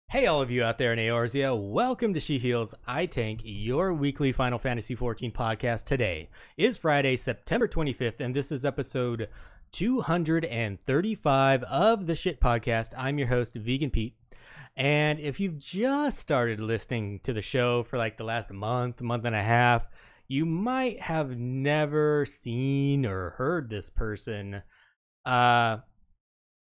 Hey all of you out there in Eorzea, welcome to She Heals, I Tank, your weekly Final Fantasy XIV podcast. Today is Friday, September 25th, and this is episode 235 of the Shit Podcast. I'm your host, Vegan Pete, and if you've just started listening to the show for like the last month and a half, you might have never seen or heard this person.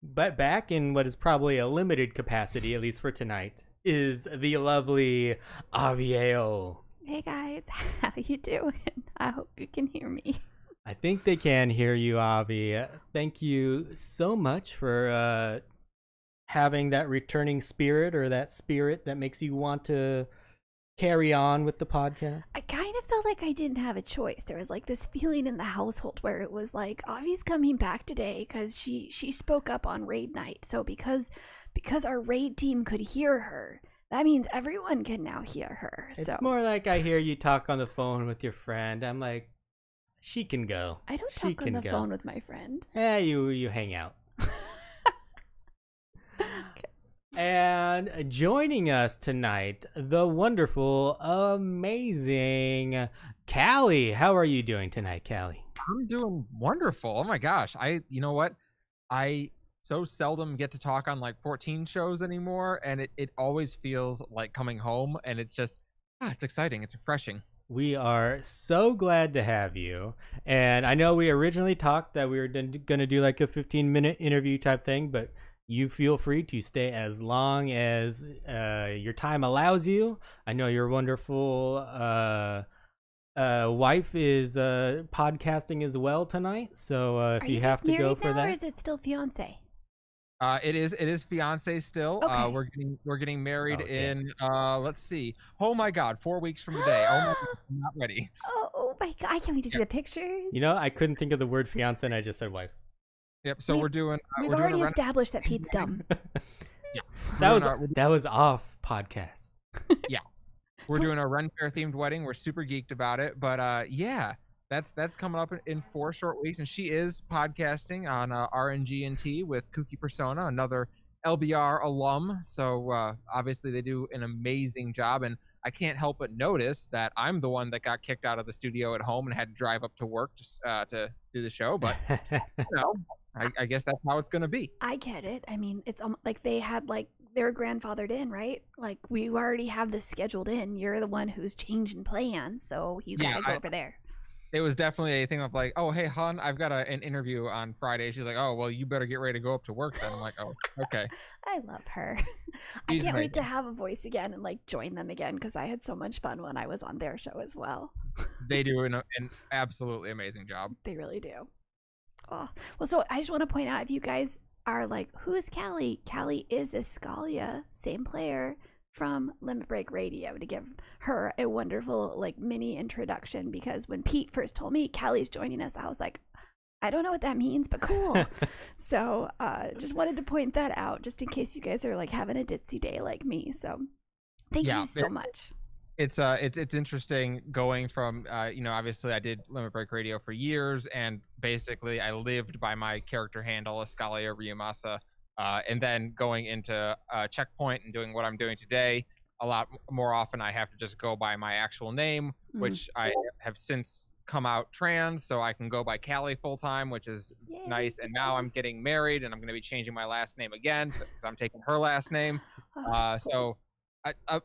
But back in what is probably a limited capacity, at least for tonight, is the lovely Avieo. Hey guys, how you doing? I hope you can hear me. I think they can hear you, Avi. Thank you so much for having that returning spirit, or that spirit that makes you want to carry on with the podcast. I kind of felt like I didn't have a choice. There was like this feeling in the household where it was like, Avi's coming back today because she spoke up on raid night. So because our raid team could hear her, that means everyone can now hear her. It's more like I hear you talk on the phone with your friend. I'm like, she can go. I don't talk on the phone with my friend. Yeah, you hang out. And joining us tonight, the wonderful, amazing Callie. How are you doing tonight, Callie? I'm doing wonderful. Oh my gosh. You know what? I so seldom get to talk on like 14 shows anymore, and it always feels like coming home, and it's just, it's exciting. It's refreshing. We are so glad to have you. And I know we originally talked that we were going to do like a 15-minute interview type thing, but you feel free to stay as long as your time allows you. I know your wonderful wife is podcasting as well tonight, so if you have to go for that. Or is it still fiance? It is fiance still. Okay. We're getting married in let's see. Oh my God, 4 weeks from today. Oh my God, I'm not ready. Oh my God, I can't wait to see the pictures. You know, I couldn't think of the word fiance, and I just said wife. Yep. So we're doing. We've already established that Pete's dumb. Yeah. That was off podcast. Yeah. We're doing a Ren Fair themed wedding. We're super geeked about it, but yeah, that's coming up in 4 short weeks, and she is podcasting on RNG&T with Kooky Persona, another LBR alum. So obviously they do an amazing job, and I can't help but notice that I'm the one that got kicked out of the studio at home and had to drive up to work just to do the show. But you know, I guess that's how it's gonna be. I get it. I mean, it's like they had they're grandfathered in, right? Like we already have this scheduled in. You're the one who's changing plans, so you gotta go over there. It was definitely a thing of like, oh hey hon, I've got an interview on Friday. She's like, oh well, you better get ready to go up to work then. I'm like, oh okay. I love her. I can't wait to have a voice again and like join them again, because I had so much fun when I was on their show as well. They do an absolutely amazing job. They really do. Oh, well, so I just want to point out, if you guys are like, who is Callie? Callie is Eskalia, same player from Limit Break Radio, to give her a wonderful like mini introduction, because when Pete first told me Callie's joining us, I was like, I don't know what that means, but cool. So just wanted to point that out, just in case you guys are like having a ditzy day like me. So thank you so much. It's interesting going from obviously I did Limit Break Radio for years, and basically I lived by my character handle Eskalia Ryumasa, and then going into Checkpoint and doing what I'm doing today, a lot more often I have to just go by my actual name, which I have since come out trans, so I can go by Callie full time, which is nice. And now I'm getting married, and I'm going to be changing my last name again, because I'm taking her last name. So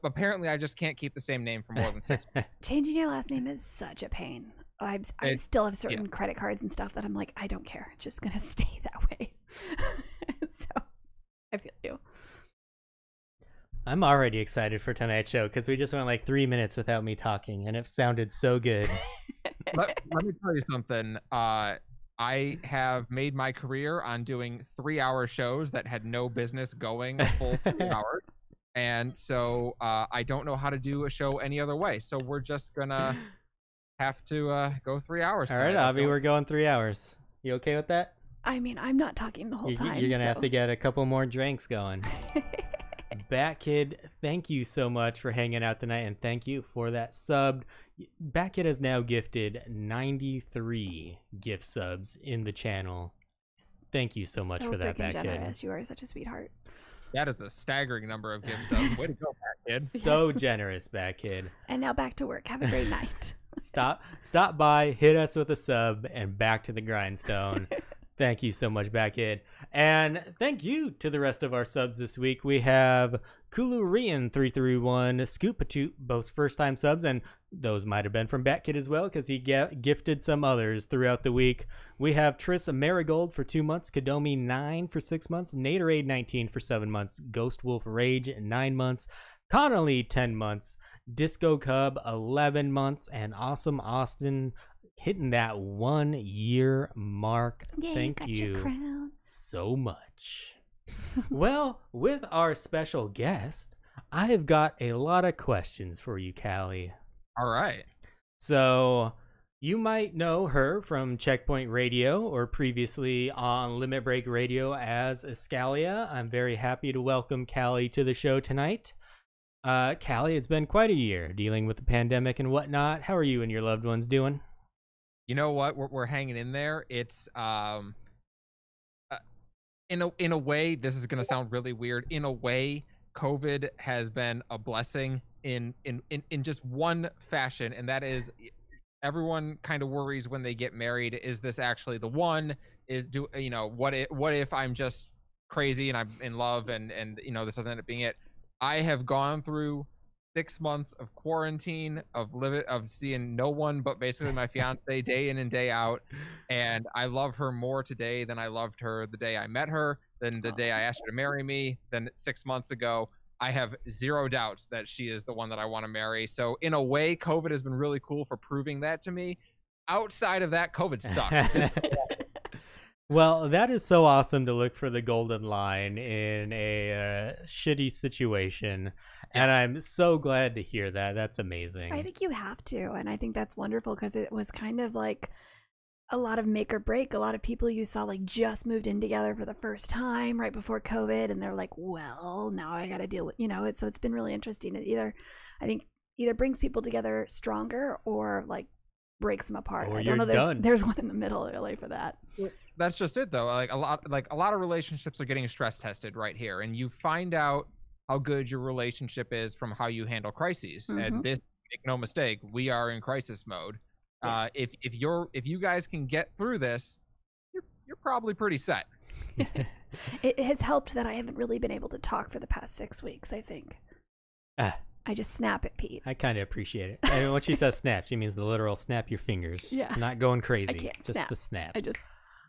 apparently I just can't keep the same name for more than 6 months. Changing your last name is such a pain. I still have certain credit cards and stuff that I'm like, I don't care. It's just going to stay that way. So I feel you. I'm already excited for tonight's show, because we just went like 3 minutes without me talking, and it sounded so good. Let me tell you something. I have made my career on doing 3-hour shows that had no business going a full 3 hours. And so I don't know how to do a show any other way. So we're just going to have to go 3 hours. All right, Avi, we're going 3 hours. You okay with that? I mean, I'm not talking the whole time. You're going to have to get a couple more drinks going. Batkid, thank you so much for hanging out tonight, and thank you for that sub. Batkid has now gifted 93 gift subs in the channel. Thank you so much for that, Batkid. Generous. You are such a sweetheart. That is a staggering number of gifts, though. Way to go, Bat Kid. So Yes. generous, Bat Kid. And now back to work. Have a great night. Stop by, hit us with a sub, and back to the grindstone. Thank you so much, Bat Kid. And thank you to the rest of our subs this week. We have Kulurian331, Scoop Patoot, both first-time subs, and those might have been from Bat Kid as well, because he gifted some others throughout the week. We have Triss Marigold for 2 months, Kadomi 9 for 6 months, Naderade 19 for 7 months, Ghost Wolf Rage 9 months, Connolly 10 months, Disco Cub 11 months, and Awesome Austin hitting that 1 year mark. Yeah, Thank got you your crown. so much. Well, with our special guest, I have got a lot of questions for you, Callie. All right. So, you might know her from Checkpoint Radio or previously on Limit Break Radio as Eskalia. I'm very happy to welcome Callie to the show tonight. Callie, it's been quite a year dealing with the pandemic and whatnot. How are you and your loved ones doing? You know what? We're hanging in there. It's in a way, this is gonna sound really weird. In a way, COVID has been a blessing in just one fashion, and that is everyone kind of worries when they get married. Is this actually the one? What if I'm just crazy and I'm in love and this doesn't end up being it? I have gone through 6 months of quarantine, of seeing no one but basically my fiance day in and day out, and I love her more today than I loved her the day I met her, than the day I asked her to marry me, than 6 months ago. I have zero doubts that she is the one that I want to marry. So in a way, COVID has been really cool for proving that to me. Outside of that, COVID sucks. Well, that is so awesome to look for the golden line in a shitty situation. And I'm so glad to hear that. That's amazing. I think you have to. And I think that's wonderful because it was kind of like a lot of make or break. A lot of people you saw like just moved in together for the first time right before COVID. And they're like, well, now I got to deal with, so it's been really interesting. It either brings people together stronger or like breaks them apart. Or I don't know. you're done. There's one in the middle really for that. That's just it, though. Like a lot of relationships are getting stress tested right here, and you find out how good your relationship is from how you handle crises. Mm-hmm. And this, make no mistake, we are in crisis mode. Yes. If you guys can get through this, you're probably pretty set. It has helped that I haven't really been able to talk for the past 6 weeks. I think. I just snap at Pete. I kind of appreciate it. I mean, when she says snap, she means the literal snap your fingers. Yeah. Not going crazy. I can't just snap. the snaps. I just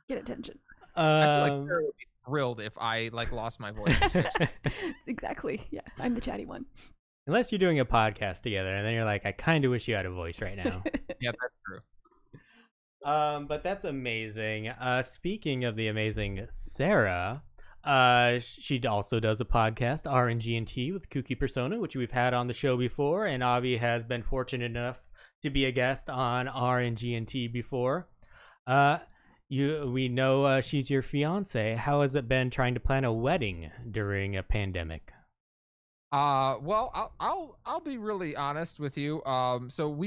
get attention. I feel like Sarah would be thrilled if I lost my voice. Exactly. Yeah, I'm the chatty one. Unless you're doing a podcast together, and then you're like, I kind of wish you had a voice right now. Yeah, that's true. But that's amazing. Speaking of the amazing Sarah, she also does a podcast, RNG&T, with Kooky Persona, which we've had on the show before, and Avi has been fortunate enough to be a guest on RNG&T before. We know she's your fiance. How has it been trying to plan a wedding during a pandemic? Well, I'll be really honest with you. So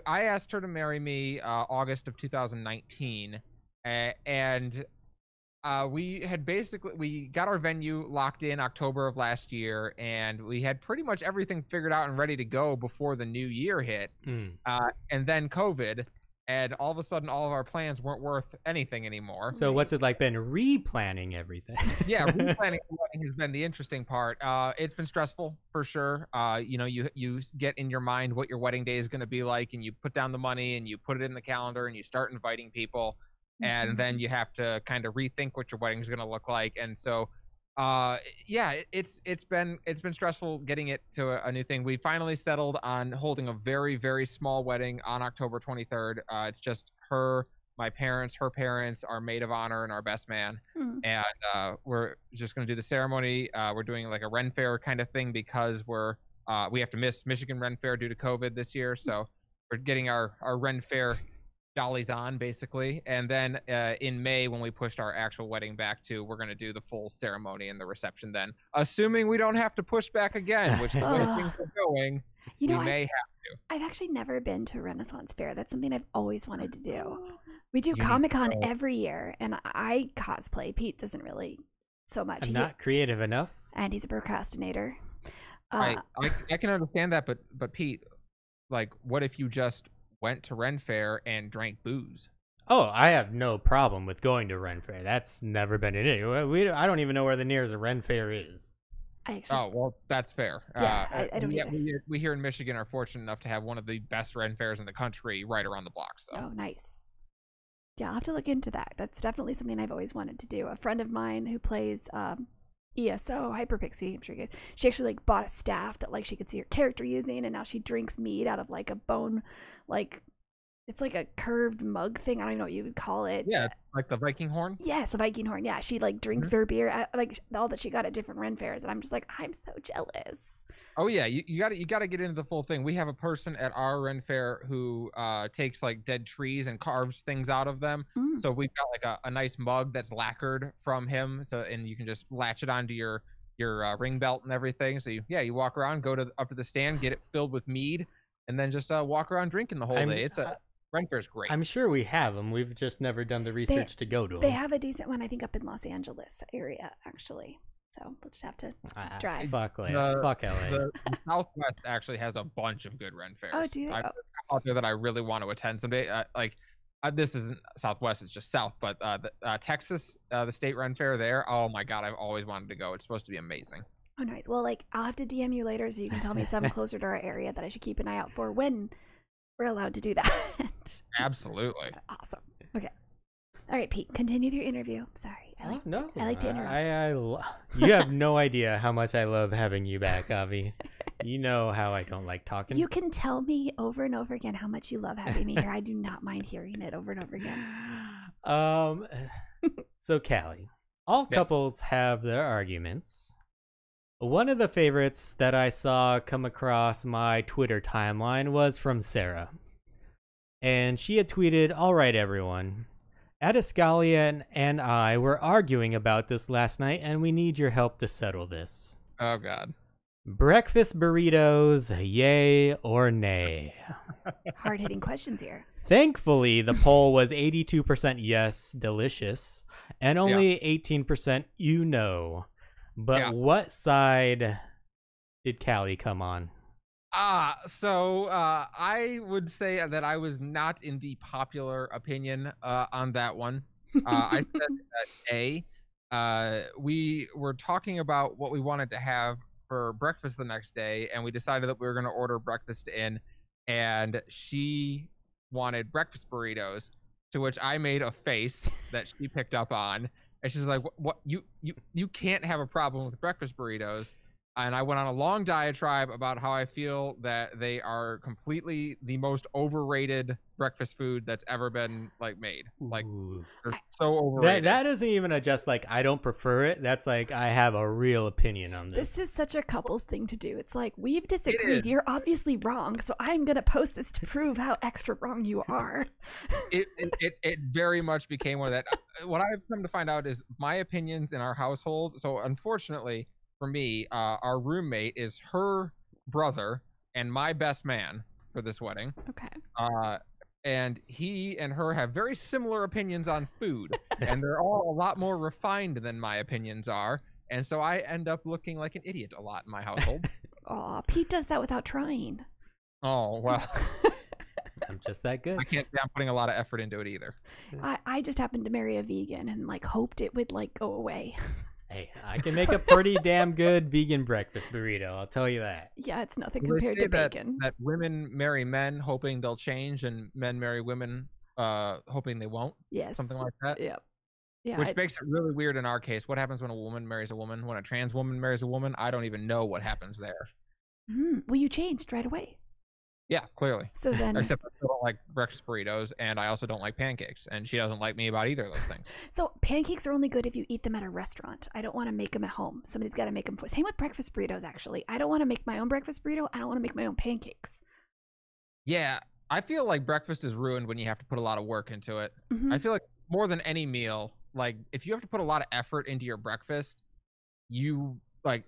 I asked her to marry me August of 2019, and we got our venue locked in October of last year, and we had pretty much everything figured out and ready to go before the new year hit. And then COVID, and all of a sudden all of our plans weren't worth anything anymore. So what's it like been replanning everything? Yeah, replanning the wedding has been the interesting part. It's been stressful for sure. You get in your mind what your wedding day is going to be like, and you put down the money and you put it in the calendar and you start inviting people, and then you have to kind of rethink what your wedding is going to look like. And so it's been stressful getting it to a new thing. We finally settled on holding a very, very small wedding on October 23rd. It's just her, my parents, her parents, our maid of honor, and our best man. And we're just going to do the ceremony. We're doing like a Ren Fair kind of thing because we have to miss Michigan Ren Fair due to COVID this year. So we're getting our Ren Fair dollies on, basically. And then in May, when we pushed our actual wedding back to, we're going to do the full ceremony and the reception then, assuming we don't have to push back again, which the way things are going, we may have to. I've actually never been to a Renaissance Fair. That's something I've always wanted to do. We do Comic-Con every year, and I cosplay. Pete doesn't really so much. I'm not creative enough. And he's a procrastinator. I can understand that, but Pete, like, what if you just went to Ren Fair and drank booze? Oh, I have no problem with going to Ren Fair. That's never been an issue. I don't even know where the nearest Ren Fair is. Oh, well, that's fair. Yeah, I don't either. We here in Michigan are fortunate enough to have one of the best Ren Fairs in the country right around the block. So. Oh, nice. Yeah, I'll have to look into that. That's definitely something I've always wanted to do. A friend of mine who plays ESO, Hyperpixie, I'm sure you guys, she actually like bought a staff that like she could see her character using, and now she drinks mead out of like a bone, like it's like a curved mug thing. I don't even know what you would call it. Yeah, like the Viking horn. Yes, a Viking horn. Yeah, she like drinks her beer at, like all that she got at different Ren Fairs, and I'm just like, I'm so jealous. Oh yeah, you gotta get into the full thing. We have a person at our Ren Fair who takes like dead trees and carves things out of them. So we've got like a nice mug that's lacquered from him. So and you can just latch it onto your ring belt and everything. So you walk around, go up to the stand, get it filled with mead, and then just walk around drinking the whole day. It's Ren Fair's great. I'm sure we have them. We've just never done the research to go to them. They have a decent one, I think, up in Los Angeles area, actually. So we'll just have to drive. Fuck LA. The Southwest actually has a bunch of good Ren Fairs. Oh, do they? Out there that I really want to attend someday. This isn't Southwest; it's just South. But Texas, the state Ren Fair there. Oh my God, I've always wanted to go. It's supposed to be amazing. Oh, nice. Well, like I'll have to DM you later so you can tell me some closer to our area that I should keep an eye out for when we're allowed to do that. Absolutely. Awesome. Okay. All right, Pete, continue with your interview. Sorry. I like to interrupt. You have no idea how much I love having you back, Avi. You know how I don't like talking. You can tell me over and over again how much you love having me here. I do not mind hearing it over and over again. So Callie, all couples have their arguments. One of the favorites that I saw come across my Twitter timeline was from Sarah. And she had tweeted, "All right, everyone. Eskalia and I were arguing about this last night, and we need your help to settle this." Oh, God. Breakfast burritos, yay or nay? Hard-hitting questions here. Thankfully, the poll was 82% yes, delicious, and only 18% you know. But what side did Callie come on? So I would say that I was not in the popular opinion on that one. I said that we were talking about what we wanted to have for breakfast the next day, and we decided that we were going to order breakfast in, and she wanted breakfast burritos, to which I made a face that she picked up on. And she's like, "What? You can't have a problem with breakfast burritos." And I went on a long diatribe about how I feel that they are completely the most overrated breakfast food that's ever been like made. Like they're so overrated. That isn't even a just like I don't prefer it. That's like I have a real opinion on this. This is such a couples thing to do. It's like we've disagreed. You're obviously wrong, so I'm gonna post this to prove how extra wrong you are. It very much became one of that. What I've come to find out is my opinions in our household. So unfortunately for me, our roommate is her brother and my best man for this wedding. Okay. And he and her have very similar opinions on food, and they're all a lot more refined than my opinions are. And so I end up looking like an idiot a lot in my household. Aw, Pete does that without trying. Oh, well. I'm just that good. I can't say I'm putting a lot of effort into it either. I just happened to marry a vegan and like hoped it would like go away. Hey, I can make a pretty damn good vegan breakfast burrito. I'll tell you that. Yeah, it's nothing compared to bacon. That women marry men hoping they'll change, and men marry women hoping they won't. Yes. Something like that. Yep. Yeah. Which makes it really weird in our case. What happens when a woman marries a woman? When a trans woman marries a woman? I don't even know what happens there. Well, you changed right away. Yeah, clearly. So then, except I still don't like breakfast burritos, and I also don't like pancakes, and she doesn't like me about either of those things. So pancakes are only good if you eat them at a restaurant. I don't want to make them at home. Somebody's got to make them. Same with breakfast burritos, actually. I don't want to make my own breakfast burrito. I don't want to make my own pancakes. Yeah, I feel like breakfast is ruined when you have to put a lot of work into it. I feel like more than any meal, like if you have to put a lot of effort into your breakfast,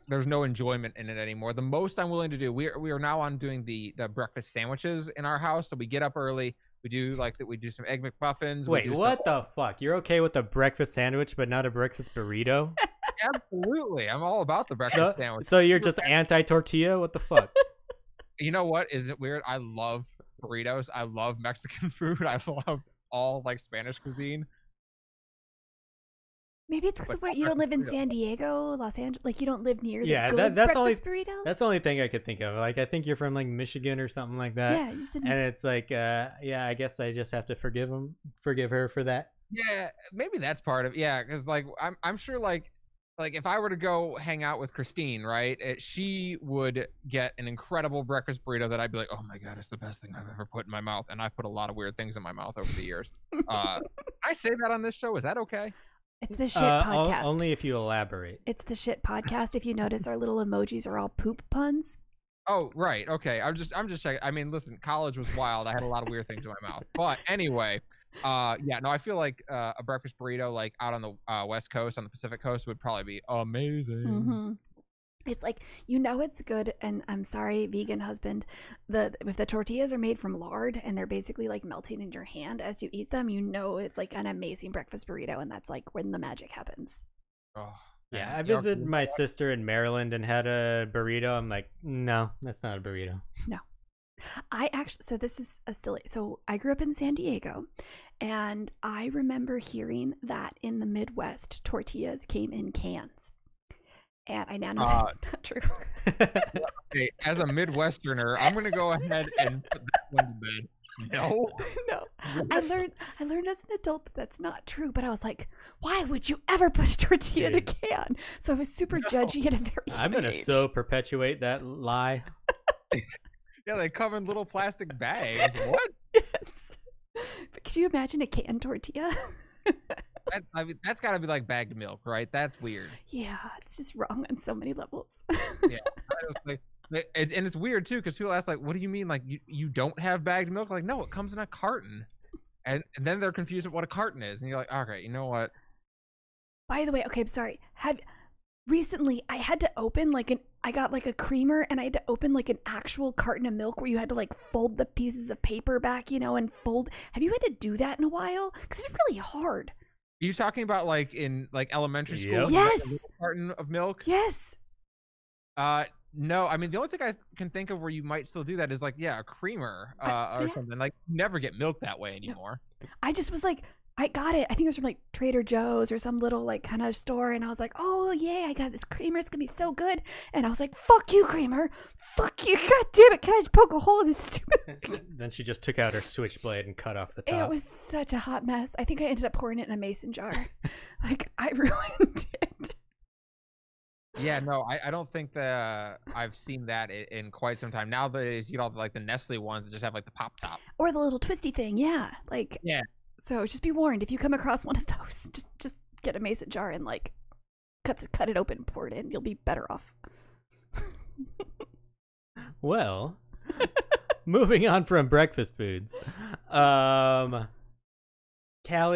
there's no enjoyment in it anymore. The most I'm willing to do, we are now on doing the breakfast sandwiches in our house. So we get up early, we do some egg McMuffins. Wait, what the fuck? You're okay with a breakfast sandwich but not a breakfast burrito? Absolutely. I'm all about the breakfast sandwich. So you're just anti-tortilla? What the fuck? You know what? Is it weird? I love burritos. I love Mexican food. I love all like Spanish cuisine. Maybe it's because you don't live in San Diego, Los Angeles. Like you don't live near the good that's breakfast burritos. That's the only thing I could think of. Like I think you're from like Michigan or something like that. Yeah, you said and it's like, yeah, I guess I just have to forgive her for that. Yeah, maybe that's part of because like I'm sure like if I were to go hang out with Christine, right, she would get an incredible breakfast burrito that I'd be like, oh my god, it's the best thing I've ever put in my mouth, and I've put a lot of weird things in my mouth over the years. I say that on this show. Is that okay? It's the shit podcast. Only if you elaborate. It's the shit podcast. If you notice, our little emojis are all poop puns. Oh, right. Okay. I'm just checking. I mean, listen, college was wild. I had a lot of weird things in my mouth. But anyway, no, I feel like a breakfast burrito like out on the West Coast, on the Pacific Coast would probably be amazing. Mm-hmm. It's like, it's good, and I'm sorry, vegan husband, if the tortillas are made from lard and they're basically like melting in your hand as you eat them, it's like an amazing breakfast burrito, and that's like when the magic happens. Oh, yeah, I visited my sister in Maryland and had a burrito. I'm like, no, that's not a burrito. No. So this is so I grew up in San Diego, and I remember hearing that in the Midwest, tortillas came in cans. And I now know that's not true. Okay, as a Midwesterner, I'm going to go ahead and put that one to bed. No. I learned as an adult that that's not true, but I was like, why would you ever put a tortilla in a can? So I was super judgy at a very young I'm going to so perpetuate that lie. Yeah, they come in little plastic bags. What? Yes. But could you imagine a canned tortilla? I mean, that's got to be like bagged milk, right? That's weird. Yeah, it's just wrong on so many levels. Yeah, and it's weird too because people ask like, "What do you mean? Like you don't have bagged milk?" Like, no, it comes in a carton, and then they're confused with what a carton is, and you're like, "Okay, you know what?" By the way, okay, I'm sorry. Recently I had to open I got like a creamer, and I had to open like an actual carton of milk where you had to like fold the pieces of paper back, and fold. Have you had to do that in a while? Because it's really hard. Are you talking about like in like elementary school? Yes. Like a carton of milk? Yes. No, I mean the only thing I can think of where you might still do that is like a creamer or something. Like you never get milk that way anymore. No. I just was like, I got it. I think it was from like Trader Joe's or some little like kind of store, and I was like, oh yeah, I got this creamer. It's gonna be so good. And I was like, fuck you, creamer. Fuck you. God damn it. Can I just poke a hole in this stupid? Then she just took out her switchblade and cut off the top. It was such a hot mess. I think I ended up pouring it in a mason jar. Like I ruined it. Yeah, no, I don't think that I've seen that in quite some time. Nowadays, like the Nestle ones that just have like the pop top or the little twisty thing. Yeah, like yeah. So just be warned, if you come across one of those, just get a mason jar and like cut it open, pour it in. You'll be better off. Well, moving on from breakfast foods, Callie,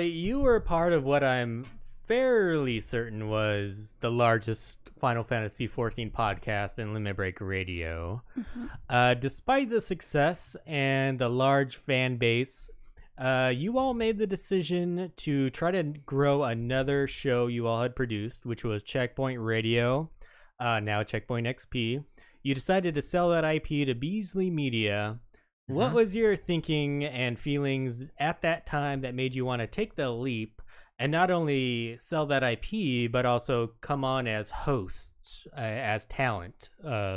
you were part of what I'm fairly certain was the largest Final Fantasy XIV podcast in Limit Break Radio. Mm-hmm. Despite the success and the large fan base, you all made the decision to try to grow another show you all had produced, which was Checkpoint Radio, now Checkpoint XP. You decided to sell that IP to Beasley Media. Mm-hmm. What was your thinking and feelings at that time that made you want to take the leap and not only sell that IP, but also come on as hosts, as talent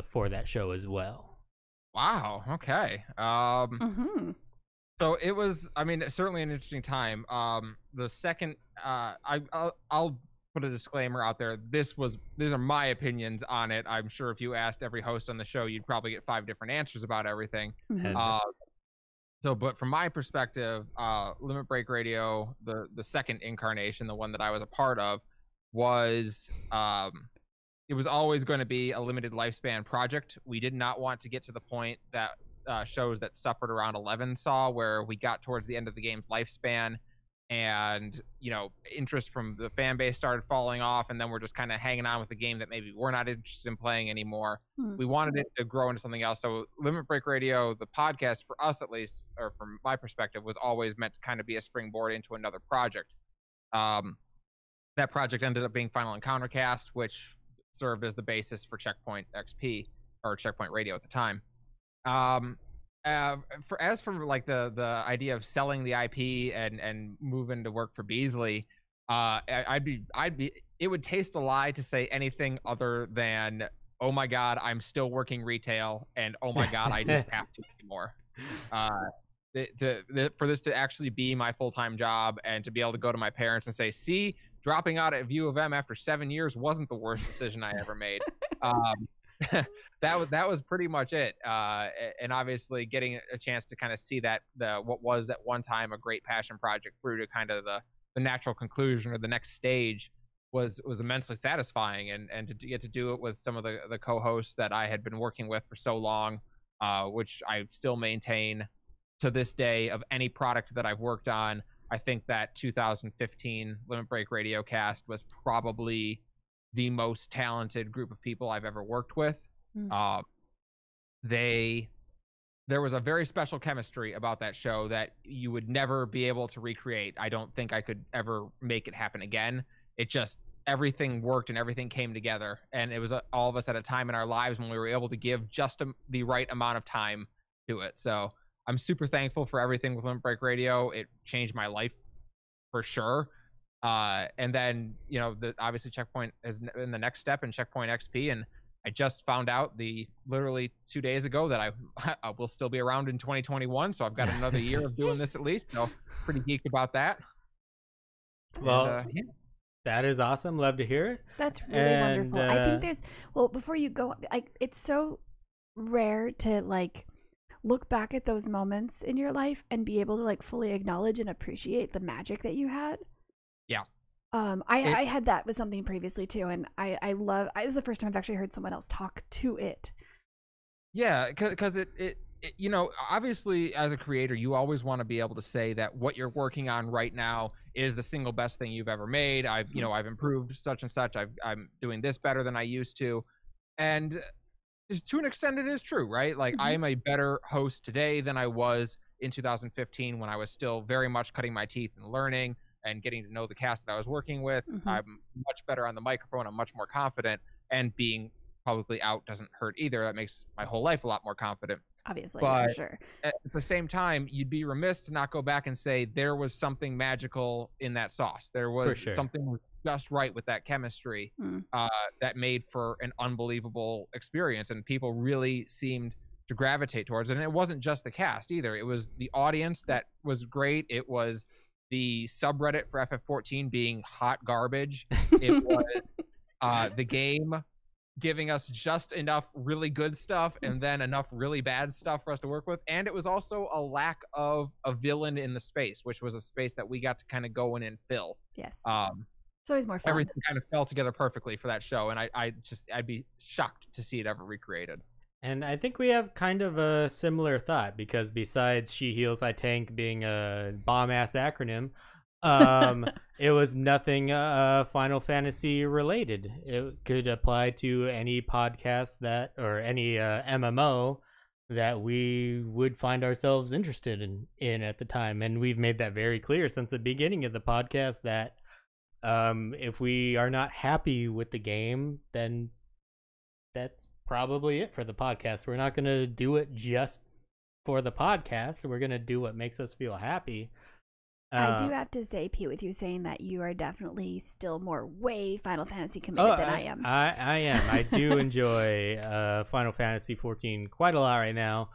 for that show as well? Wow. Okay. Mm-hmm. So it was, I mean, certainly an interesting time. The second, I'll put a disclaimer out there. These are my opinions on it. I'm sure if you asked every host on the show, you'd probably get 5 different answers about everything. Mm-hmm. But from my perspective, Limit Break Radio, the second incarnation, the one that I was a part of, was it was always going to be a limited lifespan project. We did not want to get to the point that shows that suffered around 11 saw, where we got towards the end of the game's lifespan and interest from the fan base started falling off, and then we're just kind of hanging on with the game that maybe we're not interested in playing anymore. We wanted it to grow into something else. So Limit Break Radio, the podcast, for us at least, or from my perspective, was always meant to kind of be a springboard into another project. that project ended up being Final Encounter Cast, which served as the basis for Checkpoint XP, or Checkpoint Radio at the time. For like the idea of selling the IP and moving to work for Beasley, it would taste a lie to say anything other than, oh my God, I'm still working retail, and oh my God, I don't have to anymore. For this to actually be my full-time job, and to be able to go to my parents and say, see, dropping out at U of M after 7 years wasn't the worst decision I ever made. That was pretty much it. And obviously getting a chance to kind of see that what was at one time a great passion project through to kind of the natural conclusion or the next stage was immensely satisfying. And to get to do it with some of the co-hosts that I had been working with for so long, which I still maintain to this day of any product that I've worked on. I think that 2015 Limit Break Radio Cast was probably the most talented group of people I've ever worked with. There was a very special chemistry about that show that you would never be able to recreate. I don't think I could ever make it happen again. It just, everything worked and everything came together. And it was all of us at a time in our lives when we were able to give just the right amount of time to it. So I'm super thankful for everything with Limit Break Radio. It changed my life for sure. And then, obviously Checkpoint is in the next step in Checkpoint XP. And I just found out literally 2 days ago that I will still be around in 2021. So I've got another year of doing this at least. So pretty geeked about that. Well, that is awesome. Love to hear it. That's really wonderful. I think before you go, it's so rare to look back at those moments in your life and be able to fully acknowledge and appreciate the magic that you had. Yeah. I had that with something previously too, and I love. This is the first time I've actually heard someone else talk to it. Yeah, because it obviously as a creator, you always want to be able to say that what you're working on right now is the single best thing you've ever made. I've improved such and such. I'm doing this better than I used to, and to an extent, it is true, right? I am a better host today than I was in 2015 when I was still very much cutting my teeth and learning and getting to know the cast that I was working with. I'm much better on the microphone. I'm much more confident, and being publicly out doesn't hurt either. That makes my whole life a lot more confident. Obviously, but for sure. At the same time, you'd be remiss to not go back and say there was something magical in that sauce. There was something just right with that chemistry that made for an unbelievable experience, and people really seemed to gravitate towards it. And it wasn't just the cast either. It was the audience that was great. It was the subreddit for FF14 being hot garbage. It was the game giving us just enough really good stuff and then enough really bad stuff for us to work with. And it was also a lack of a villain in the space, which was a space that we got to kind of go in and fill. Yes. It's always more fun. Everything kind of fell together perfectly for that show, and I'd be shocked to see it ever recreated. And I think we have kind of a similar thought, because besides She Heals, I Tank being a bomb-ass acronym, it was nothing Final Fantasy related. It could apply to any podcast or any MMO that we would find ourselves interested in at the time. And we've made that very clear since the beginning of the podcast that if we are not happy with the game, then that's probably it for the podcast. We're not going to do it just for the podcast. We're going to do what makes us feel happy. I do have to say, Pete, with you saying that you are definitely still way Final Fantasy committed than I am. I am. I do enjoy Final Fantasy 14 quite a lot right now.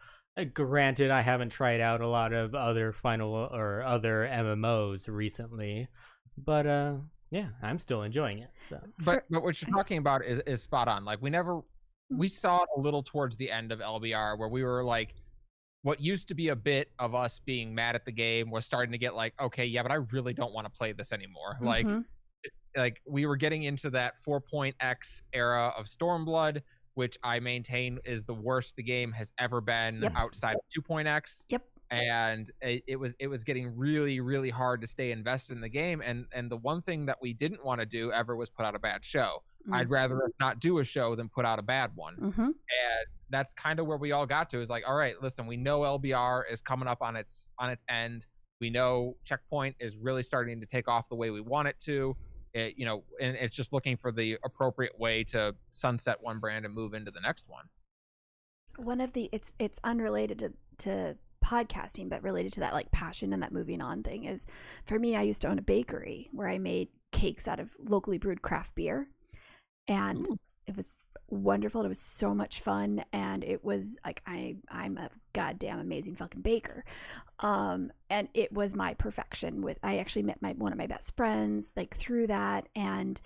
Granted, I haven't tried out a lot of other other MMOs recently, but yeah, I'm still enjoying it. So, but what you're talking about is spot on. We saw it a little towards the end of LBR where we were what used to be a bit of us being mad at the game was starting to get okay, yeah, but I really don't want to play this anymore. We were getting into that 4.x era of Stormblood, which I maintain is the worst the game has ever been outside of 2.x. Yep. And it was getting really, really hard to stay invested in the game. And the one thing that we didn't want to do ever was put out a bad show. I'd rather not do a show than put out a bad one. And that's kind of where we all got to, is all right, listen, we know LBR is coming up on its end. We know Checkpoint is really starting to take off the way we want it to. you know, and it's just looking for the appropriate way to sunset one brand and move into the next one. One of the it's unrelated to podcasting, but related to that like passion and that moving on thing is, for me, I used to own a bakery where I made cakes out of locally brewed craft beer, and it was wonderful. It was so much fun, and it was like I'm a goddamn amazing fucking baker, and it was my perfection. I actually met one of my best friends like through that, and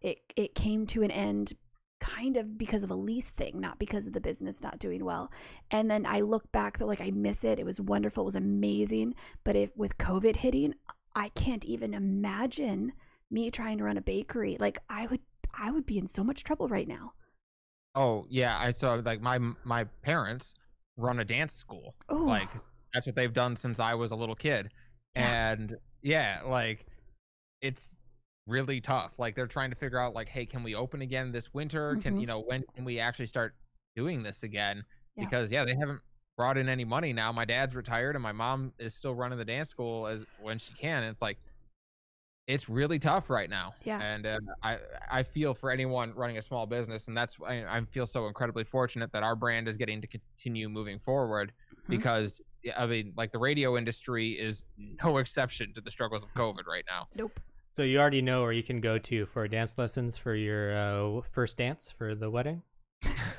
it came to an end kind of because of a lease thing, not because of the business not doing well. And then I look back though, like I miss it. It was wonderful. It was amazing. But with COVID hitting, I can't even imagine me trying to run a bakery. Like I would be in so much trouble right now. Oh yeah, I saw like my parents run a dance school. Ooh. Like that's what they've done since I was a little kid. Yeah. And yeah, like it's really tough. Like they're trying to figure out like, hey, can we open again this winter? Can you know, when can we actually start doing this again? Yeah. Because they haven't brought in any money now. My dad's retired and my mom is still running the dance school as when she can. And it's like it's really tough right now. Yeah. And I feel for anyone running a small business, and that's I feel so incredibly fortunate that our brand is getting to continue moving forward, because I mean, like the radio industry is no exception to the struggles of COVID right now. Nope. So you already know where you can go to for dance lessons for your first dance for the wedding?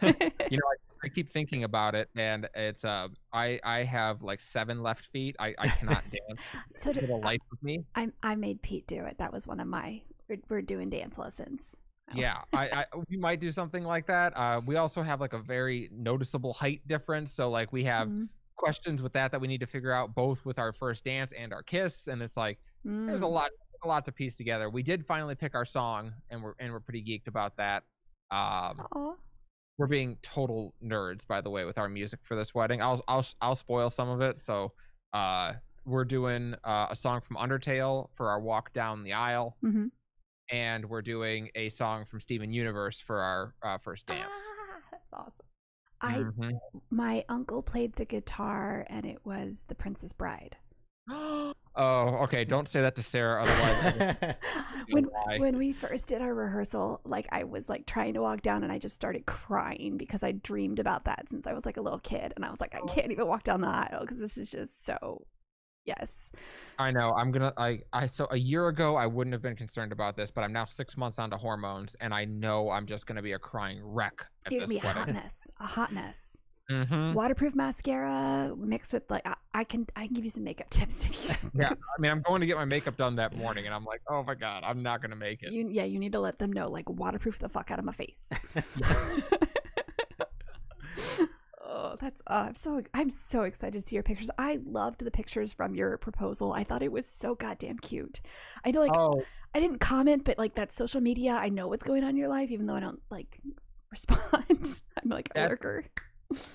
You know, I keep thinking about it, and it's I have like 7 left feet. I cannot dance So for the life of me. I made Pete do it. That was one of we're doing dance lessons. Yeah, we might do something like that. We also have like a very noticeable height difference, so like we have questions with that we need to figure out, both with our first dance and our kiss, and it's like there's a lot to piece together. We did finally pick our song, and we're pretty geeked about that. We're being total nerds, by the way, with our music for this wedding. I'll spoil some of it. So we're doing a song from Undertale for our walk down the aisle, and we're doing a song from Steven Universe for our first dance. That's awesome. My uncle played the guitar, and it was The Princess Bride. Oh, okay. Don't say that to Sarah, otherwise. when we first did our rehearsal, like I was like trying to walk down, and I just started crying because I dreamed about that since I was like a little kid, and I was like, I can't even walk down the aisle because this is just so. Yes. I know. So a year ago I wouldn't have been concerned about this, but I'm now 6 months onto hormones, and I know I'm just gonna be a crying wreck at You're this gonna be wedding. a hot mess. Waterproof mascara mixed with like I can give you some makeup tips if you. Yeah, I mean, I'm going to get my makeup done that morning, and I'm like, oh my god, I'm not gonna make it. You need to let them know, like, waterproof the fuck out of my face. Oh, that's I'm so excited to see your pictures. I loved the pictures from your proposal. I thought it was so goddamn cute. I know, like, I didn't comment, but like that social media, I know what's going on in your life, even though I don't like respond. I'm like a lurker.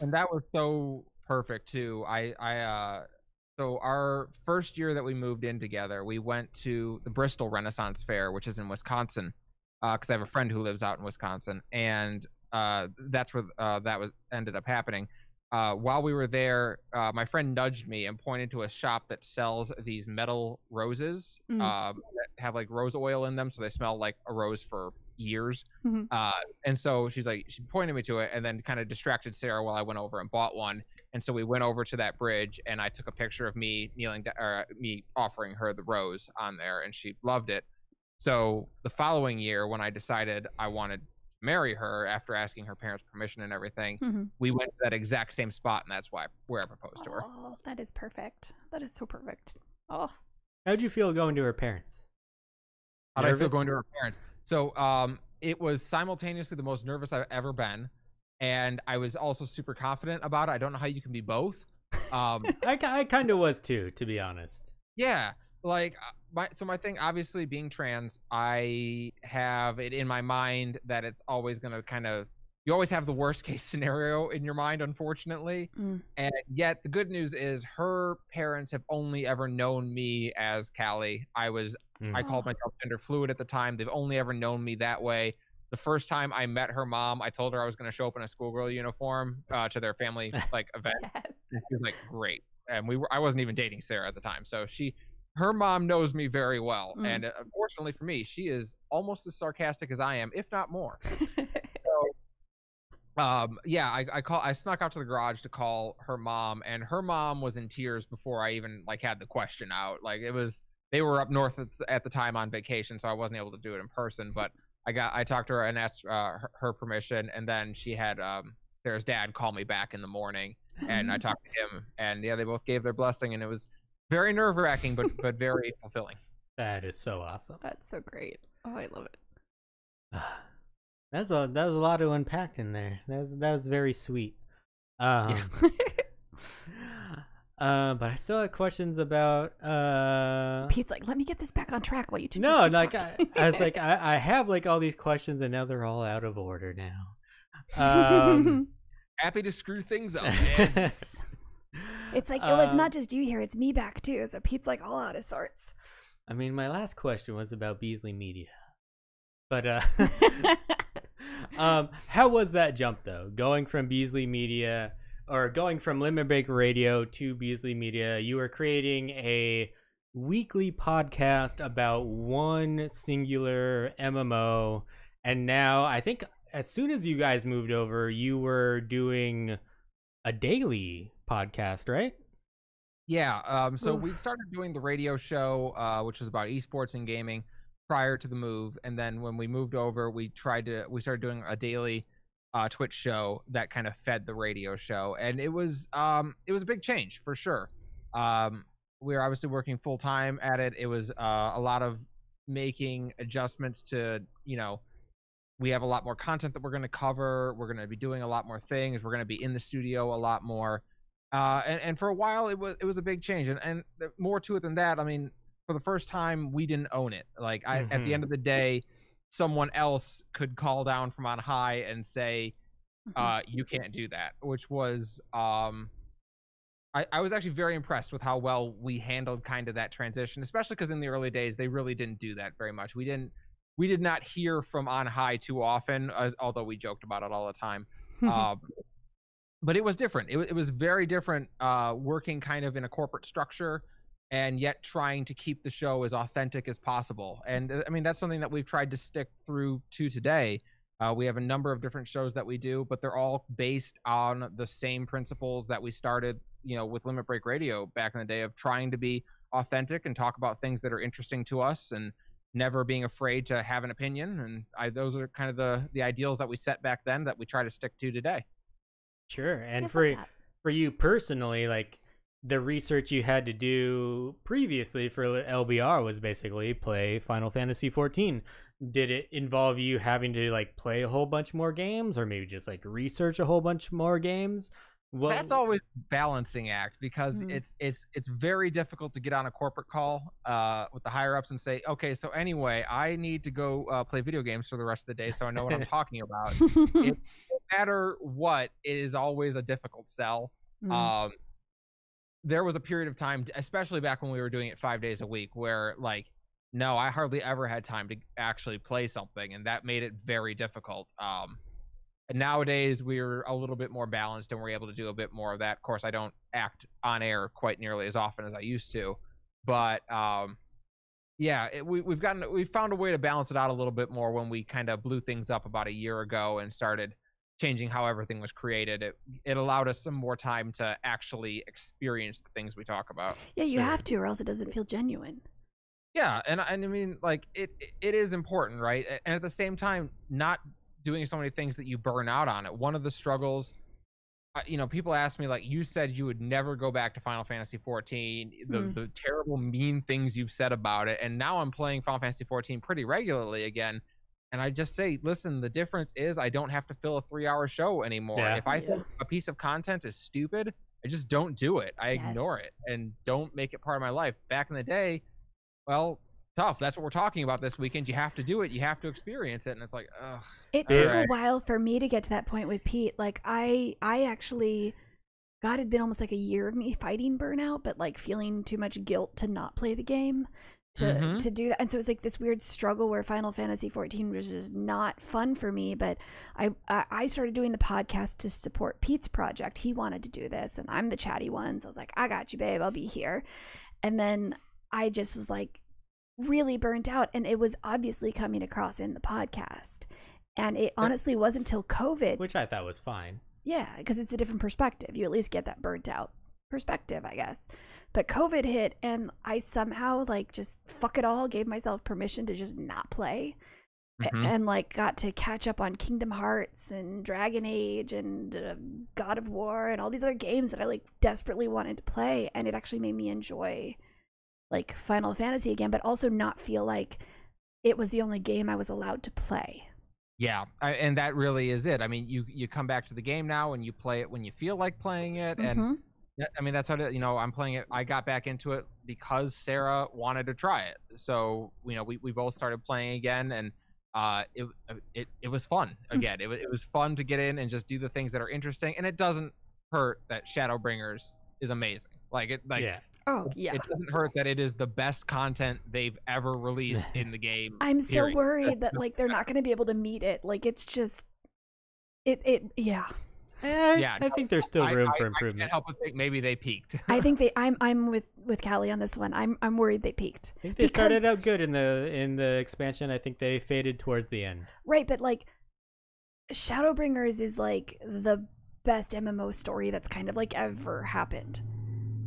And that was so perfect too. So our first year that we moved in together, we went to the Bristol Renaissance Fair, which is in Wisconsin, because I have a friend who lives out in Wisconsin, and that's where that ended up happening. While we were there, my friend nudged me and pointed to a shop that sells these metal roses that have like rose oil in them, so they smell like a rose for years. And so she pointed me to it, and then kind of distracted Sarah while I went over and bought one. And so we went over to that bridge, and I took a picture of me me offering her the rose on there, and she loved it. So the following year, when I decided I wanted to marry her after asking her parents' permission and everything, we went to that exact same spot, and that's where I proposed to her. Oh, that is perfect. That is so perfect. Oh, how'd you feel going to her parents? How'd I feel going to her parents? So it was simultaneously the most nervous I've ever been, and I was also super confident about it. I don't know how you can be both. I kind of was too, to be honest. Yeah, like my thing, obviously being trans, I have it in my mind that it's always gonna you always have the worst case scenario in your mind, unfortunately. And yet the good news is her parents have only ever known me as Callie. I called myself gender fluid at the time. They've only ever known me that way. The first time I met her mom, I told her I was going to show up in a schoolgirl uniform to their family like event. yes. And she was like, great. And I wasn't even dating Sarah at the time. So her mom knows me very well, and unfortunately for me, she is almost as sarcastic as I am, if not more. Yeah, I snuck out to the garage to call her mom, and her mom was in tears before I even like had the question out. Like they were up north at the time on vacation, so I wasn't able to do it in person. But I talked to her and asked her permission, and then she had Sarah's dad call me back in the morning, and I talked to him, and yeah, they both gave their blessing, and it was very nerve-wracking, but very fulfilling. That is so awesome. That's so great. Oh, I love it. That was a lot to unpack in there. That was very sweet. Yeah. But I still have questions about. Pete's like, let me get this back on track while you two. No, like I was like, I have like all these questions, and now they're all out of order now. Happy to screw things up. It's like, it's not just you here; it's me back too. So Pete's like all out of sorts. I mean, my last question was about Beasley Media, but how was that jump though? Going from Beasley Media, or going from Limit Break Radio to Beasley Media, you were creating a weekly podcast about one singular MMO, and now I think as soon as you guys moved over, you were doing a daily podcast, right? Yeah. So we started doing the radio show, which was about esports and gaming, prior to the move, and then when we moved over, we started doing a daily Twitch show that kind of fed the radio show, and it was a big change for sure. We were obviously working full time at it. It was a lot of making adjustments to, we have a lot more content that we're going to cover. We're going to be doing a lot more things. We're going to be in the studio a lot more. And for a while, it was a big change. And more to it than that, I mean, for the first time, we didn't own it. Like at the end of the day, someone else could call down from on high and say, you can't do that, which was, I was actually very impressed with how well we handled kind of that transition, especially because in the early days, they really didn't do that very much. We did not hear from on high too often, although we joked about it all the time. But it was different. It was very different, working kind of in a corporate structure and yet trying to keep the show as authentic as possible. And I mean, that's something that we've tried to stick through to today. We have a number of different shows that we do, but they're all based on the same principles that we started, with Limit Break Radio back in the day, of trying to be authentic and talk about things that are interesting to us and never being afraid to have an opinion. And those are kind of the ideals that we set back then that we try to stick to today. Sure. And for you personally, like the research you had to do previously for LBR was basically play Final Fantasy XIV. Did it involve you having to like play a whole bunch more games, or maybe just like research a whole bunch more games? That's always a balancing act, because it's very difficult to get on a corporate call with the higher ups and say, okay, so anyway, I need to go play video games for the rest of the day so I know what I'm talking about. No matter what, it is always a difficult sell. There was a period of time, especially back when we were doing it 5 days a week, where like, no, I hardly ever had time to actually play something, and that made it very difficult. And nowadays we're a little bit more balanced and we're able to do a bit more of that. Of course, I don't act on air quite nearly as often as I used to, but yeah, we've found a way to balance it out a little bit more when we kind of blew things up about a year ago and started changing how everything was created. It allowed us some more time to actually experience the things we talk about. Yeah, you have to, or else it doesn't feel genuine. Yeah, and I mean, like it is important, right? And at the same time, not doing so many things that you burn out on it. One of the struggles, people ask me, like, you said you would never go back to Final Fantasy XIV, the terrible mean things you've said about it, and now I'm playing Final Fantasy XIV pretty regularly again, and I just say, listen, the difference is I don't have to fill a 3-hour show anymore. Yeah. If I think a piece of content is stupid, I just don't do it. I ignore it and don't make it part of my life. Back in the day, well, tough. That's what we're talking about this weekend. You have to do it. You have to experience it. And it's like, ugh. It took a while for me to get to that point with Pete. Like I actually, God, it'd been almost like a year of me fighting burnout, but like feeling too much guilt to not play the game to do that. And so it was like this weird struggle where Final Fantasy XIV was just not fun for me. But I started doing the podcast to support Pete's project. He wanted to do this and I'm the chatty one. So I was like, I got you, babe. I'll be here. And then I just was like really burnt out, and it was obviously coming across in the podcast. And it honestly wasn't until COVID, which I thought was fine. Yeah, because it's a different perspective. You at least get that burnt out perspective, I guess. But COVID hit, and I somehow like just fuck it all, gave myself permission to just not play. And like got to catch up on Kingdom Hearts and Dragon Age and God of War and all these other games that I like desperately wanted to play, and it actually made me enjoy like Final Fantasy again, but also not feel like it was the only game I was allowed to play. Yeah, and that really is it. I mean, you come back to the game now and you play it when you feel like playing it, and I mean that's how to, I'm playing it. I got back into it because Sarah wanted to try it, so we both started playing again, and it was fun again. It was fun to get in and just do the things that are interesting, and it doesn't hurt that Shadowbringers is amazing. It doesn't hurt that it is the best content they've ever released in the game. I'm so worried that like they're not going to be able to meet it. Like it's just yeah. I think there's still room for improvement. I can't help but think maybe they peaked. I think I'm with Callie on this one. I'm worried they peaked. I think they started out good in the expansion. I think they faded towards the end. Right, but like Shadowbringers is like the best MMO story that's kind of like ever happened.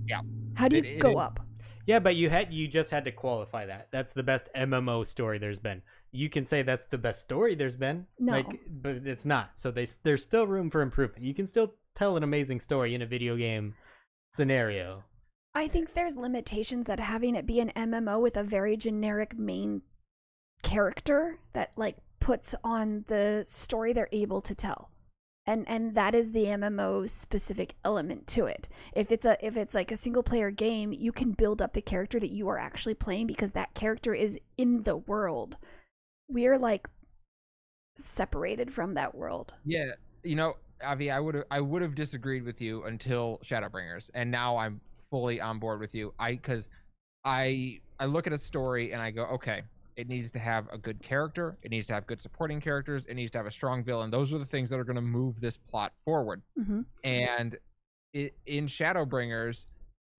Yeah. How do you go up? Yeah, but you just had to qualify that. That's the best MMO story there's been. You can say that's the best story there's been. No. But it's not. So there's still room for improvement. You can still tell an amazing story in a video game scenario. I think there's limitations that having it be an MMO with a very generic main character that like puts on the story they're able to tell. And that is the MMO specific element to it. If it's like a single player game, you can build up the character that you are actually playing because that character is in the world. We're like separated from that world. Yeah, Avi, I would have disagreed with you until Shadowbringers, and now I'm fully on board with you. Because I look at a story and I go, okay, it needs to have a good character. It needs to have good supporting characters. It needs to have a strong villain. Those are the things that are going to move this plot forward. And in Shadowbringers,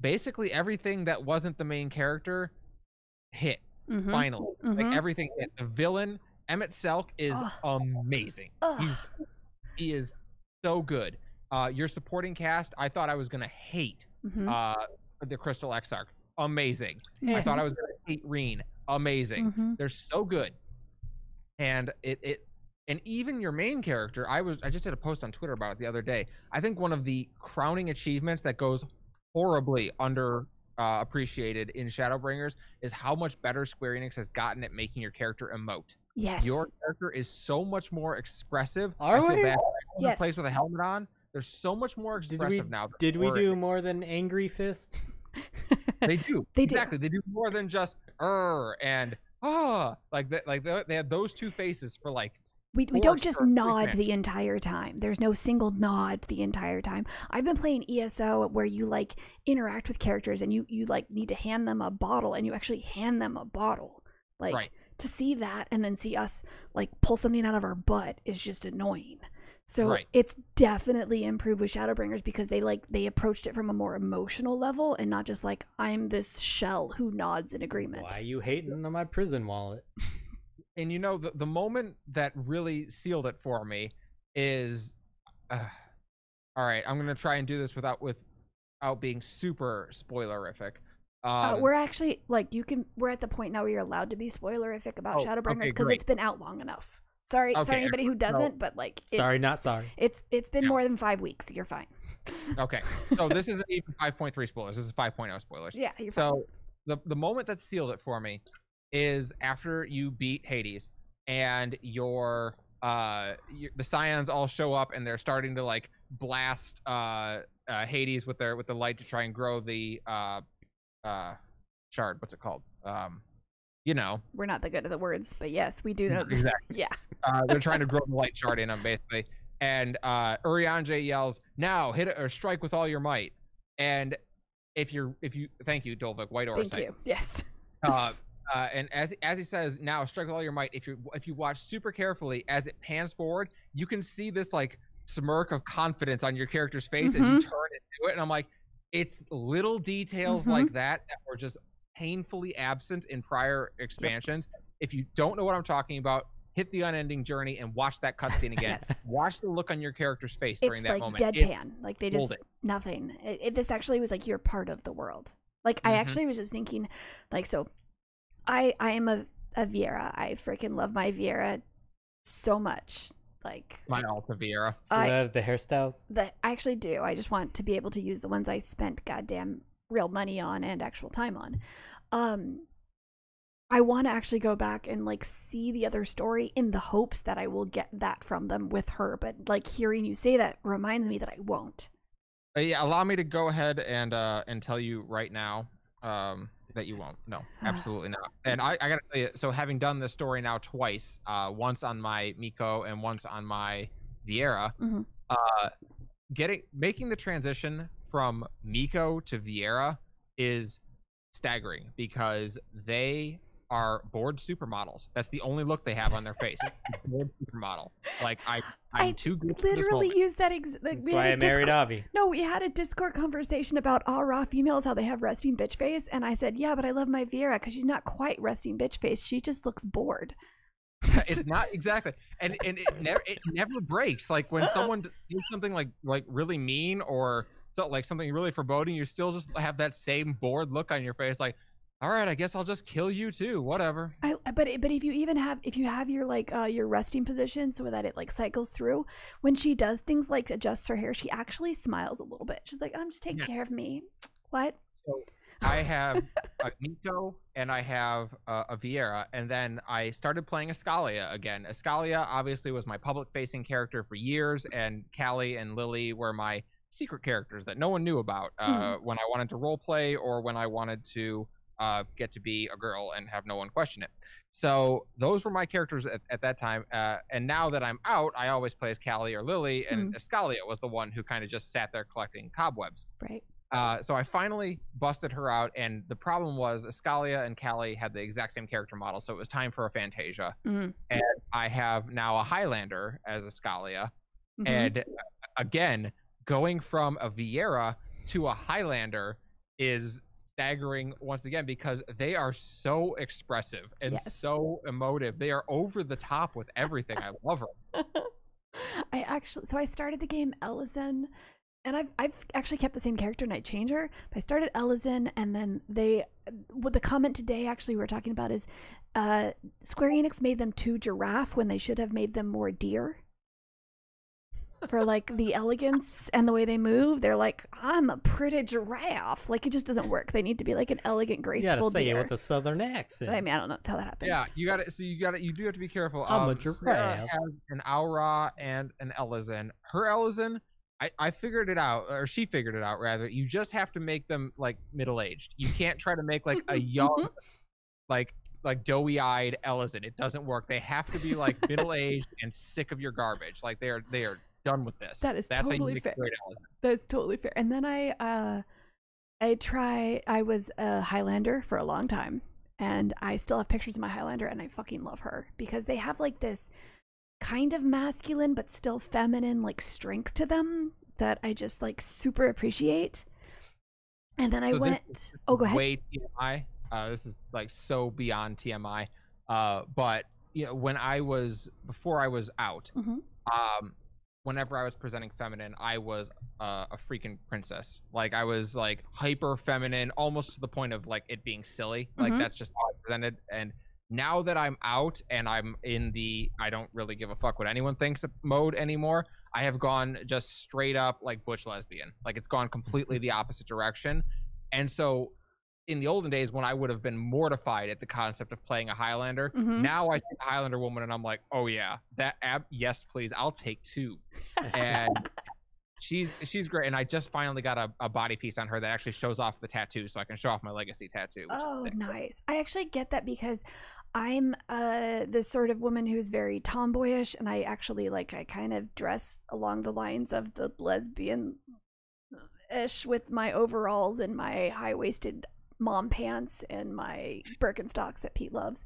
basically everything that wasn't the main character hit. Finally, like everything hit. The villain, Emmett Selk, is amazing. He is so good. Your supporting cast, I thought I was going to hate the Crystal Exarch. Amazing. I thought I was going to hate Reen. Amazing. They're so good. And and even your main character, I just did a post on Twitter about it the other day. I think one of the crowning achievements that goes horribly under appreciated in Shadowbringers is how much better Square Enix has gotten at making your character emote. Yes. Your character is so much more expressive. I feel bad. Yes. Plays with a helmet on. They're so much more expressive now. Did we do more than Angry Fist? They do. Exactly. They do more than just and like that. Like they have those two faces for like. We don't just nod the entire time. There's no single nod the entire time. I've been playing ESO where you like interact with characters and you like need to hand them a bottle and you actually hand them a bottle. Like to see that and then see us like pull something out of our butt is just annoying. So it's definitely improved with Shadowbringers because they approached it from a more emotional level and not just like I'm this shell who nods in agreement. Why are you hating on my prison wallet? And the moment that really sealed it for me is, all right, I'm gonna try and do this without being super spoilerific. We're actually we're at the point now where you're allowed to be spoilerific about Shadowbringers because it's been out long enough. Sorry, anybody who doesn't, but like, not sorry. It's been more than 5 weeks. You're fine. Okay, so this isn't even 5.3 spoilers. This is 5.0 spoilers. Yeah, you're fine. So the moment that sealed it for me is after you beat Hades and the Scions all show up and they're starting to like blast Hades with the light to try and grow the shard. What's it called? We're not that good at the words, but yes, we do know. Exactly. Yeah. They're trying to grow the light shard in them basically, and Urianger yells, "Now hit it or strike with all your might!" And if you thank you, Dolvik, White Orsite. Thank you. Yes. And as he says, "Now strike with all your might." If you watch super carefully as it pans forward, you can see this like smirk of confidence on your character's face as you turn and do it. And I'm like, it's little details like that were just painfully absent in prior expansions. If you don't know what I'm talking about, hit the unending journey and watch that cutscene again. Watch the look on your character's face during that moment. It's like deadpan. Like they just nothing. This actually was like you're part of the world. Like I actually was just thinking, like, so I am a Viera. I freaking love my Viera so much. Like my Alta Viera. Do you have the hairstyles? I actually do. I just want to be able to use the ones I spent goddamn real money on and actual time on. I want to actually go back and like see the other story in the hopes that I will get that from them with her. But like hearing you say that reminds me that I won't. Yeah, allow me to go ahead and tell you right now that you won't. No, absolutely not. And I gotta tell you, so having done this story now twice, once on my Miko and once on my Viera, making the transition from Miko to Viera is staggering because they are bored supermodels. That's the only look they have on their face. Bored supermodel. Like I'm too good. Literally used that. That's why I married Avi. No, we had a Discord conversation about raw females, how they have resting bitch face, and I said, yeah, but I love my Viera because she's not quite resting bitch face. She just looks bored. It's not exactly, and it never breaks. Like when someone does something like really mean or like something really foreboding, you still just have that same bored look on your face. Like, all right, I guess I'll just kill you too. Whatever. But if you have your like your resting position so that it like cycles through, when she does things like adjusts her hair, she actually smiles a little bit. She's like, "I'm just taking care of me." What? So I have a Miko and I have a Viera, and then I started playing Eskalia again. Eskalia obviously was my public-facing character for years, and Callie and Lily were my secret characters that no one knew about when I wanted to role play or when I wanted to get to be a girl and have no one question it. So those were my characters at that time. And now that I'm out, I always play as Callie or Lily, and Eskalia was the one who kind of just sat there collecting cobwebs. Right. So I finally busted her out, and the problem was Eskalia and Callie had the exact same character model, so it was time for a Fantasia. And I have now a Highlander as Eskalia. And again, going from a Viera to a Highlander is staggering once again because they are so expressive and so emotive. They are over the top with everything. I love her. I started the game Ellison, and I've actually kept the same character and I change her. But I started Ellison, and then the comment today actually we were talking about is Square Enix made them too giraffe when they should have made them more deer. For like the elegance and the way they move, they're like, I'm a pretty giraffe. Like it just doesn't work. They need to be like an elegant, graceful you gotta say deer. it with a southern accent. I mean, I don't know how that happened. Yeah, you do have to be careful. I'm a giraffe. Sarah has an Aura and an Ellison. Her Ellison, I figured it out, or she figured it out rather. You just have to make them like middle-aged. You can't try to make like a young, like doughy-eyed Ellison. It doesn't work. They have to be like middle-aged and sick of your garbage. Like they are done with this. That's totally fair. Ellison. That's totally fair. And then I was a Highlander for a long time, and I still have pictures of my Highlander, and I fucking love her because they have like this kind of masculine but still feminine like strength to them that I just like super appreciate. And then I went go ahead. Way TMI. This is like so beyond TMI. But you know, before I was out, whenever I was presenting feminine, I was a freaking princess. Like I was like hyper feminine, almost to the point of like it being silly. Like that's just how I presented. And now that I'm out and I'm in the I don't really give a fuck what anyone thinks mode anymore, I have gone just straight up like butch lesbian. Like it's gone completely the opposite direction. And so in the olden days when I would have been mortified at the concept of playing a Highlander, now I see a Highlander woman and I'm like, oh yeah, yes please, I'll take two. And she's great. And I just finally got a body piece on her that actually shows off the tattoo, so I can show off my legacy tattoo, which is sick. Nice. I actually get that because I'm this sort of woman who's very tomboyish, and I actually I kind of dress along the lines of the lesbian ish with my overalls and my high-waisted mom pants and my Birkenstocks that Pete loves.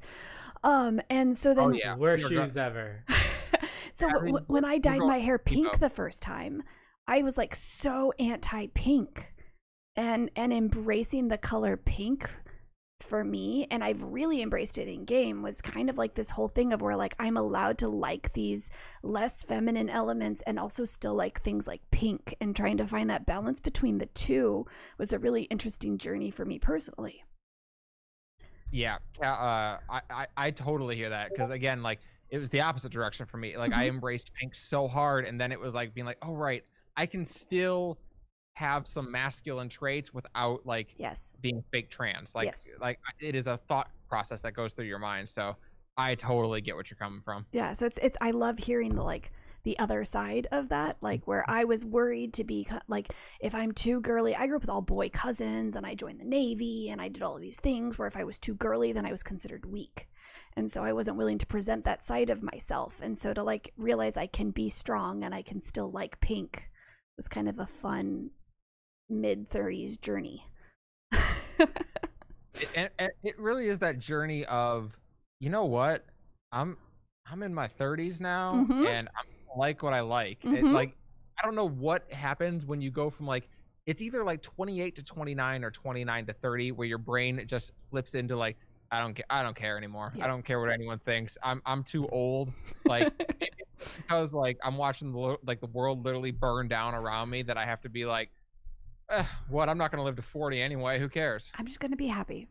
And so then worst shoes ever. So when I dyed my hair pink the first time, I was like so anti-pink, and embracing the color pink for me, and I've really embraced it in game, was kind of like this whole thing of where like I'm allowed to like these less feminine elements and also still like things like pink, and trying to find that balance between the two was a really interesting journey for me personally. Yeah, I totally hear that, because again, like it was the opposite direction for me. Like I embraced pink so hard, and then it was like being like, oh right, I can still have some masculine traits without like being fake trans. Like like it is a thought process that goes through your mind. So I totally get what you're coming from. Yeah, so it's I love hearing the like the other side of that, like where I was worried to be like, if I'm too girly, I grew up with all boy cousins and I joined the Navy and I did all of these things where if I was too girly, then I was considered weak. And so I wasn't willing to present that side of myself. And so to like realize I can be strong and I can still like pink was kind of a fun mid-30s journey. It really is that journey of, you know what, I'm in my 30s now, and I like what I like. Like I don't know what happens when you go from like, it's either like 28 to 29 or 29 to 30, where your brain just flips into like, I don't care anymore. I don't care what anyone thinks. I'm too old. Like because like I'm watching the world literally burn down around me, that I have to be like, what? I'm not going to live to 40 anyway. Who cares? I'm just going to be happy.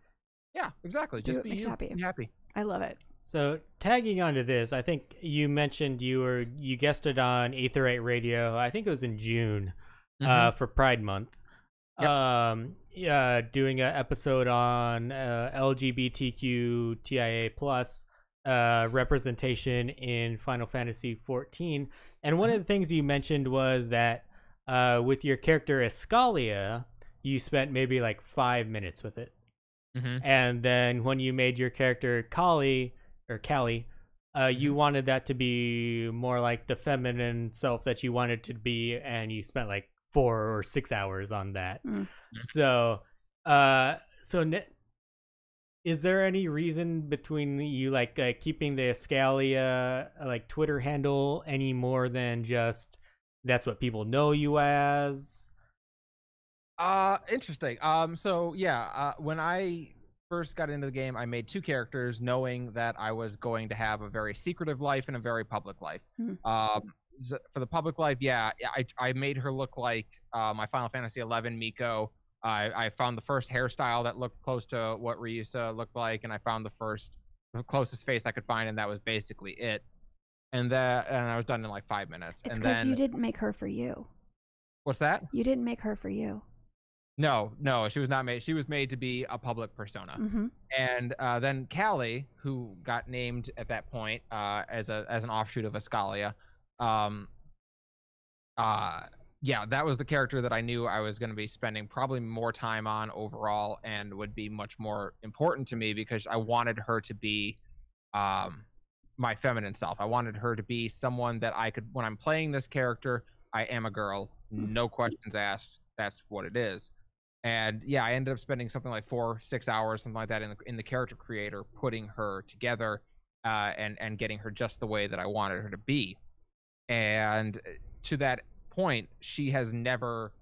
Yeah, exactly. Just be you. Be happy. I love it. So tagging onto this, I think you mentioned you guested on Aetherite Radio. I think it was in June, for Pride Month. Yep. Doing an episode on LGBTQ TIA plus representation in Final Fantasy XIV. And one of the things you mentioned was that with your character Eskalia, you spent maybe like 5 minutes with it. And then when you made your character Callie, you wanted that to be more like the feminine self that you wanted to be, and you spent like 4 or 6 hours on that. So is there any reason between you like keeping the Eskalia like Twitter handle any more than just that's what people know you as? Interesting. So yeah, when I first got into the game, I made 2 characters knowing that I was going to have a very secretive life and a very public life. For the public life, yeah, I made her look like my Final Fantasy XI Miko. I found the first hairstyle that looked close to what Ryusa looked like, and I found the closest face I could find, and that was basically it. And I was done in like 5 minutes. It's because you didn't make her for you. What's that? You didn't make her for you. No, she was not made. She was made to be a public persona. And then Callie, who got named at that point as an offshoot of Eskalia, yeah, that was the character that I knew I was going to be spending probably more time on overall, and would be much more important to me, because I wanted her to be my feminine self. I wanted her to be someone that I could, when I'm playing this character, I am a girl, no questions asked. That's what it is. And yeah, I ended up spending something like 4-6 hours, something like that, in the character creator, putting her together and getting her just the way that I wanted her to be. And to that point, she has never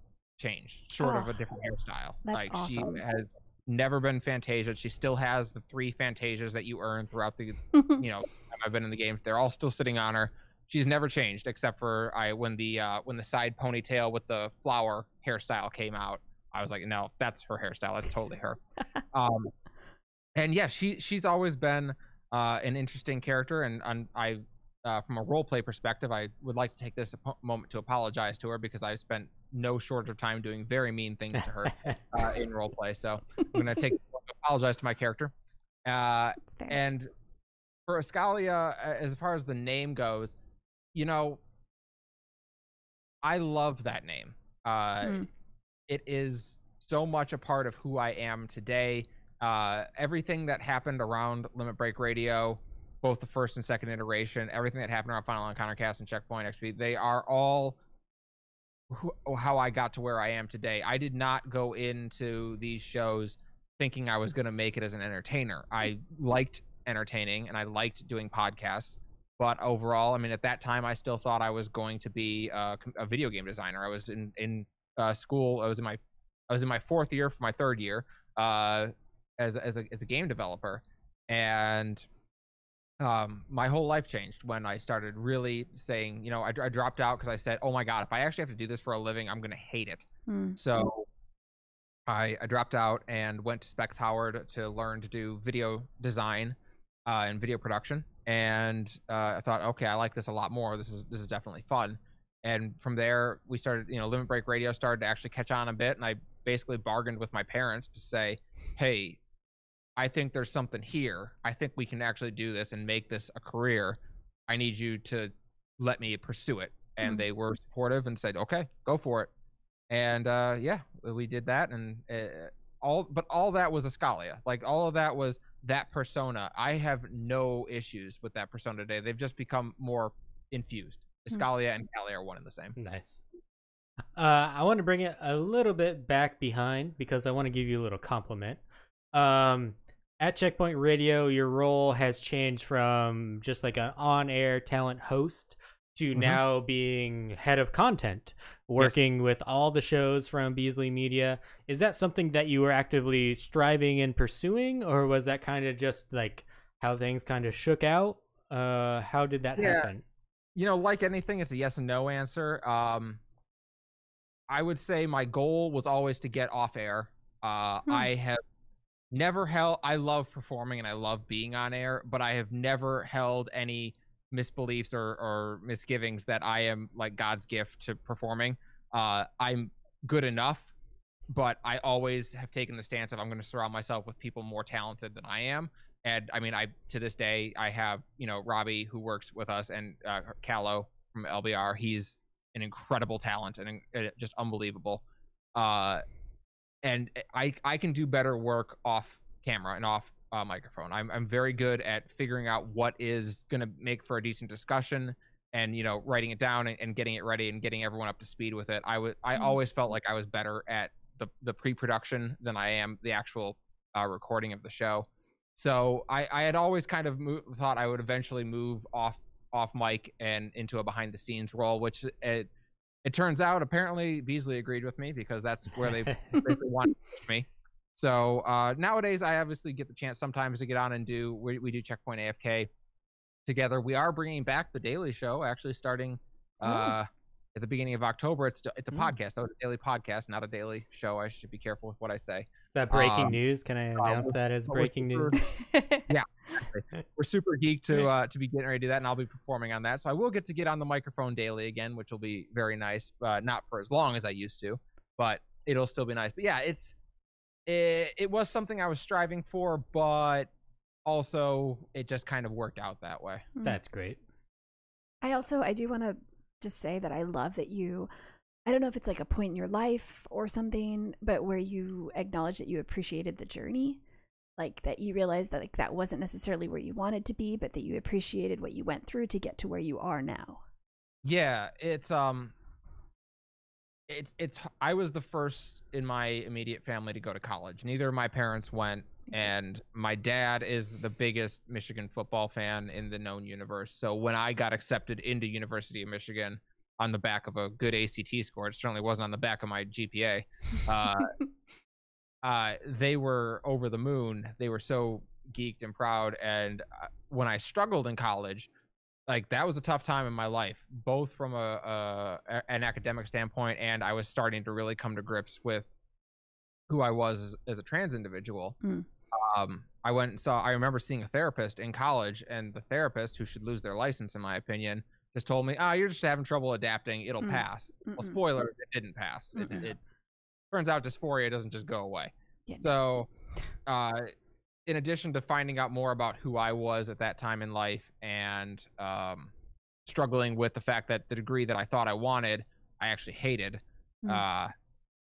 changed, short of a different hairstyle. That's awesome. She has never been Fantasia. She still has the 3 Fantasias that you earn throughout the time I've been in the game. They're all still sitting on her. She's never changed, except for when the side ponytail with the flower hairstyle came out. I was like, no, that's her hairstyle. That's totally her. And yeah, she's always been an interesting character, and I from a roleplay perspective, I would like to take this moment to apologize to her, because I spent no short of time doing very mean things to her in roleplay. So I'm going to apologize to my character. And for Eskalia, as far as the name goes, I love that name. It is so much a part of who I am today. Everything that happened around Limit Break Radio, both the first and second iteration, everything that happened around Final Encounter Cast and Checkpoint XP, they are all how I got to where I am today. I did not go into these shows thinking I was going to make it as an entertainer. I liked entertaining and I liked doing podcasts, but overall, I mean, at that time, I still thought I was going to be a video game designer. I was in school. I was in my 4th year for my 3rd year. as a game developer, and my whole life changed when I started really saying, I dropped out because I said, oh my God, if I actually have to do this for a living, I'm gonna hate it. So I dropped out and went to Specs Howard to learn to do video design and video production. And I thought, okay, I like this a lot more. This is definitely fun. And from there, we started, Limit Break Radio started to actually catch on a bit. And I basically bargained with my parents to say, hey, I think there's something here. I think we can actually do this and make this a career. I need you to let me pursue it. And they were supportive and said, okay, go for it. And yeah, we did that. And all that was Eskalia. Like, all of that was that persona. I have no issues with that persona today. They've just become more infused. Eskalia and Callie are one and the same. Nice. I want to bring it a little bit back behind because I want to give you a little compliment. At Checkpoint Radio, your role has changed from just like an on-air talent host to now being head of content, working with all the shows from Beasley Media. Is that something that you were actively striving and pursuing, or was that kind of just like how things kind of shook out? How did that happen? Like anything, it's a yes and no answer. I would say my goal was always to get off air. I have never held, I love performing and I love being on air, but I have never held any misbeliefs or misgivings that I am like God's gift to performing. I'm good enough, but I always have taken the stance of I'm going to surround myself with people more talented than I am. And I mean, to this day, I have, Robbie, who works with us, and Callow from LBR. He's an incredible talent and just unbelievable. And I can do better work off camera and off microphone. I'm very good at figuring out what is going to make for a decent discussion, and writing it down and getting it ready and getting everyone up to speed with it. I always felt like I was better at the pre-production than I am the actual recording of the show. So I had always kind of thought I would eventually move off mic and into a behind the scenes role, which it turns out apparently Beasley agreed with me, because that's where they basically wanted to push me. So nowadays I obviously get the chance sometimes to get on and we do Checkpoint AFK together. We are bringing back the Daily Show, actually starting at the beginning of October. It's a podcast, though, a daily podcast, not a daily show. I should be careful with what I say. Is that breaking news? Can I announce that as breaking news? Yeah, we're super geeked to be getting ready to do that, and I'll be performing on that. So I will get to get on the microphone daily again, which will be very nice. Not for as long as I used to, but it'll still be nice. But yeah, it was something I was striving for, but also it just kind of worked out that way. That's great. I do want to just say that I love that I don't know if it's like a point in your life or something, but where you acknowledge that you appreciated the journey, like that you realized that like that wasn't necessarily where you wanted to be, but that you appreciated what you went through to get to where you are now. Yeah, it's I was the first in my immediate family to go to college. Neither of my parents went, and my dad is the biggest Michigan football fan in the known universe. So when I got accepted into University of Michigan on the back of a good ACT score, it certainly wasn't on the back of my GPA, they were over the moon. They were so geeked and proud. And when I struggled in college, like that was a tough time in my life, both from an academic standpoint, and I was starting to really come to grips with who I was as a trans individual. I remember seeing a therapist in college, and the therapist, who should lose their license in my opinion, just told me, you're just having trouble adapting, it'll pass. Well, spoiler, it didn't pass. It turns out dysphoria doesn't just go away. So in addition to finding out more about who I was at that time in life, and struggling with the fact that the degree that I thought I wanted, I actually hated.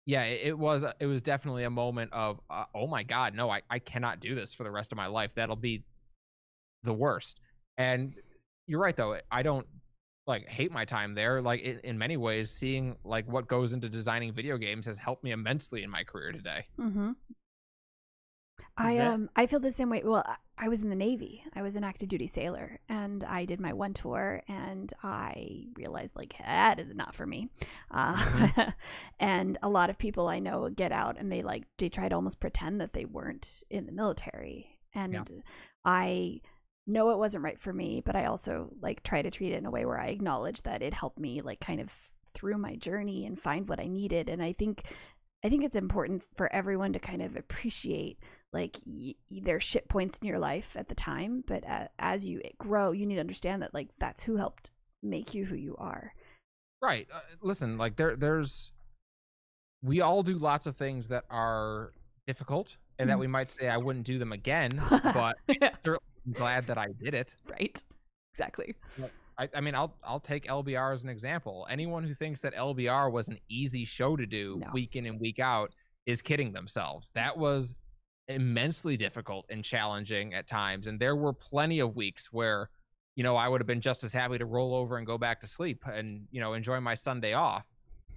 It was definitely a moment of, oh my God, no, I cannot do this for the rest of my life. That'll be the worst. And you're right, though. I don't like hate my time there. Like in many ways, seeing like what goes into designing video games has helped me immensely in my career today. I feel the same way. Well, I was in the Navy. I was an active duty sailor, and I did my one tour, and I realized like that is not for me. And a lot of people I know get out and they try to almost pretend that they weren't in the military, and I know it wasn't right for me, but I also like try to treat it in a way where I acknowledge that it helped me like kind of through my journey and find what I needed. And I think it's important for everyone to kind of appreciate like their shit points in your life at the time, but as you grow, you need to understand that like that's who helped make you who you are. Right. Listen, like we all do lots of things that are difficult and that we might say I wouldn't do them again, but I'm glad that I did it. Right. Exactly. I mean, I'll take LBR as an example. Anyone who thinks that LBR was an easy show to do week in and week out is kidding themselves. That was immensely difficult and challenging at times. And there were plenty of weeks where, you know, I would have been just as happy to roll over and go back to sleep and, you know, enjoy my Sunday off.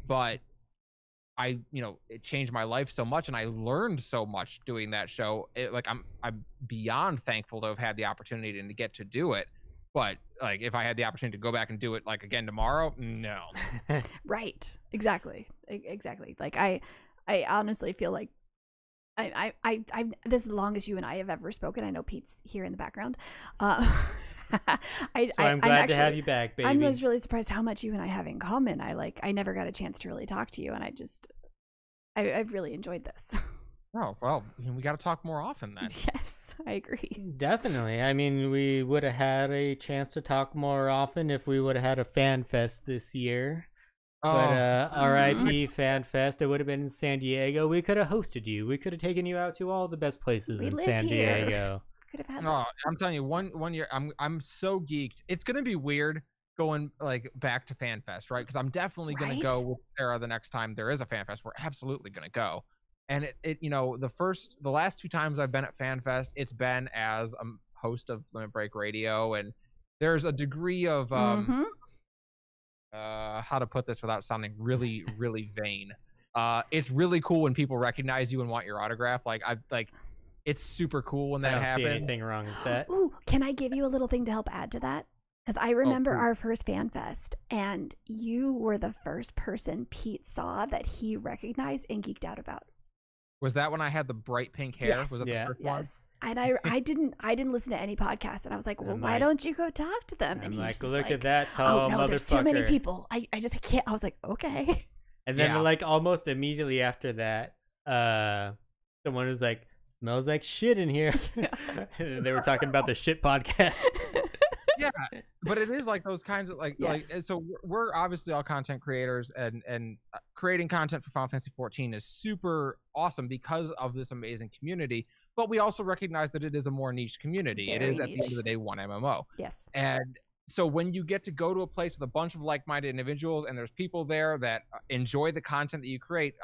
But it changed my life so much, and I learned so much doing that show. I'm beyond thankful to have had the opportunity and to get to do it. But like, if I had the opportunity to go back and do it like again tomorrow, no. Right. Exactly. Like I honestly feel like I this is the longest you and I have ever spoken. I know Pete's here in the background. I'm glad to have you back, baby. I was really surprised how much you and I have in common. I never got a chance to really talk to you, and I've really enjoyed this. Oh, well, we got to talk more often then. Yes, I agree. Definitely. I mean, we would have had a chance to talk more often if we would have had a fan fest this year. But RIP Fan Fest, it would have been in San Diego. We could have hosted you. We could have taken you out to all the best places in San Diego. Could have had I'm telling you, one year I'm so geeked. It's gonna be weird going like back to Fan Fest, right? Because I'm definitely gonna go with Sarah the next time there is a Fan Fest. We're absolutely gonna go. And it the last 2 times I've been at Fan Fest, it's been as a host of Limit Break Radio, and there's a degree of how to put this without sounding really, really vain. It's really cool when people recognize you and want your autograph. It's super cool when that happens. I don't see anything wrong with that. Ooh, can I give you a little thing to help add to that? Because I remember our first Fan Fest, and you were the first person Pete saw that he recognized and geeked out about. Was that when I had the bright pink hair? Yes. Was that the first one? And I didn't listen to any podcast, and I was like, well, why don't you go talk to them? And he's look at that tall motherfucker. There's too many people. I just can't. I was like, okay. And then like almost immediately after that, someone was like, smells like shit in here. They were talking about the shit podcast. Yeah, but it is like those kinds of so we're obviously all content creators, and creating content for Final Fantasy 14 is super awesome because of this amazing community. But we also recognize that it is a more niche community. Very it is niche. At the end of the day one MMO. Yes. And so when you get to go to a place with a bunch of like-minded individuals, and there's people there that enjoy the content that you create,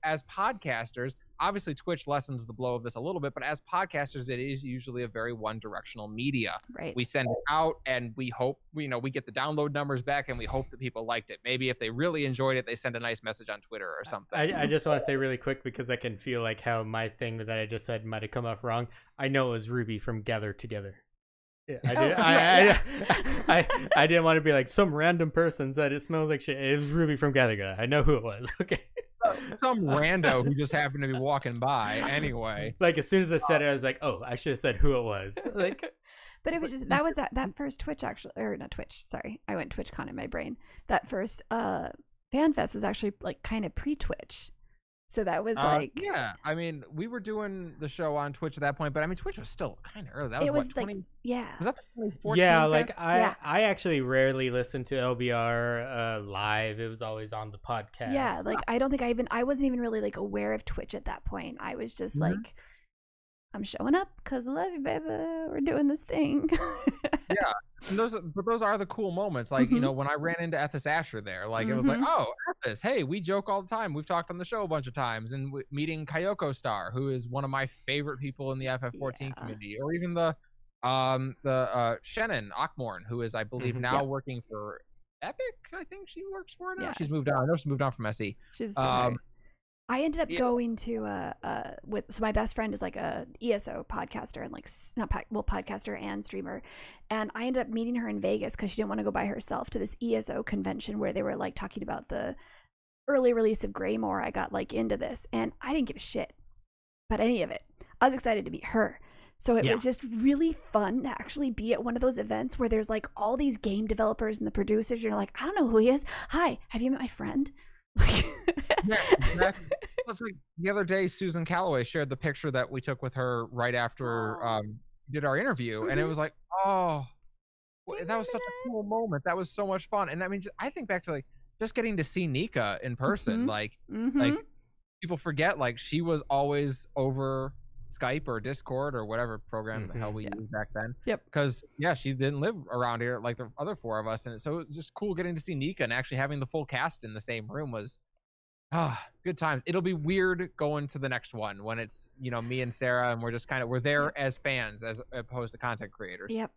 as podcasters, obviously Twitch lessens the blow of this a little bit, but as podcasters, it is usually a very one-directional media. Right. We send it out, and we hope, we get the download numbers back, and we hope that people liked it. Maybe if they really enjoyed it, they send a nice message on Twitter or something. I just want to say really quick, because I can feel like how my thing that I just said might have come off wrong. I know it was Ruby from Gather Together. Yeah, I didn't want to be like some random person said it smells like shit. It was Ruby from Gather Together. I know who it was. Okay. Some rando who just happened to be walking by anyway. Like as soon as I said it, I was like, oh, I should have said who it was. Like, but it was just that first Twitch actually, or not Twitch. Sorry, I went TwitchCon in my brain. That first Fan Fest was actually like kind of pre-Twitch. So that was yeah. I mean, we were doing the show on Twitch at that point, but I mean, Twitch was still kind of early. That was what, 20? Yeah. Was that the 2014? Yeah, like I actually rarely listened to LBR live. It was always on the podcast. Yeah, like I don't think I wasn't even really like aware of Twitch at that point. I was just like, I'm showing up because I love you, baby. We're doing this thing. Yeah, and those are the cool moments. Like, when I ran into Ethis Asher there, like it was like, oh, Ethis, hey, we joke all the time. We've talked on the show a bunch of times, and meeting Kyoko Star, who is one of my favorite people in the FF14 community, or even the Shannon Ockmorn, who is, I believe, now working for Epic. I think she works for now. Yeah. She's moved on. I know she moved on from SE. She's I ended up going to so my best friend is like a ESO podcaster and like podcaster and streamer, and I ended up meeting her in Vegas because she didn't want to go by herself to this ESO convention where they were like talking about the early release of Greymore. I got like into this and I didn't give a shit about any of it. I was excited to meet her. So it was just really fun to actually be at one of those events where there's like all these game developers and the producers. You're like, I don't know who he is. Hi, have you met my friend? Yeah, exactly. It was like the other day, Susan Calloway shared the picture that we took with her right after we did our interview, and it was like, oh, that was such a cool moment. That was so much fun. And I mean, I think back to like just getting to see Nika in person. Like people forget, like she was always over Skype or Discord or whatever program the hell we used back then. Because she didn't live around here like the other four of us, and so it was just cool getting to see Nika and actually having the full cast in the same room was good times. It'll be weird going to the next one when it's me and Sarah and we're just we're there as fans as opposed to content creators. Yep.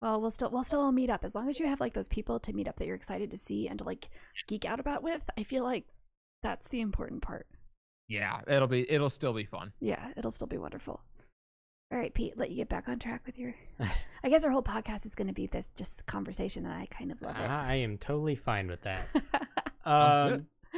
Well, we'll still all meet up as long as you have like those people to meet up that you're excited to see and to like geek out about with. I feel like that's the important part. Yeah, it'll still be fun. Yeah, it'll still be wonderful. All right, Pete, let you get back on track with your I guess our whole podcast is going to be this just conversation, and I kind of love it. I am totally fine with that.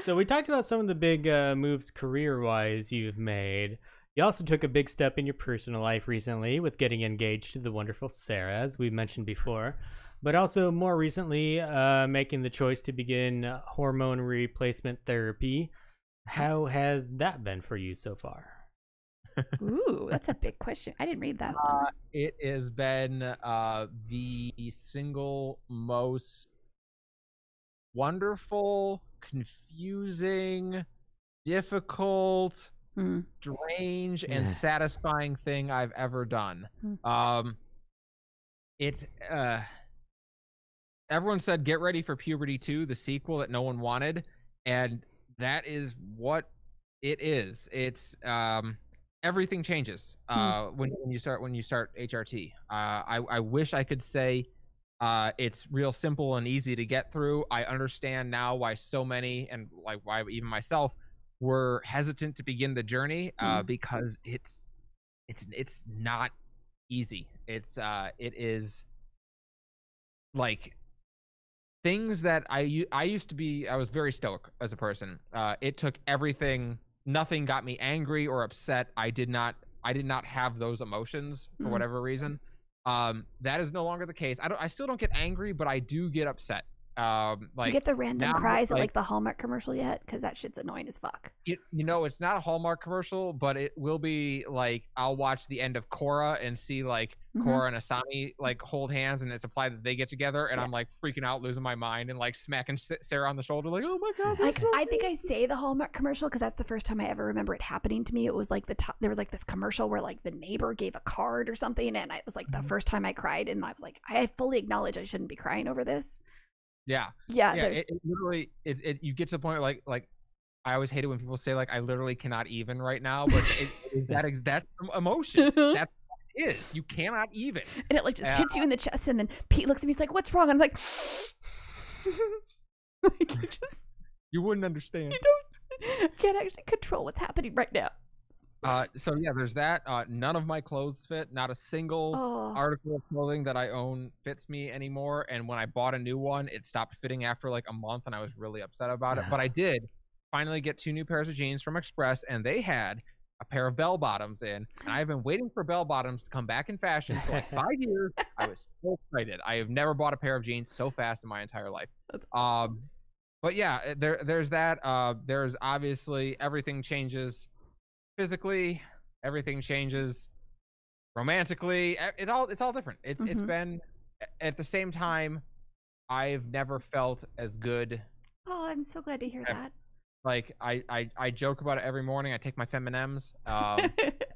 So we talked about some of the big moves career-wise you've made. You also took a big step in your personal life recently with getting engaged to the wonderful Sarah, as we mentioned before, but also more recently making the choice to begin hormone replacement therapy. How has that been for you so far? Ooh, that's a big question. I didn't read that one. It has been the single most wonderful, confusing, difficult, strange, and satisfying thing I've ever done. Everyone said get ready for Puberty 2, the sequel that no one wanted, and that is what it is. It's everything changes when you start HRT. I wish I could say it's real simple and easy to get through. I understand now why so many, and like why even myself, were hesitant to begin the journey because it's not easy. It is like things that I used to be. I was very stoic as a person. It took everything. Nothing got me angry or upset. I did not have those emotions for whatever reason. That is no longer the case. I still don't get angry, but I do get upset. Like, do you get the random cries at like the Hallmark commercial yet? Because that shit's annoying as fuck. It's not a Hallmark commercial, but it will be like I'll watch the end of Korra and see like Korra and Asami like hold hands, and it's implied that they get together, and I'm like freaking out, losing my mind, and like smacking Sarah on the shoulder, like, oh my god. Like I think I say the Hallmark commercial because that's the first time I ever remember it happening to me. It was like there was like this commercial where like the neighbor gave a card or something, and it was like the first time I cried, and I was like, I fully acknowledge I shouldn't be crying over this. Yeah. It literally, you get to the point where like I always hate it when people say like I literally cannot even right now, but that's emotion. That's what it is. You cannot even. And it like just hits you in the chest, and then Pete looks at me, he's like, "What's wrong?" And I'm like, like you wouldn't understand. You can't actually control what's happening right now. So yeah, there's that. None of my clothes fit. Not a single article of clothing that I own fits me anymore. And when I bought a new one, it stopped fitting after like a month, and I was really upset about it. But I did finally get 2 new pairs of jeans from Express, and they had a pair of bell bottoms in. And I've been waiting for bell bottoms to come back in fashion for like 5 years. I was so excited. I have never bought a pair of jeans so fast in my entire life. That's awesome. But yeah, there's that. There's obviously everything changes. Physically, everything changes. Romantically, it's all different. It's been, at the same time, I've never felt as good. Oh, I'm so glad to hear that. Like I joke about it every morning. I take my Feminems.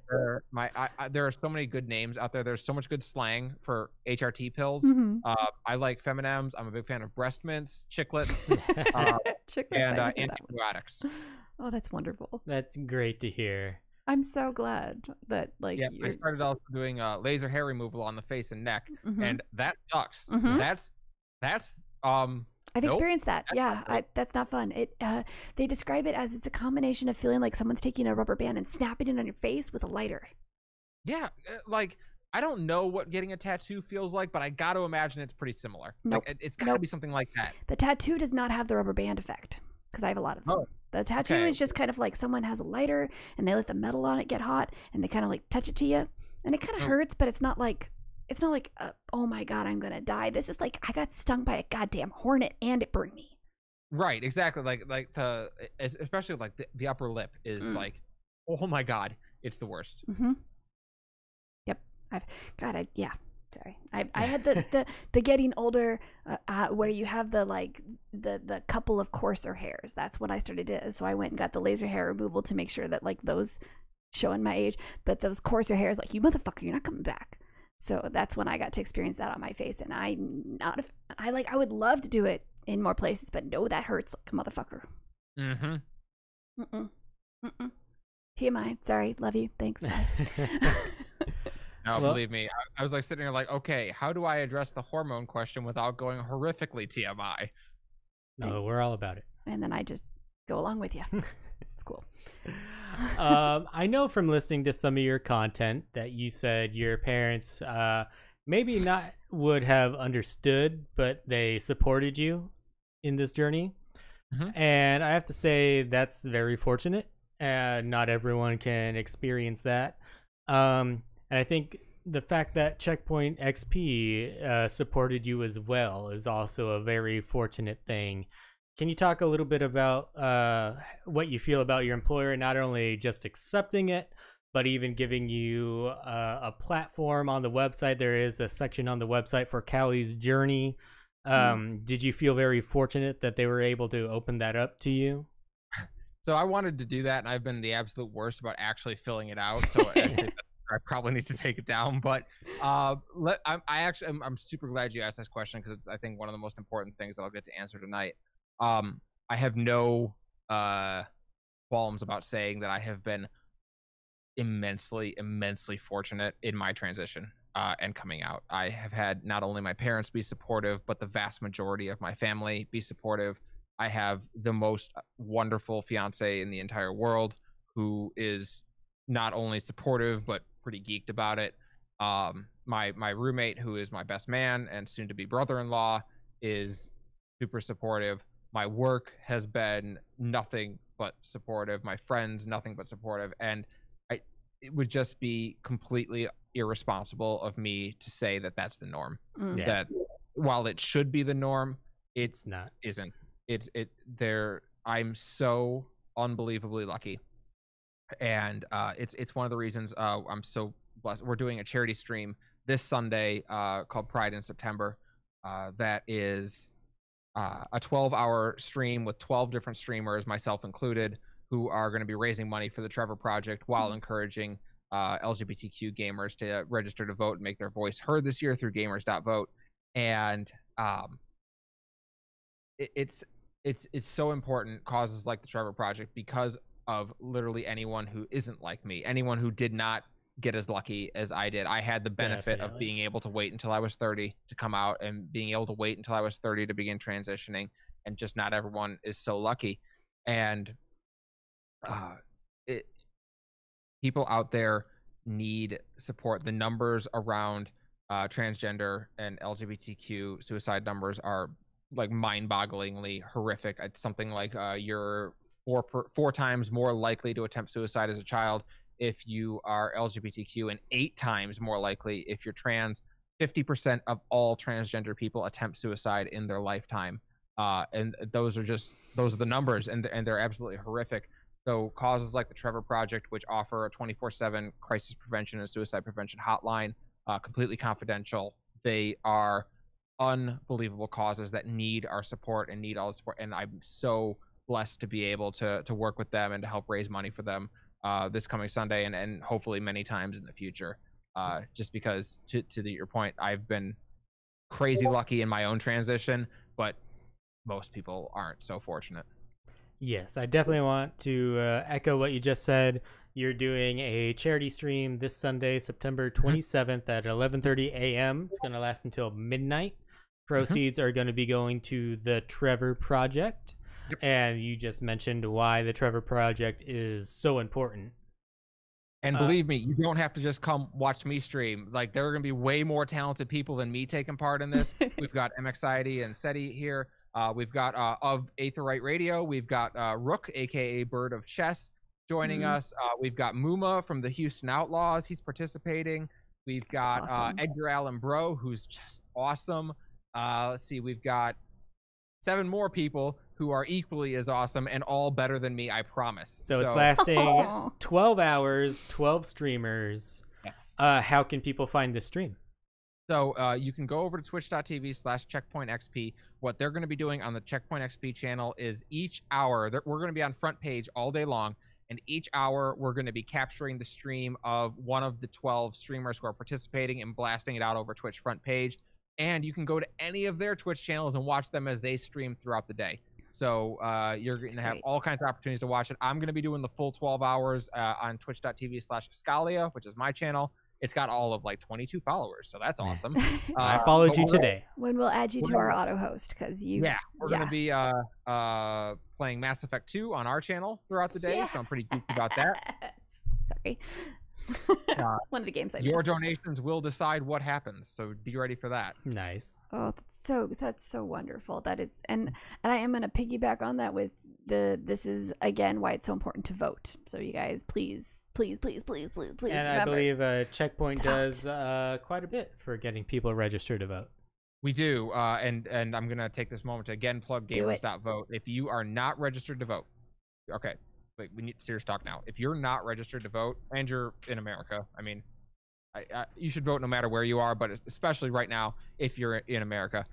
There are so many good names out there. There's so much good slang for HRT pills. I like Feminems. I'm a big fan of breast mints, chiclets, and antibiotics. Oh, that's wonderful. That's great to hear. I'm so glad that like I started also doing laser hair removal on the face and neck, and that sucks. That's I I've Nope. experienced that. That's Yeah, not great. that's not fun. They describe it as it's a combination of feeling like someone's taking a rubber band and snapping it on your face with a lighter. Yeah, like I don't know what getting a tattoo feels like, but I got to imagine it's pretty similar. Nope. Like it's got to Nope. be something like that. The tattoo does not have the rubber band effect because I have a lot of them. Oh, The tattoo okay. is just kind of like someone has a lighter and they let the metal on it get hot and they kind of like touch it to you, and it kind of Oh. hurts, but it's not like oh my god, I'm gonna die. This is like I got stung by a goddamn hornet and it burned me. Right, exactly. Like especially like the upper lip is like, oh my god, it's the worst. Mm-hmm. Yep. Yeah. Sorry. I had the getting older where you have the couple of coarser hairs. That's when I started to. So I went and got the laser hair removal to make sure that like those showing my age, but those coarser hairs, like, you motherfucker, you're not coming back. So that's when I got to experience that on my face, and I would love to do it in more places, but no, that hurts like a motherfucker. Mm-hmm. TMI. Sorry. Love you. Thanks. Bye. No, Well- believe me, I was like sitting there like, okay, how do I address the hormone question without going horrifically TMI? No, we're all about it. And then I just go along with you. It's cool. I know from listening to some of your content that you said your parents maybe not would have understood, but they supported you in this journey. Mhm. And I have to say that's very fortunate. Not everyone can experience that. And I think the fact that Checkpoint XP supported you as well is also a very fortunate thing. Can you talk a little bit about what you feel about your employer, not only just accepting it, but even giving you a platform on the website? There is a section on the website for Callie's journey. Did you feel very fortunate that they were able to open that up to you? So I wanted to do that, and I've been the absolute worst about actually filling it out. So I probably need to take it down. But I'm super glad you asked this question, because it's, I think, one of the most important things that I'll get to answer tonight. I have no qualms about saying that I have been immensely fortunate in my transition and coming out. I have had not only my parents be supportive, but the vast majority of my family be supportive. I have the most wonderful fiance in the entire world, who is not only supportive but pretty geeked about it. My roommate, who is my best man and soon to be brother-in-law, is super supportive. My work has been nothing but supportive. My friends, nothing but supportive. And it would just be completely irresponsible of me to say that that's the norm. Mm. Yeah. That while it should be the norm, It's not. isn't. I'm so unbelievably lucky. And it's one of the reasons I'm so blessed. We're doing a charity stream this Sunday called Pride in September. That is a 12-hour stream with 12 different streamers, myself included, who are going to be raising money for the Trevor Project while encouraging LGBTQ gamers to register to vote and make their voice heard this year through gamers.vote. And it's so important, causes like the Trevor Project, because of literally anyone who isn't like me, anyone who did not get as lucky as I did. I had the benefit of being able to wait until I was 30 to come out, and being able to wait until I was 30 to begin transitioning, and just not everyone is so lucky. And people out there need support. The numbers around transgender and LGBTQ suicide numbers are like mind-bogglingly horrific. It's something like you're four times more likely to attempt suicide as a child if you are LGBTQ, and 8 times more likely if you're trans. 50% of all transgender people attempt suicide in their lifetime, and those are the numbers, and they're absolutely horrific. So causes like the Trevor Project, which offer a 24/7 crisis prevention and suicide prevention hotline, completely confidential. They are unbelievable causes that need our support and need all the support. And I'm so blessed to be able to work with them and to help raise money for them this coming Sunday, and hopefully many times in the future. Just because, to your point, I've been crazy lucky in my own transition, but most people aren't so fortunate. Yes, I definitely want to echo what you just said. You're doing a charity stream this Sunday, September 27th at 11:30 a.m. It's going to last until midnight. Proceeds are going to be going to the Trevor Project. Yep. And you just mentioned why the Trevor Project is so important. And believe me, you don't have to just come watch me stream. Like, there are going to be way more talented people than me taking part in this. We've got FFIXV and SETI here. We've got of Aetherite Radio. We've got Rook, aka Bird of Chess, joining us. We've got Muma from the Houston Outlaws. He's participating. We've got Edgar Allan Bro, who's just awesome. Let's see. We've got 7 more people who are equally as awesome and all better than me, I promise. So it's lasting 12 hours, 12 streamers. Yes. How can people find this stream? So you can go over to twitch.tv/CheckpointXP. What they're going to be doing on the Checkpoint XP channel is each hour, we're going to be on front page all day long. And each hour, we're going to be capturing the stream of one of the 12 streamers who are participating and blasting it out over Twitch front page. And you can go to any of their Twitch channels and watch them as they stream throughout the day. So you're going to have all kinds of opportunities to watch it. I'm going to be doing the full 12 hours on twitch.tv/Eskalia, which is my channel. It's got all of like 22 followers, so that's awesome. I followed you today. When we'll add you to our auto host, because you. Yeah, we're going to be playing Mass Effect 2 on our channel throughout the day, so I'm pretty geeked about that. Sorry. One of the games I missed. Your donations will decide what happens, so be ready for that. Nice. Oh, that's so wonderful. That is, and I am going to piggyback on that with this is again why it's so important to vote. So you guys, please And remember. I believe Checkpoint does quite a bit for getting people registered to vote. We do, and I'm going to take this moment to again plug gamers.vote. If you are not registered to vote, okay, wait, we need serious talk now. If you're not registered to vote and you're in America, I mean, you should vote no matter where you are, but especially right now, if you're in America,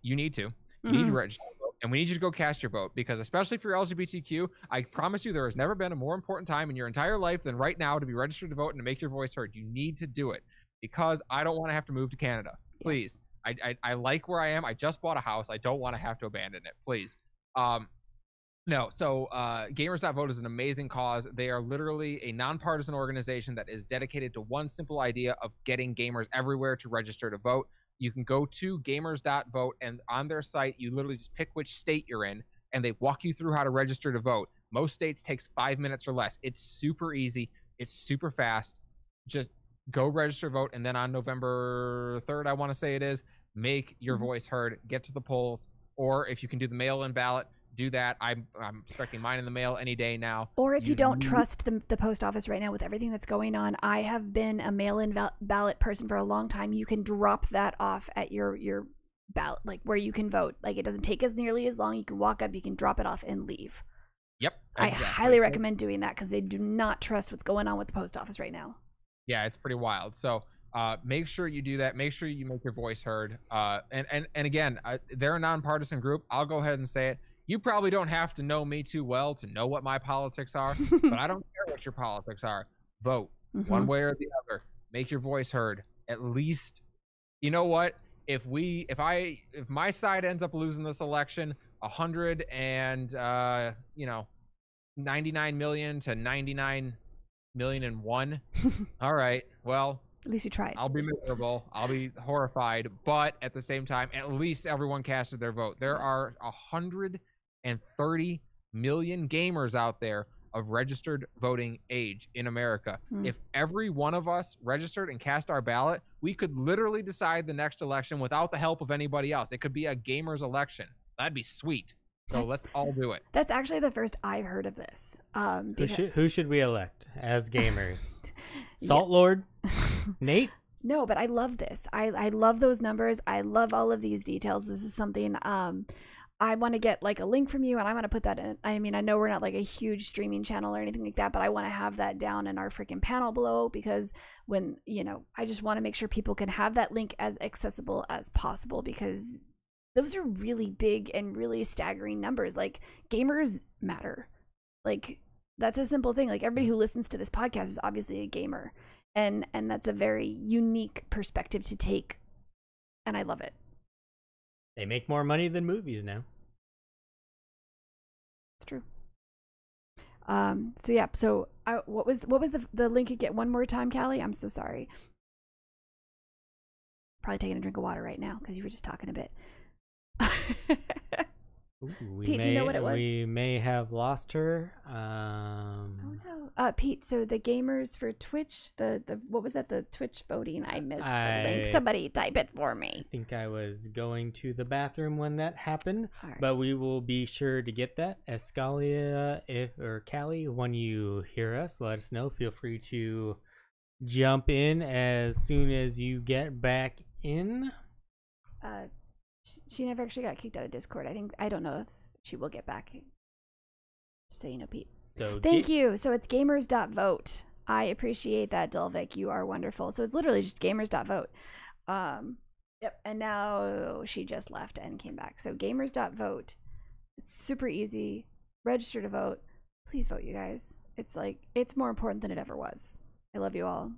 you need to. You need to register to vote, and we need you to go cast your vote, because especially if you're LGBTQ, I promise you there has never been a more important time in your entire life than right now to be registered to vote and to make your voice heard. You need to do it, because I don't want to have to move to Canada. Please. Yes. I like where I am. I just bought a house. I don't want to have to abandon it. Please. No, so Gamers.vote is an amazing cause. They are literally a nonpartisan organization that is dedicated to one simple idea of getting gamers everywhere to register to vote. You can go to Gamers.vote, and on their site, you literally just pick which state you're in, and they walk you through how to register to vote. Most states takes 5 minutes or less. It's super easy. It's super fast. Just go register to vote, and then on November 3rd, I want to say it is, make your voice heard, get to the polls, or if you can do the mail-in ballot, do that. I'm expecting mine in the mail any day now. Or if you don't trust the post office right now with everything that's going on, I have been a mail-in ballot person for a long time. You can drop that off at your ballot, like where you can vote. Like, it doesn't take as nearly as long. You can walk up, you can drop it off and leave. Yep. Exactly. I highly recommend doing that, because they do not trust what's going on with the post office right now. Yeah, it's pretty wild. So make sure you do that. Make sure you make your voice heard. And again, they're a nonpartisan group. I'll go ahead and say it. You probably don't have to know me too well to know what my politics are, but I don't care what your politics are. Vote one way or the other. Make your voice heard. At least, you know what? If my side ends up losing this election, 99 million to 99 million and one. All right. Well, at least you tried. I'll be miserable. I'll be horrified. But at the same time, at least everyone casted their vote. There are 130 million gamers out there of registered voting age in America. If every one of us registered and cast our ballot, we could literally decide the next election without the help of anybody else. It could be a gamers election. That'd be sweet. So let's all do it. That's actually the first I've heard of this. Who should we elect as gamers? Salt Lord? Nate? No, but I love this. I love those numbers. I love all of these details. This is something I want to get like a link from you, and I want to put that in. I mean, I know we're not like a huge streaming channel or anything like that, but I want to have that down in our freaking panel below, because when, I just want to make sure people can have that link as accessible as possible, because those are really big and really staggering numbers. Like, gamers matter. Like, that's a simple thing. Like, everybody who listens to this podcast is obviously a gamer, and that's a very unique perspective to take, and I love it. They make more money than movies now. It's true. So yeah. So what was the link again? One more time, Callie. I'm so sorry. probably taking a drink of water right now because you were just talking a bit. Ooh, Pete, do you know what it was? We may have lost her. Oh no, Pete. So the gamers for Twitch, the what was that? The Twitch voting. I missed the link. Somebody type it for me. I think I was going to the bathroom when that happened, Right. but we will be sure to get that. Eskalia, or Callie, when you hear us, let us know. Feel free to jump in as soon as you get back in. She never actually got kicked out of Discord. I don't know if she will get back. Just so you know, Pete. So Thank you. So it's gamers.vote. I appreciate that, Dulvik. You are wonderful. So it's literally just gamers.vote. Yep. And now she just left and came back. So gamers.vote. It's super easy. Register to vote. Please vote, you guys. It's more important than it ever was. I love you all.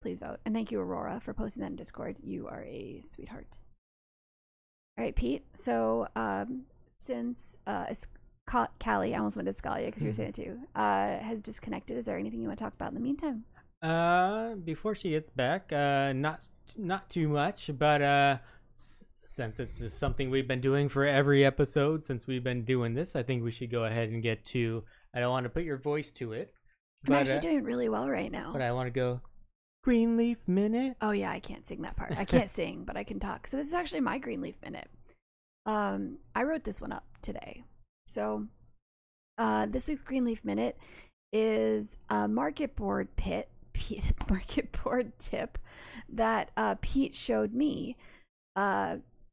Please vote. And thank you, Aurora, for posting that in Discord. You are a sweetheart. All right, Pete. So since Callie, I almost went to Eskalia because you were saying it too, has disconnected, is there anything you want to talk about in the meantime? Before she gets back, not too much, but since it's just something we've been doing for every episode since we've been doing this, I think we should go ahead and get to. I don't want to put your voice to it. I'm actually doing really well right now. But I want to go Greenleaf Minute. Oh yeah, I can't sing that part. I can't sing, but I can talk. So this is actually my Greenleaf Minute. I wrote this one up today. So this week's Greenleaf Minute is a market board tip that Pete showed me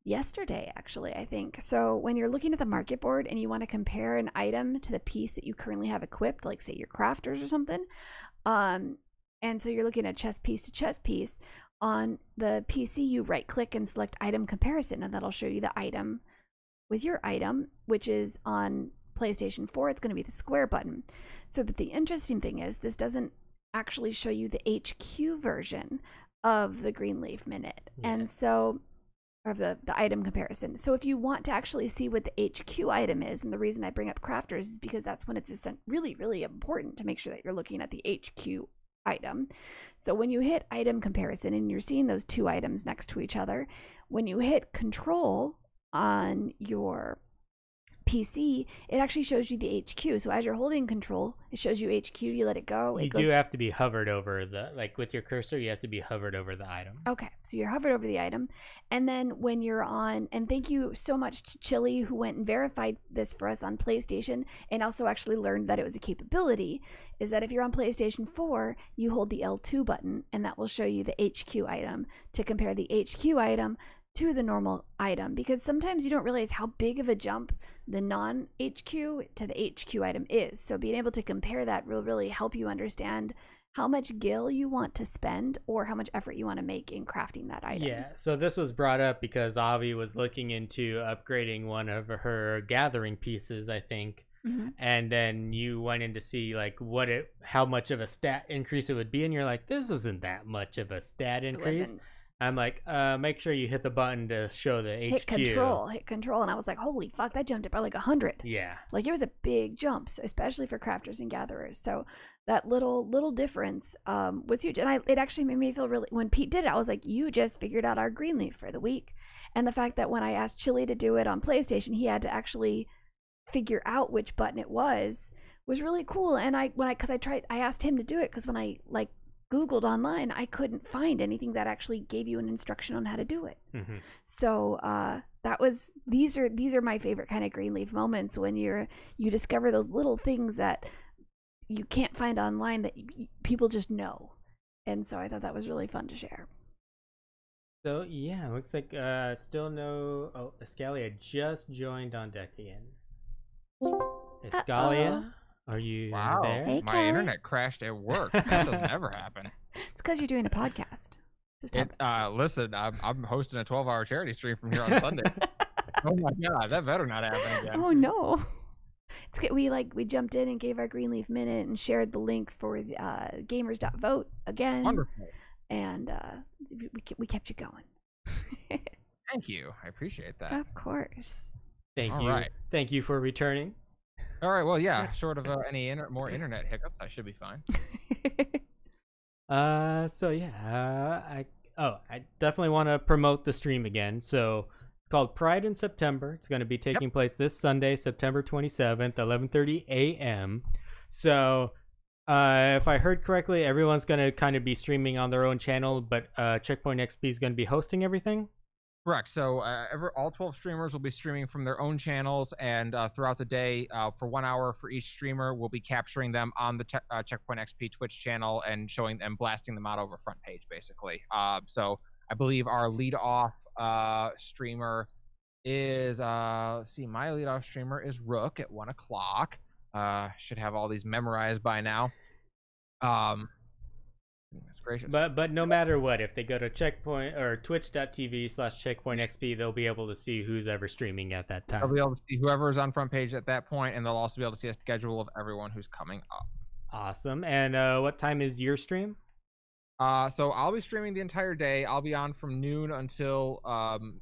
yesterday, actually, I think. So when you're looking at the market board and you want to compare an item to the piece that you currently have equipped, like say your crafters or something, and so you're looking at chess piece to chess piece, on the PC you right click and select item comparison, and that'll show you the item with your item, which is on PlayStation 4, it's going to be the square button. So, but the interesting thing is this doesn't actually show you the HQ version of the Greenleaf Minute. Yeah. And so, of the item comparison. So if you want to actually see what the HQ item is, and the reason I bring up crafters is because that's when it's really, really important to make sure that you're looking at the HQ item. So when you hit item comparison and you're seeing those two items next to each other, when you hit control on your PC, it actually shows you the HQ. So as you're holding control, it shows you HQ, you let it go. You do have to be hovered over like with your cursor, you have to be hovered over the item. Okay, so you're hovered over the item. And then when you're on, and thank you so much to Chili who went and verified this for us on PlayStation and also actually learned that it was a capability, is that if you're on PlayStation 4, you hold the L2 button and that will show you the HQ item to compare the HQ item to the normal item, because sometimes you don't realize how big of a jump the non-HQ to the HQ item is. So being able to compare that will really help you understand how much gil you want to spend or how much effort you want to make in crafting that item. Yeah, so this was brought up because Avi was looking into upgrading one of her gathering pieces, I think. Mm-hmm. And then you went in to see like how much of a stat increase it would be, and you're like, this isn't that much of a stat increase. I'm like, make sure you hit the button to show the HQ. Hit control. And I was like, holy fuck, that jumped it by like 100. Yeah. Like it was a big jump, so especially for crafters and gatherers. So that little difference was huge. And it actually made me feel really, when Pete did it, I was like, you just figured out our Greenleaf for the week. And the fact that when I asked Chili to do it on PlayStation, he had to actually figure out which button it was really cool. And I asked him to do it because when I Googled online, I couldn't find anything that actually gave you an instruction on how to do it. Mm-hmm. So these are my favorite kind of Greenleaf moments, when you discover those little things that you can't find online that people just know. And so I thought that was really fun to share. So yeah, it looks like still no. Oh, Eskalia just joined on deck again. Eskalia. Are you there? Hey, my internet crashed at work. That doesn't ever happen. It's because you're doing a podcast. Listen, I'm hosting a 12-hour charity stream from here on Sunday. Oh my god, that better not happen again. Oh no. It's good. We jumped in and gave our Greenleaf Minute and shared the link for gamers.vote again. Wonderful. And we kept you going. Thank you. I appreciate that. Of course. Thank you. Right. Thank you for returning. All right. Well, yeah. Short of any more internet hiccups, I should be fine. So yeah. Oh, I definitely want to promote the stream again. So it's called Pride in September. It's going to be taking place this Sunday, September 27th, 11:30 a.m. So if I heard correctly, everyone's going to kind of be streaming on their own channel, but Checkpoint XP is going to be hosting everything? Correct. So all 12 streamers will be streaming from their own channels, and throughout the day, for 1 hour for each streamer, we'll be capturing them on the Checkpoint XP Twitch channel and showing them, blasting them out over front page, basically. So I believe our lead-off streamer is, let's see, my lead-off streamer is Rook at 1 o'clock. Should have all these memorized by now. Goodness gracious. But no matter what, if they go to Checkpoint or twitch.tv/checkpointxp, they'll be able to see who's ever streaming at that time. They'll be able to see whoever's on front page at that point, and they'll also be able to see a schedule of everyone who's coming up. Awesome. And what time is your stream? So I'll be streaming the entire day. I'll be on from noon until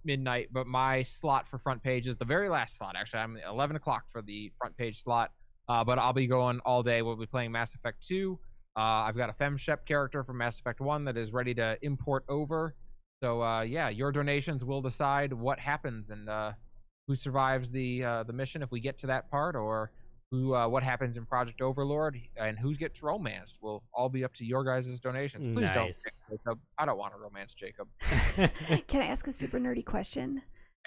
midnight, but my slot for front page is the very last slot. Actually, I'm 11 o'clock for the front page slot, but I'll be going all day. We'll be playing Mass Effect 2. I've got a FemShep character from Mass Effect 1 that is ready to import over. So yeah, your donations will decide what happens and who survives the mission if we get to that part, or who what happens in Project Overlord, and who gets romanced will all be up to your guys' donations. Please don't, Jacob. I don't want to romance Jacob. Can I ask a super nerdy question?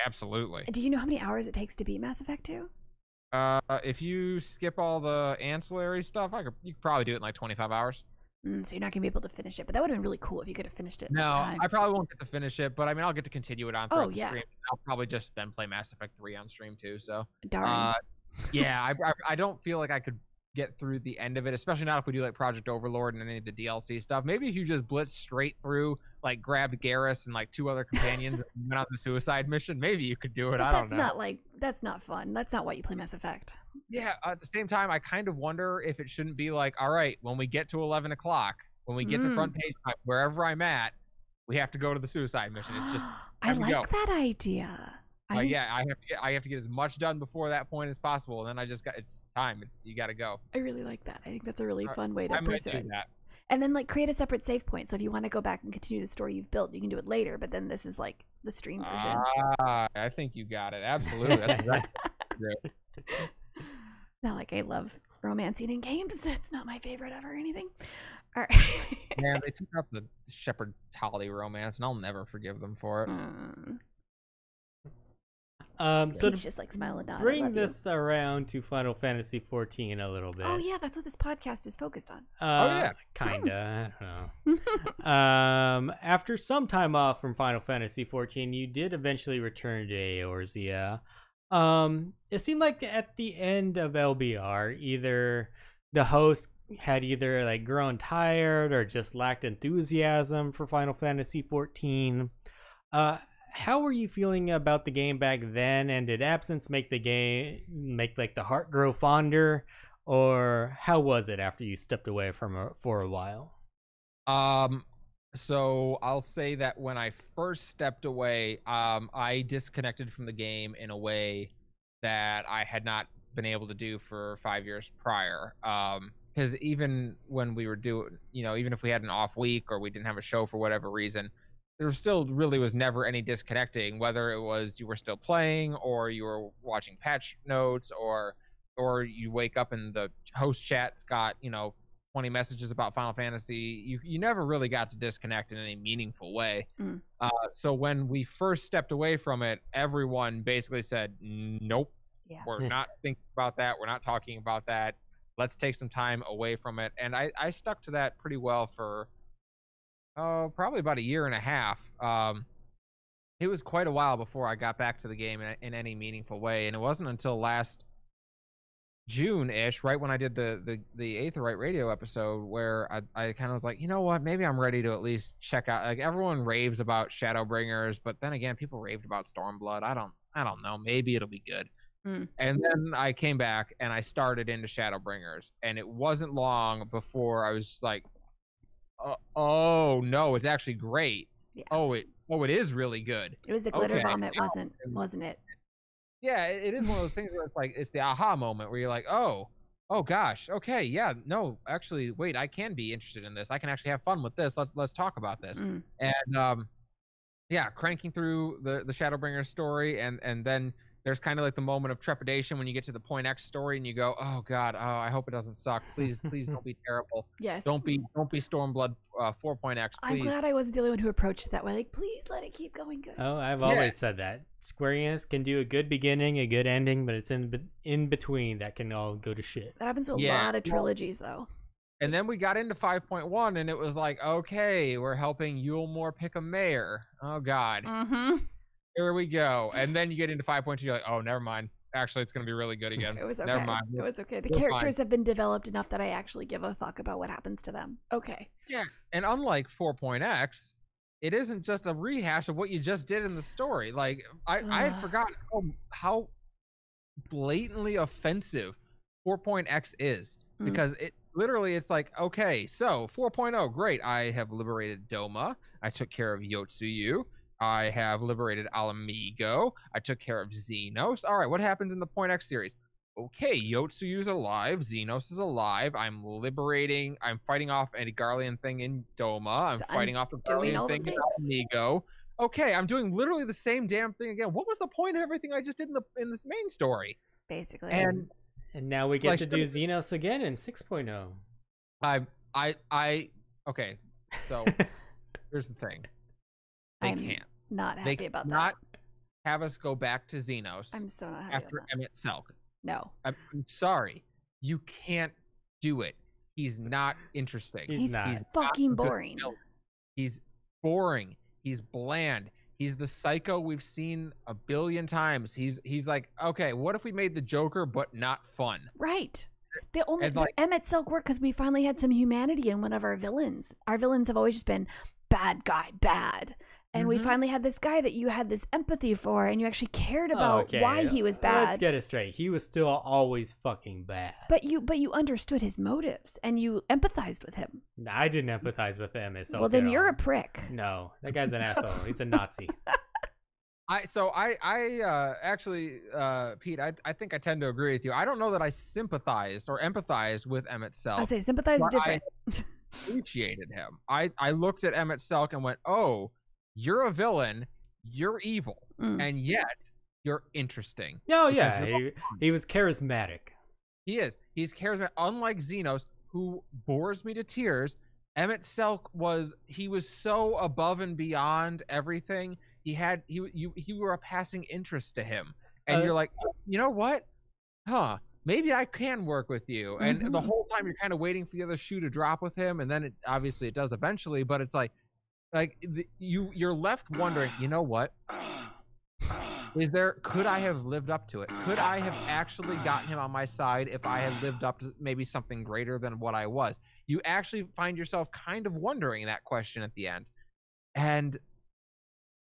Absolutely. Do you know how many hours it takes to beat Mass Effect 2? If you skip all the ancillary stuff, you could probably do it in like 25 hours. So you're not gonna be able to finish it, but that would have been really cool if you could have finished it. No, I probably won't get to finish it, but I mean, I'll get to continue it on throughout the stream. I'll probably just then play Mass Effect 3 on stream too. So, darn. Yeah, I don't feel like I could get through the end of it, especially not if we do like Project Overlord and any of the DLC stuff. Maybe if you just blitz straight through, like grabbed Garrus and like 2 other companions and went on the suicide mission, maybe you could do it. But I don't know. That's not fun. That's not why you play Mass Effect. Yeah, at the same time, I kind of wonder if it shouldn't be like, all right, when we get to 11 o'clock, when we get to front page time, wherever I'm at, we have to go to the suicide mission. It's just I like that idea. Yeah, I have to get as much done before that point as possible, and then it's time. You got to go. I really like that. I think that's a really fun way to pursue it. That. And then like create a separate save point. So if you want to go back and continue the story you've built, you can do it later. But then this is like the stream version. I think you got it. Absolutely. That's exactly true. Not like I love romancing in games. It's not my favorite ever or anything. All right. Man, they took out the Shepard Tolly romance, and I'll never forgive them for it. So Peach just like smiling down. Bring this around to Final Fantasy XIV a little bit. Oh yeah, that's what this podcast is focused on. Kinda. I don't know. After some time off from Final Fantasy XIV, you did eventually return to Eorzea. It seemed like at the end of LBR, either the host had like grown tired or just lacked enthusiasm for Final Fantasy XIV. How were you feeling about the game back then, and did absence make like the heart grow fonder, or how was it after you stepped away for a while? So I'll say that when I first stepped away, I disconnected from the game in a way that I had not been able to do for 5 years prior. Because even when we were even if we had an off week or we didn't have a show for whatever reason, there still really was never any disconnecting, whether it was you were still playing or you were watching patch notes or you wake up and the host chat's got 20 messages about Final Fantasy. You never really got to disconnect in any meaningful way. So when we first stepped away from it, everyone basically said, nope, we're not thinking about that, we're not talking about that, let's take some time away from it. And I stuck to that pretty well for probably about 1.5 years. It was quite a while before I got back to the game in any meaningful way, and it wasn't until last June-ish, right when I did the Aetherite radio episode, where I kind of was like, you know what, maybe I'm ready to at least check out. Like, everyone raves about Shadowbringers, but then again, people raved about Stormblood. I don't know, maybe it'll be good. And then I came back and I started into Shadowbringers, and it wasn't long before I was just like, oh no, it's actually great. Yeah. Oh, it is really good. It was a glitter vomit, wasn't it? Yeah, it is one of those things where it's like, it's the aha moment where you're like, oh, oh gosh, okay, yeah, no, actually, wait, I can be interested in this. I can actually have fun with this. Let's talk about this. Mm. And yeah, cranking through the Shadowbringers story, and then there's kind of like the moment of trepidation when you get to the Point X story and you go, oh god, oh, I hope it doesn't suck. Please don't be terrible. Yes. Don't be Stormblood 4.x, please. I'm glad I wasn't the only one who approached it that way. Like, please let it keep going good. Oh, I've always said that Square Enix can do a good beginning, a good ending, but it's in between that can all go to shit. That happens to a lot of trilogies, though. And then we got into 5.1, and it was like, okay, we're helping Yulmore pick a mayor. Oh god. Mm-hmm. Here we go. And then you get into 5.2, you're like, oh, never mind. Actually, it's going to be really good again. It was okay. Never mind. It was okay. The We're characters fine. have been developed enough that I actually give a fuck about what happens to them. Okay. Yeah. And unlike 4.x, it isn't just a rehash of what you just did in the story. Like, I had forgotten how blatantly offensive 4.x is. Because it literally, it's like, okay, so 4.0, great. I have liberated Doma. I took care of Yotsuyu. I have liberated Alamigo. I took care of Xenos. All right, what happens in the Point X series? Okay, Yotsuyu's alive. Xenos is alive. I'm fighting off a Garlean thing in Doma. I'm fighting off a Garlean thing in Alamigo. Okay, I'm doing literally the same damn thing again. What was the point of everything I just did in this main story? Basically. And now we get to do Xenos again in 6.0. Okay, so here's the thing. I'm not happy about that. Not have us go back to Xenos. I'm so not happy after about that. Emmett Selk. No. I'm sorry. You can't do it. He's not interesting. He's fucking boring. He's boring. He's bland. He's the psycho we've seen a billion times. He's like, okay, what if we made the Joker but not fun? Right. The Emmett Selk worked because we finally had some humanity in one of our villains. Our villains have always just been bad guy, bad. And we finally had this guy that you had this empathy for, and you actually cared about why he was bad. Let's get it straight. He was still always fucking bad. But you understood his motives, and you empathized with him. No, I didn't empathize with him. Well, then you're a prick. No, that guy's an asshole. He's a Nazi. Actually, Pete, I think I tend to agree with you. I don't know that I sympathized or empathized with Emmett Selk. I say sympathize is different. I appreciated him. I looked at Emmett Selk and went, oh, you're a villain, you're evil, and yet you're interesting. No, yeah, he was charismatic. He's charismatic. Unlike Xenos, who bores me to tears, Emmett Selk was so above and beyond everything. You were a passing interest to him, and you're like, you know what? Maybe I can work with you. And the whole time you're kind of waiting for the other shoe to drop with him, and then it does eventually. But it's you're left wondering, you know what? Could I have lived up to it? Could I have actually gotten him on my side if I had lived up to maybe something greater than what I was? You actually find yourself kind of wondering that question at the end. And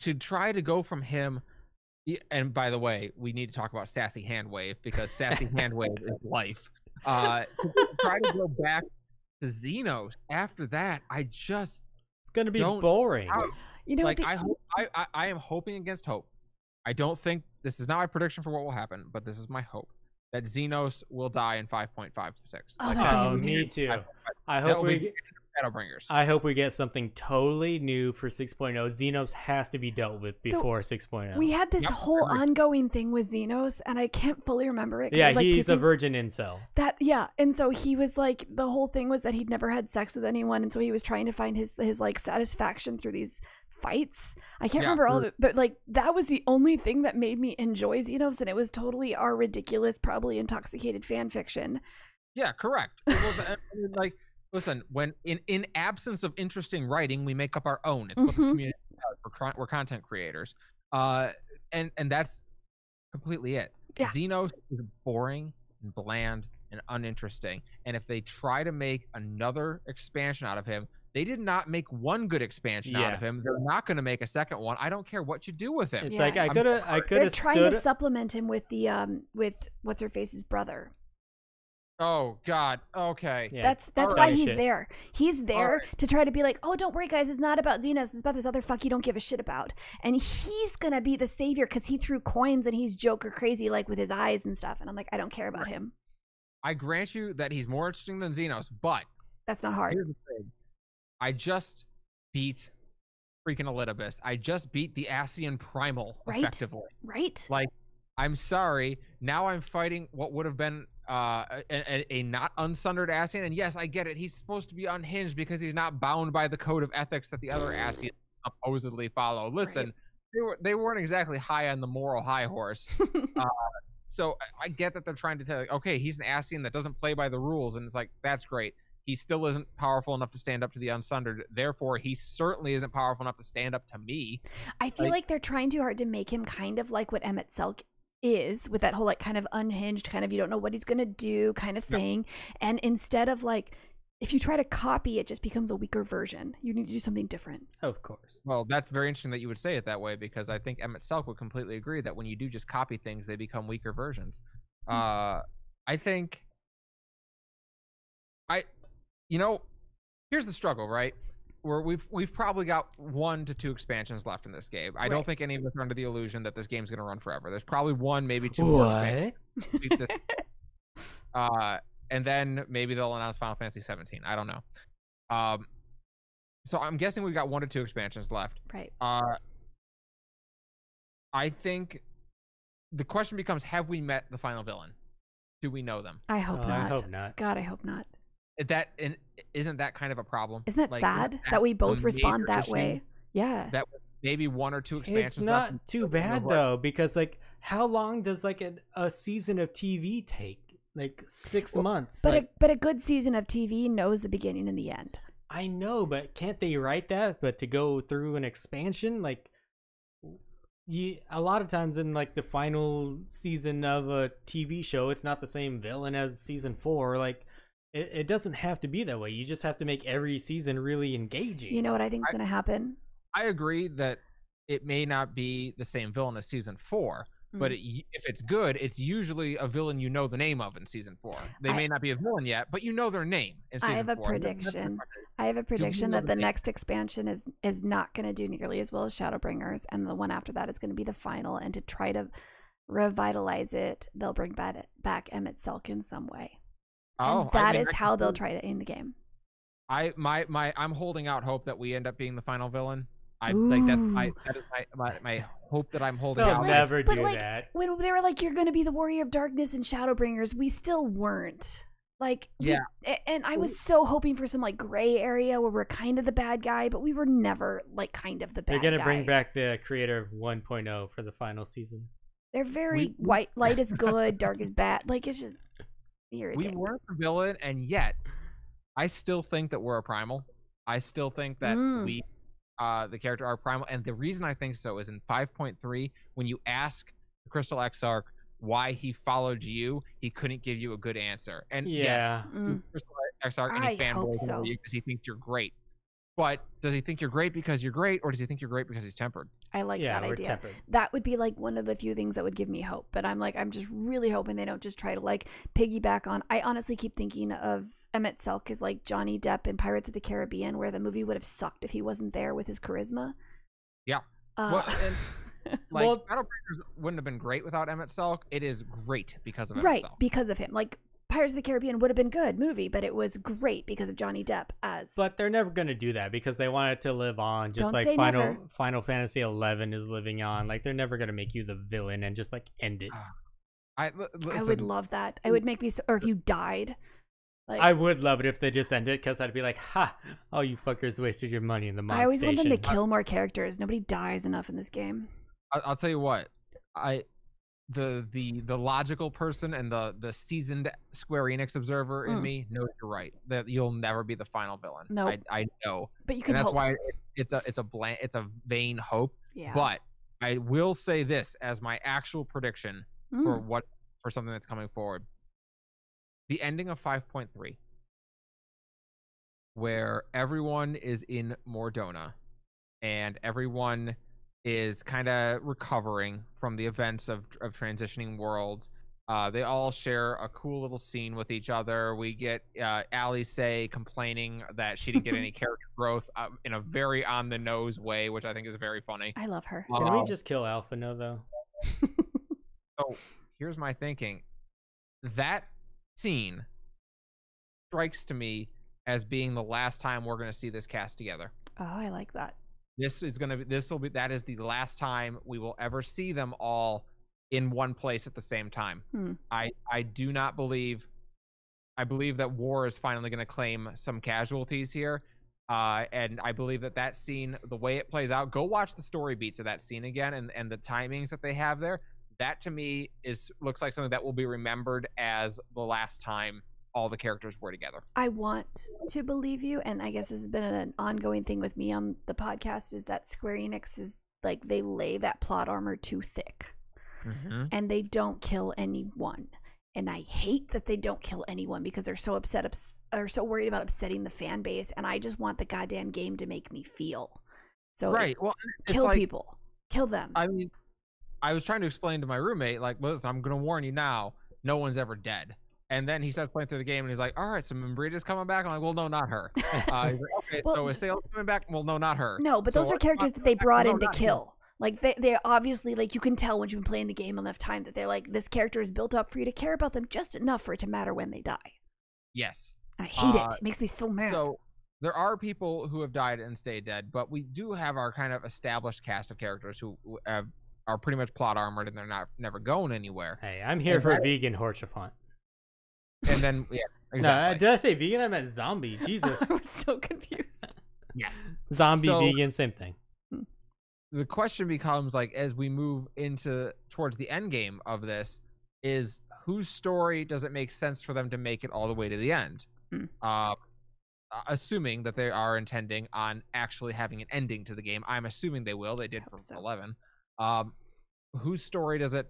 to try to go from him, and by the way, we need to talk about Sassy Handwave, because Sassy Handwave is life. To try to go back to Xenos after that, it's gonna be boring. You know, I am hoping against hope. I don't think this is not my prediction for what will happen, but this is my hope that Xenos will die in 5.56. Me too. I hope we get Shadowbringers. I hope we get something totally new for 6.0. Xenos has to be dealt with before 6.0. We had this whole ongoing thing with Xenos, and I can't fully remember it. Yeah, he's a virgin incel. And so he was like, the whole thing was that he'd never had sex with anyone, and so he was trying to find his like satisfaction through these fights. I can't remember all of it, but like that was the only thing that made me enjoy Xenos, and it was totally our ridiculous, probably intoxicated fan fiction. Yeah, correct. Like, listen, when in absence of interesting writing, we make up our own. It's what this community does. We're content creators, and that's completely it. Yeah. Xenos is boring and bland and uninteresting, and if they try to make another expansion out of him, they did not make one good expansion out of him. They're not going to make a second one. I don't care what you do with him. It's like I could have. They're trying to supplement him with the with what's her face's brother. Oh God. Okay. Yeah. That's why he's there. He's there to try to be like, oh, don't worry, guys. It's not about Xenos. It's about this other fuck you don't give a shit about. And he's gonna be the savior because he threw coins and he's Joker crazy, like with his eyes and stuff. And I'm like, I don't care about him. I grant you that he's more interesting than Xenos, but That's not hard. here's the thing. I just beat freaking Elidibus. I just beat the Ascian Primal effectively. Right. Like, I'm sorry. Now I'm fighting what would have been a not unsundered Ascian. And yes, I get it. He's supposed to be unhinged because he's not bound by the code of ethics that the other Ascians supposedly follow. Listen, they weren't exactly high on the moral high horse. So I get that they're trying to tell, like, okay, he's an Ascian that doesn't play by the rules. And it's like, that's great. He still isn't powerful enough to stand up to the unsundered. Therefore, he certainly isn't powerful enough to stand up to me. I feel like they're trying too hard to make him kind of like what Emmett Selk is, with that whole like kind of unhinged, kind of you don't know what he's gonna do kind of thing. And instead of like, if you try to copy it, just becomes a weaker version. You need to do something different. Of course. Well, that's very interesting that you would say it that way, because I think Emmett Selk would completely agree that when you do just copy things, they become weaker versions. I think here's the struggle, right? Where we've probably got 1 to 2 expansions left in this game. I don't think any of us are under the illusion that this game's going to run forever. There's probably 1, maybe 2 more expansions. And then maybe they'll announce Final Fantasy 17. I don't know. So I'm guessing we've got 1 to 2 expansions left. Right. I think the question becomes: have we met the final villain? Do we know them? I hope not. I hope not. God, I hope not. Isn't that kind of a problem? Isn't that sad that we both respond that way? Yeah. That maybe 1 or 2 expansions. It's not too bad though, because like, how long does like a season of TV take? Like 6 months. But a good season of TV knows the beginning and the end. I know, but can't they write that? But to go through an expansion, like, a lot of times in like the final season of a TV show, it's not the same villain as season 4. Like, it doesn't have to be that way. You just have to make every season really engaging. You know what I think is going to happen? I agree that it may not be the same villain as season 4, but if it's good, it's usually a villain you know the name of in season 4. They may not be a villain yet, but you know their name in season 4. I have a prediction that the next expansion is not going to do nearly as well as Shadowbringers, and the one after that is going to be the final. And to try to revitalize it, they'll bring back Emmett Selk in some way. And that is how they'll try to end the game. I'm holding out hope that we end up being the final villain. That is my hope that I'm holding out. They'll never do that. When they were like, you're going to be the Warrior of Darkness and Shadowbringers, we still weren't. Like, and I was so hoping for some like gray area where we're kind of the bad guy, but we were never like kind of the bad guy. They're going to bring back the creator of 1.0 for the final season. They're very light is good, dark is bad. Like, it's just irritating. We weren't the villain, and yet I still think that we're a primal. I still think that we the character are primal, and the reason I think so is in 5.3, when you ask the Crystal Exarch why he followed you, he couldn't give you a good answer. And yes, Crystal Exarch and he fanboys over you because he thinks you're great. But does he think you're great because you're great, or does he think you're great because he's tempered? I like that idea. Tempered. That would be like one of the few things that would give me hope. But I'm just really hoping they don't just try to like piggyback on. I honestly keep thinking of Emmett Selk as like Johnny Depp in Pirates of the Caribbean, where the movie would have sucked if he wasn't there with his charisma. Yeah. Shadowbringers wouldn't have been great without Emmett Selk. It is great because of Emmett Selk. Because of him. Like, Pirates of the Caribbean would have been good movie, but it was great because of Johnny Depp as. But they're never going to do that because they want it to live on, just like Final Fantasy 11 is living on. Like, they're never going to make you the villain and just like end it. I would love that. It would make me, or if you died. Like, I would love it if they just end it, because I'd be like, ha, oh, you fuckers wasted your money in the mod I always station. want them to kill more characters. Nobody dies enough in this game. I'll tell you what, the logical person and the seasoned Square Enix observer in me knows you're right, that you'll never be the final villain. No, I know, but you can. And that's hope. why it's a vain hope. Yeah. But I will say this as my actual prediction for something that's coming forward: the ending of 5.3, where everyone is in Mordona and everyone is kind of recovering from the events of transitioning worlds. They all share a cool little scene with each other. We get Alice complaining that she didn't get any character growth in a very on-the-nose way, which I think is very funny. I love her. Can we just kill Alphino, though? So here's my thinking. That scene strikes to me as being the last time we're going to see this cast together. Oh, I like that. That is the last time we will ever see them all in one place at the same time. I do not believe. I believe that war is finally going to claim some casualties here. And I believe that scene, the way it plays out, go watch the story beats of that scene again and the timings that they have there. That to me looks like something that will be remembered as the last time all the characters were together. I want to believe you, and I guess this has been an ongoing thing with me on the podcast, is that Square Enix is like, they lay that plot armor too thick. And they don't kill anyone. And I hate that they don't kill anyone because they're so so worried about upsetting the fan base. And I just want the goddamn game to make me feel. So right. Well, kill people. Kill them. I mean, I was trying to explain to my roommate, like, listen, I'm going to warn you now, no one's ever dead. And then he starts playing through the game and he's like, all right, so Membrida's coming back. I'm like, well, no, not her. He's like, okay, well, so is Sail's coming back? Well, no, not her. No, but those are characters that they brought in to kill. Like, they're obviously, like, you can tell when you've been playing the game enough time that they're like, this character is built up for you to care about them just enough for it to matter when they die. Yes. I hate it. It makes me so mad. So there are people who have died and stayed dead, but we do have our kind of established cast of characters who are pretty much plot armored and they're never going anywhere. Hey, I'm here for vegan Horchafont. And then, yeah, exactly. No, did I say vegan? I meant zombie. Jesus. I was so confused. Yes. Zombie, vegan, same thing. The question becomes, like, as we move towards the end game of this, is whose story does it make sense for them to make it all the way to the end? Assuming that they are intending on actually having an ending to the game. I'm assuming they will. They did for 11. Whose story does it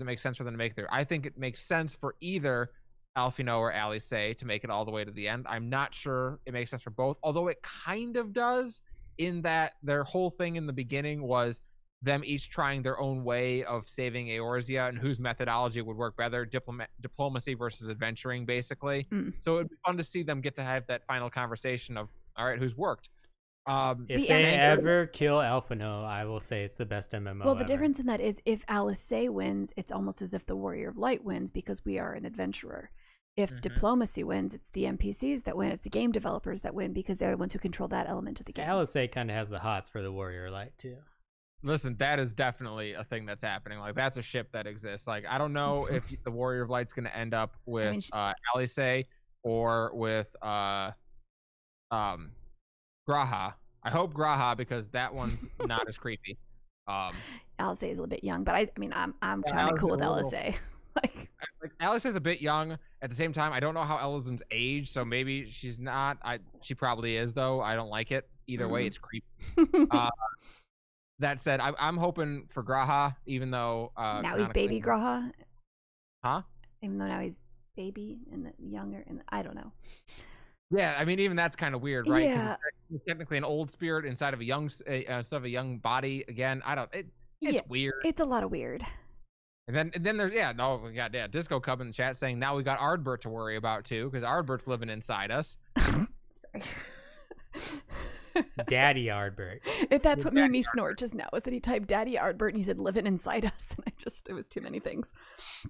make sense for them to make there? I think it makes sense for either Alphino or Alice to make it all the way to the end. I'm not sure it makes sense for both, although it kind of does, in that their whole thing in the beginning was them each trying their own way of saving Eorzea and whose methodology would work better, diplomacy versus adventuring, basically. So it'd be fun to see them get to have that final conversation of, all right, who's worked. If they ever kill Alphino, I will say it's the best MMO Well, the difference in that is if Alice wins, it's almost as if the Warrior of Light wins because we are an adventurer. If diplomacy wins, it's the NPCs that win. It's the game developers that win because they're the ones who control that element of the game. Alice kind of has the hots for the Warrior Light too. Listen, that is definitely a thing that's happening. Like, that's a ship that exists. Like, I don't know if the Warrior of Light's going to end up with Alice or with Graha. I hope Graha, because that one's not as creepy. Alice is a little bit young, but I mean, I'm kind of cool with Alice. Like Alice is a bit young. At the same time, I don't know how Elizen's age, so maybe she's not. She probably is, though. I don't like it. Either way, it's creepy. That said, I'm hoping for Graha, even though now he's baby Graha. Huh? Even though now he's baby and younger, and I don't know. Yeah, I mean, even that's kind of weird, right? Yeah. It's technically an old spirit inside of a young body. Again, I don't. It's weird. It's a lot of weird. And then there's we got Disco Cub in the chat saying now we got Ardbert to worry about too, because Ardbert's living inside us. Sorry. Daddy Ardbert. If that's what made me snort just now, was that he typed Daddy Ardbert and he said living inside us, and it was too many things.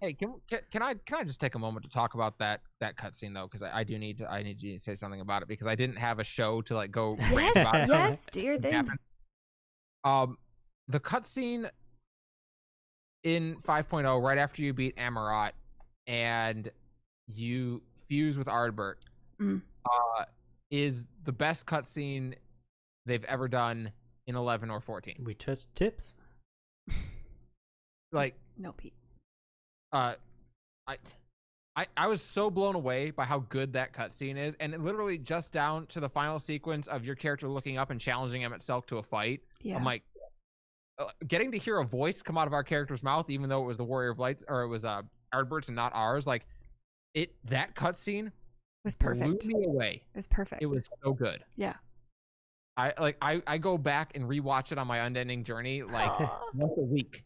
Hey, can I just take a moment to talk about that cutscene though, because I need to say something about it, because I didn't have a show to like go rant about it. Yes, do your thing. The cutscene in 5.0, right after you beat Amarat and you fuse with Ardbert, is the best cutscene they've ever done in 11 or 14. We touched tips. Like, no, Pete. I was so blown away by how good that cutscene is, and it literally just down to the final sequence of your character looking up and challenging him itself to a fight. Yeah. I'm like, getting to hear a voice come out of our character's mouth, even though it was the Warrior of Lights, or it was Ardbert's and not ours. Like, that cutscene was perfect. Blew me away. It was perfect. It was so good. Yeah. I go back and rewatch it on my unending journey like once a week.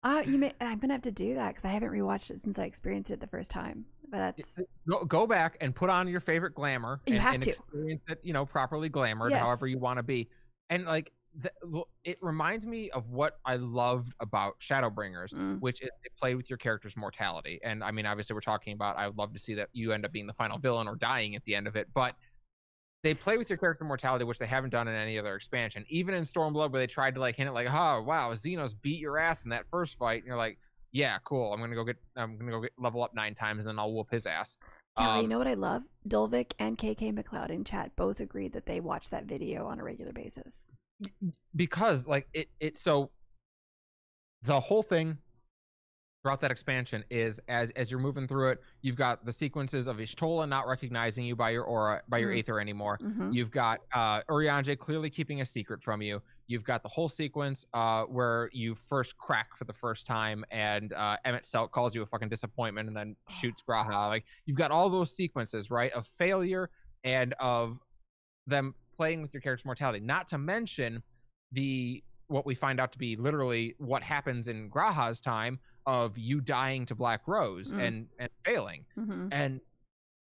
I'm gonna have to do that because I haven't rewatched it since I experienced it the first time. But that's go back and put on your favorite glamour. You have to experience it, properly glamored, however you want to be. And like it reminds me of what I loved about Shadowbringers, which is it played with your character's mortality. And I mean, obviously, we're talking about I would love to see that you end up being the final villain or dying at the end of it, but they play with your character mortality, which they haven't done in any other expansion. Even in Stormblood, where they tried to like hint at like, oh wow, Xenos beat your ass in that first fight, and you're like, yeah, cool. I'm gonna go get level up 9 times, and then I'll whoop his ass. Kelly, you know what I love? Dolvik and KK McLeod in chat both agreed that they watch that video on a regular basis. Because like it so the whole thing throughout that expansion is as you're moving through it, you've got the sequences of Ishtola not recognizing you by your aura, by your aether anymore. You've got Urianger clearly keeping a secret from you. You've got the whole sequence where you first crack for the first time, and Emmett Selt calls you a fucking disappointment and then shoots Graha. Like, you've got all those sequences, right, of failure and of them playing with your character's mortality. Not to mention what we find out to be literally what happens in Graha's time of you dying to Black Rose and failing. And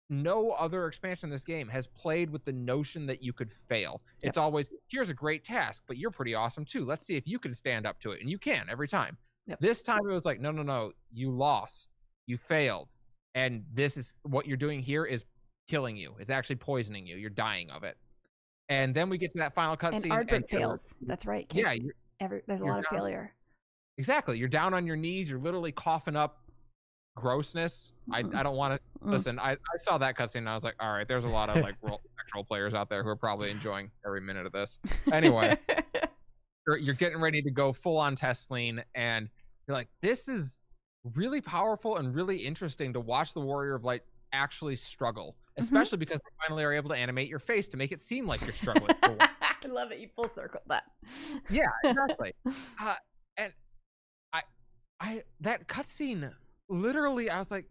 no other expansion in this game has played with the notion that you could fail. It's always, here's a great task, but you're pretty awesome too. Let's see if you can stand up to it. And you can every time. This time it was like, no, you lost. You failed. And this is what you're doing here is killing you. It's actually poisoning you. You're dying of it. And then we get to that final cutscene. And Ardbert fails. That's right. Yeah. There's a lot of failure. Exactly. You're down on your knees. You're literally coughing up grossness. I don't want to listen. I saw that cutscene and I was like, all right, there's a lot of like sexual players out there who are probably enjoying every minute of this. Anyway, you're getting ready to go full on Testline, and you're like, this is really powerful and really interesting to watch the Warrior of Light actually struggle, especially because they finally are able to animate your face to make it seem like you're struggling. I love it. You full circled that. Yeah, exactly. And I that cutscene, literally, I was like,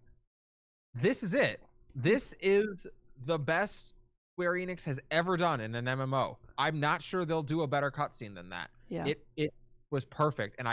this is it. This is the best Square Enix has ever done in an MMO. I'm not sure they'll do a better cutscene than that. Yeah. It was perfect, and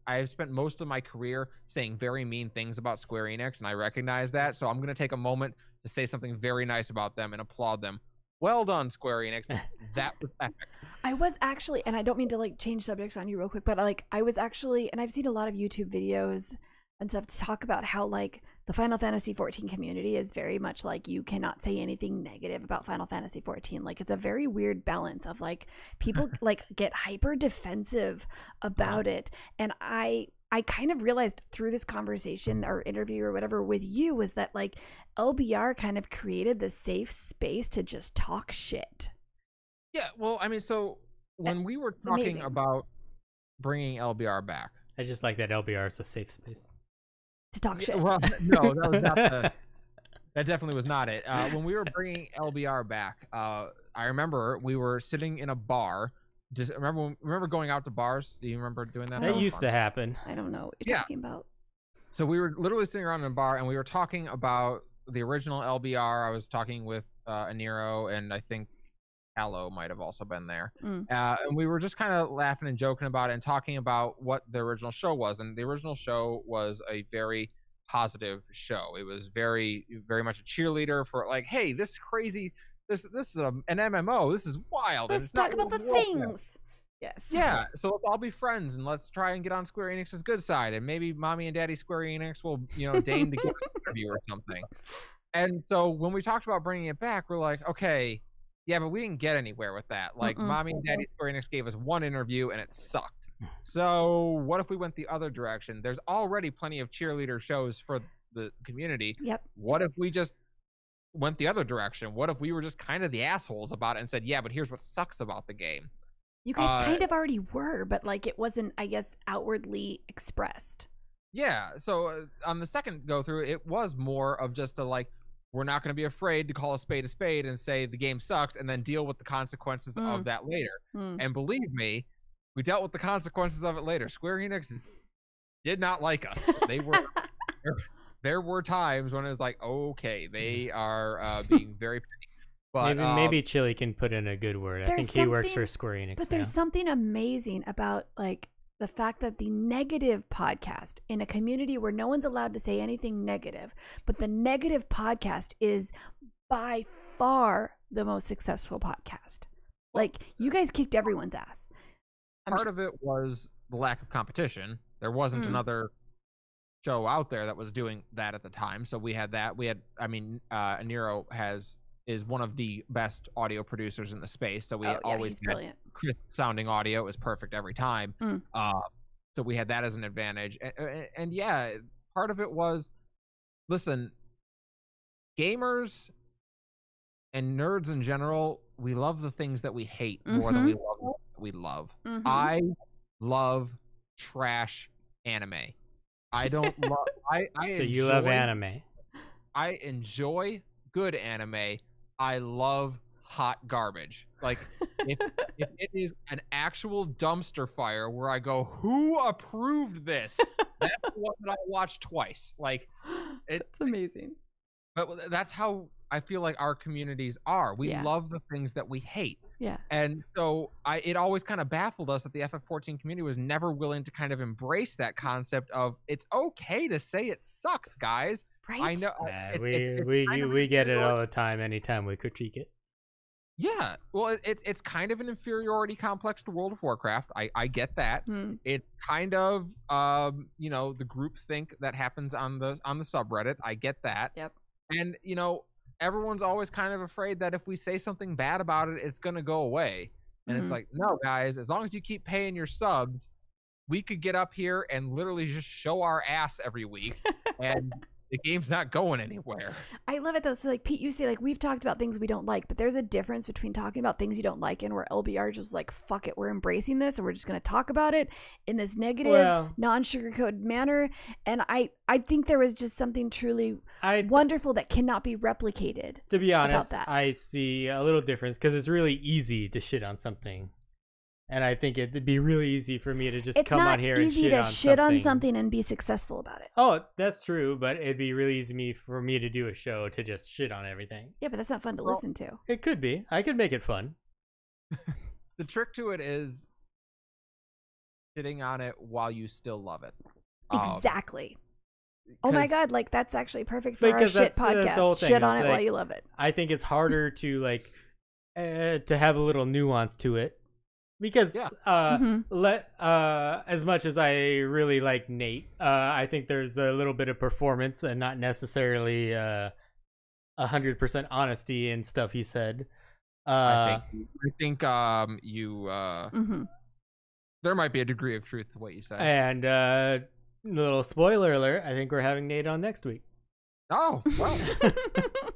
I've spent most of my career saying very mean things about Square Enix, and I recognize that. So I'm going to take a moment to say something very nice about them and applaud them. Well done, Square Enix. That was epic. I was actually, and I don't mean to like change subjects on you real quick, but like I was actually, and I've seen a lot of YouTube videos and stuff to talk about how like the Final Fantasy XIV community is very much like you cannot say anything negative about Final Fantasy XIV. Like it's a very weird balance of like people like get hyper defensive about it. And I kind of realized through this conversation or interview or whatever with you was that like LBR kind of created the safe space to just talk shit. Yeah, well, I mean, so when we were talking about bringing LBR back, I just like that LBR is a safe space to talk shit. Well, no, that was not that definitely was not it. When we were bringing LBR back, I remember we were sitting in a bar. Just remember going out to bars? Do you remember doing that? That used to happen. I don't know what you're talking about. So we were literally sitting around in a bar, and we were talking about the original LBR. I was talking with Aniro, and I think Hallow might have also been there. And we were just kind of laughing and joking about it and talking about what the original show was. And the original show was a very positive show. It was very, very much a cheerleader for like, hey, this is crazy. This is an MMO. This is wild. Let's talk about the things. Yes. Yeah. So let's all be friends and let's try and get on Square Enix's good side. And maybe Mommy and Daddy Square Enix will, deign to give an interview or something. And so when we talked about bringing it back, we're like, okay, yeah, but we didn't get anywhere with that. Like, Mommy and Daddy Square Enix gave us one interview and it sucked. So what if we went the other direction? There's already plenty of cheerleader shows for the community. Yep. What if we just went the other direction? What if we were just kind of the assholes about it and said, yeah, but here's what sucks about the game? You guys kind of already were, but like it wasn't, I guess, outwardly expressed. Yeah. So on the second go through, it was more of just a like, we're not going to be afraid to call a spade and say the game sucks and then deal with the consequences of that later. And believe me, we dealt with the consequences of it later. Square Enix did not like us. They were there were times when it was like, okay, they are being very petty. But maybe Chili can put in a good word. I think he works for Square Enix. But there's something amazing about like the fact that the negative podcast in a community where no one's allowed to say anything negative, but the negative podcast is by far the most successful podcast. Like, you guys kicked everyone's ass. Part of it was the lack of competition. There wasn't another show out there that was doing that at the time. So we had that. Nero is one of the best audio producers in the space. So we always had crisp sounding audio. It was perfect every time. So we had that as an advantage. And yeah, part of it was, listen, gamers and nerds in general, we love the things that we hate more than we love what we love. I love trash anime. I don't love. So you love anime? I enjoy good anime. I love hot garbage. Like if it is an actual dumpster fire where I go, who approved this? That's the one that I watched twice. Like it's amazing. But that's how I feel like our communities are. We love the things that we hate. Yeah. And so it always kind of baffled us that the FF14 community was never willing to kind of embrace that concept of it's okay to say it sucks, guys. Right. I know. We get it all the time. Anytime we critique it. Yeah. Well, it's kind of an inferiority complex to World of Warcraft. I get that. It's kind of the groupthink that happens on the subreddit. I get that. Yep. And everyone's always kind of afraid that if we say something bad about it, it's going to go away. And it's like, no, guys, as long as you keep paying your subs, we could get up here and literally just show our ass every week. And the game's not going anywhere. I love it though. So like Pete, you say like we've talked about things we don't like, but there's a difference between talking about things you don't like and where LBR just like, fuck it, we're embracing this and we're just going to talk about it in this negative, non-sugarcoated manner. And I think there was just something truly wonderful that cannot be replicated. To be honest, I see a little difference because it's really easy to shit on something. And I think it'd be really easy for me to just come on here and shit on something. It's not easy to shit on something and be successful about it. Oh, that's true, but it'd be really easy for me to do a show to just shit on everything. Yeah, but that's not fun to listen to. It could be. I could make it fun. The trick to it is shitting on it while you still love it. Exactly. Oh my God, like that's actually perfect for our shit podcast. Shit on it while you love it. I think it's harder to like to have a little nuance to it. Because as much as I really like Nate, I think there's a little bit of performance and not necessarily 100% honesty in stuff he said. I think there might be a degree of truth to what you said. And little spoiler alert, I think we're having Nate on next week. Oh, well.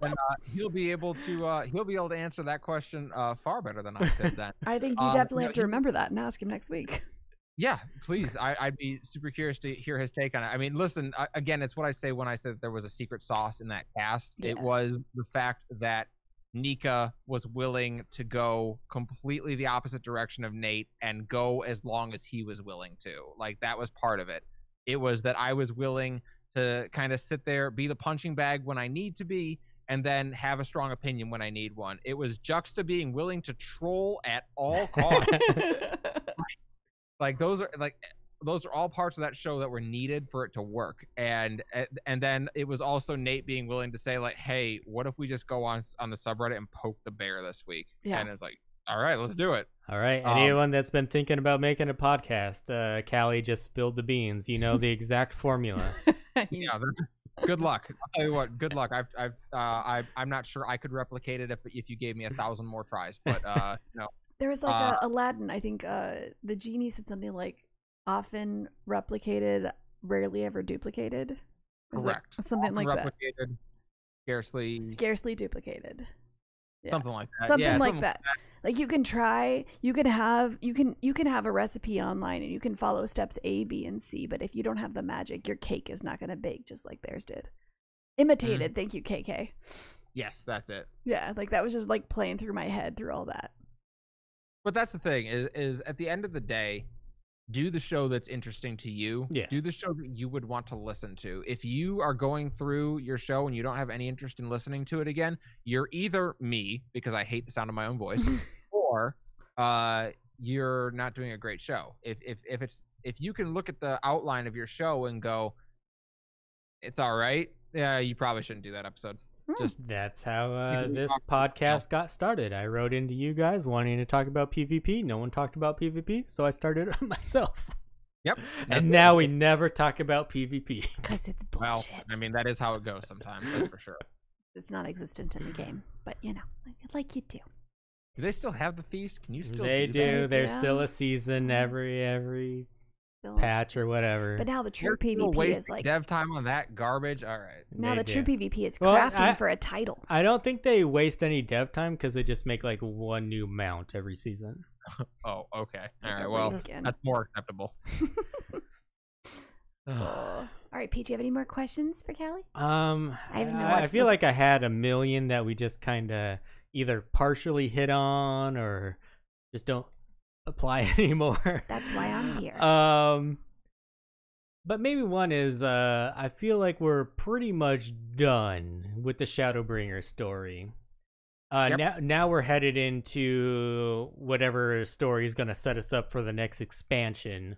And he'll be able to answer that question far better than I could then. I think you definitely have to remember that and ask him next week. Yeah, please. I'd be super curious to hear his take on it. I mean, listen, again, it's what I say when I said there was a secret sauce in that cast. Yeah. It was the fact that Nika was willing to go completely the opposite direction of Nate and go as long as he was willing to. Like, that was part of it. It was that I was willing to kind of sit there, be the punching bag when I need to be, and then have a strong opinion when I need one. It was juxta being willing to troll at all costs. Like those are all parts of that show that were needed for it to work. And then it was also Nate being willing to say like, hey, what if we just go on the subreddit and poke the bear this week? Yeah. And it's like, all right, let's do it. All right. Anyone that's been thinking about making a podcast, Callie just spilled the beans. You know the exact formula. Yeah. Good luck. I'll tell you what. Good luck. I'm not sure I could replicate it if you gave me 1,000 more tries. But no. There was like Aladdin. I think the genie said something like, "Often replicated, rarely ever duplicated." Correct. Like something often like replicated, that. Scarcely duplicated. Yeah. Something like that. Something like that. Like you can try, you can have a recipe online and you can follow steps A, B, and C, but if you don't have the magic, your cake is not going to bake just like theirs did. Imitated. Thank you, KK. Yes, that's it. Yeah, like that was just like playing through my head through all that. But that's the thing is at the end of the day, do the show that's interesting to you. Yeah. Do the show that you would want to listen to. If you are going through your show and you don't have any interest in listening to it again, you're either me, because I hate the sound of my own voice, or you're not doing a great show. If you can look at the outline of your show and go, it's all right, yeah, you probably shouldn't do that episode. Just That's how this podcast got started. I wrote into you guys wanting to talk about PvP. No one talked about PvP, so I started it myself. Yep. And now we never talk about PvP. Because it's bullshit. Well, I mean, that is how it goes sometimes, that's for sure. It's non-existent in the game, but you know, like you do. Do they still have the feast? Can you still They do do. that? There's still a season every patch or whatever. But now the true You're still PvP is wasting like dev time on that garbage. All right. now They the true do. PvP is Well, crafting for a title. I don't think they waste any dev time because they just make like one new mount every season. Oh, okay. All Like right. a Well, reskin. that's more acceptable. All right, Pete, do you have any more questions for Callie? I haven't even I watched feel the- like I had a million that we just kind of either partially hit on or just don't apply anymore. That's why I'm here. But maybe one is I feel like we're pretty much done with the Shadowbringer story. Yep. Now we're headed into whatever story is going to set us up for the next expansion.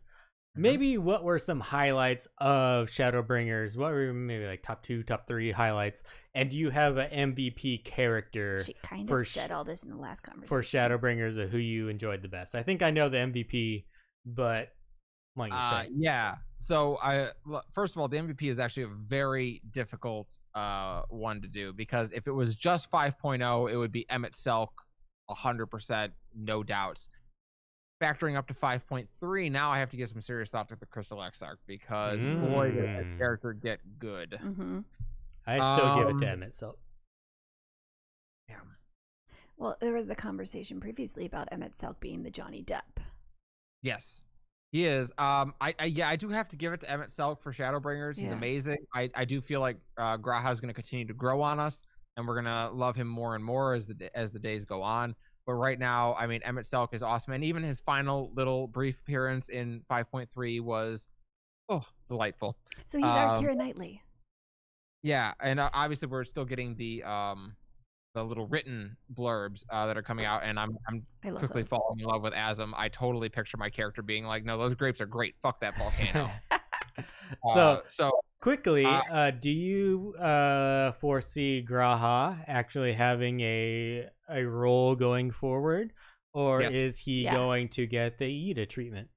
Maybe what were some highlights of Shadowbringers? What were maybe like top 2, top 3 highlights? And do you have an MVP character She kind for of said all this in the last conversation. for Shadowbringers of who you enjoyed the best? I think I know the MVP, but what you say? Yeah. So first of all, the MVP is actually a very difficult one to do because if it was just 5.0, it would be Emmett Selk, 100%, no doubts. Factoring up to 5.3, now I have to give some serious thought to the Crystal Exarch because boy, did that character get good. Mm-hmm. I still give it to Emmett. So Well, there was the conversation previously about Emmett Selk being the Johnny Depp. Yes, he is. I do have to give it to Emmett Selk for Shadowbringers. He's Yeah. amazing. I do feel like Graha is going to continue to grow on us, and we're gonna love him more and more as the days go on. But right now, I mean, Emmett Selk is awesome, and even his final little brief appearance in 5.3 was delightful. So he's our Keira Knightley. Yeah, and obviously we're still getting the little written blurbs that are coming out, and I'm I love quickly those. falling in love with Azam. I totally picture my character being like, "No, those grapes are great. Fuck that volcano." so quickly, do you foresee Graha actually having a role going forward, or Yes. is he Yeah. going to get the Ida treatment?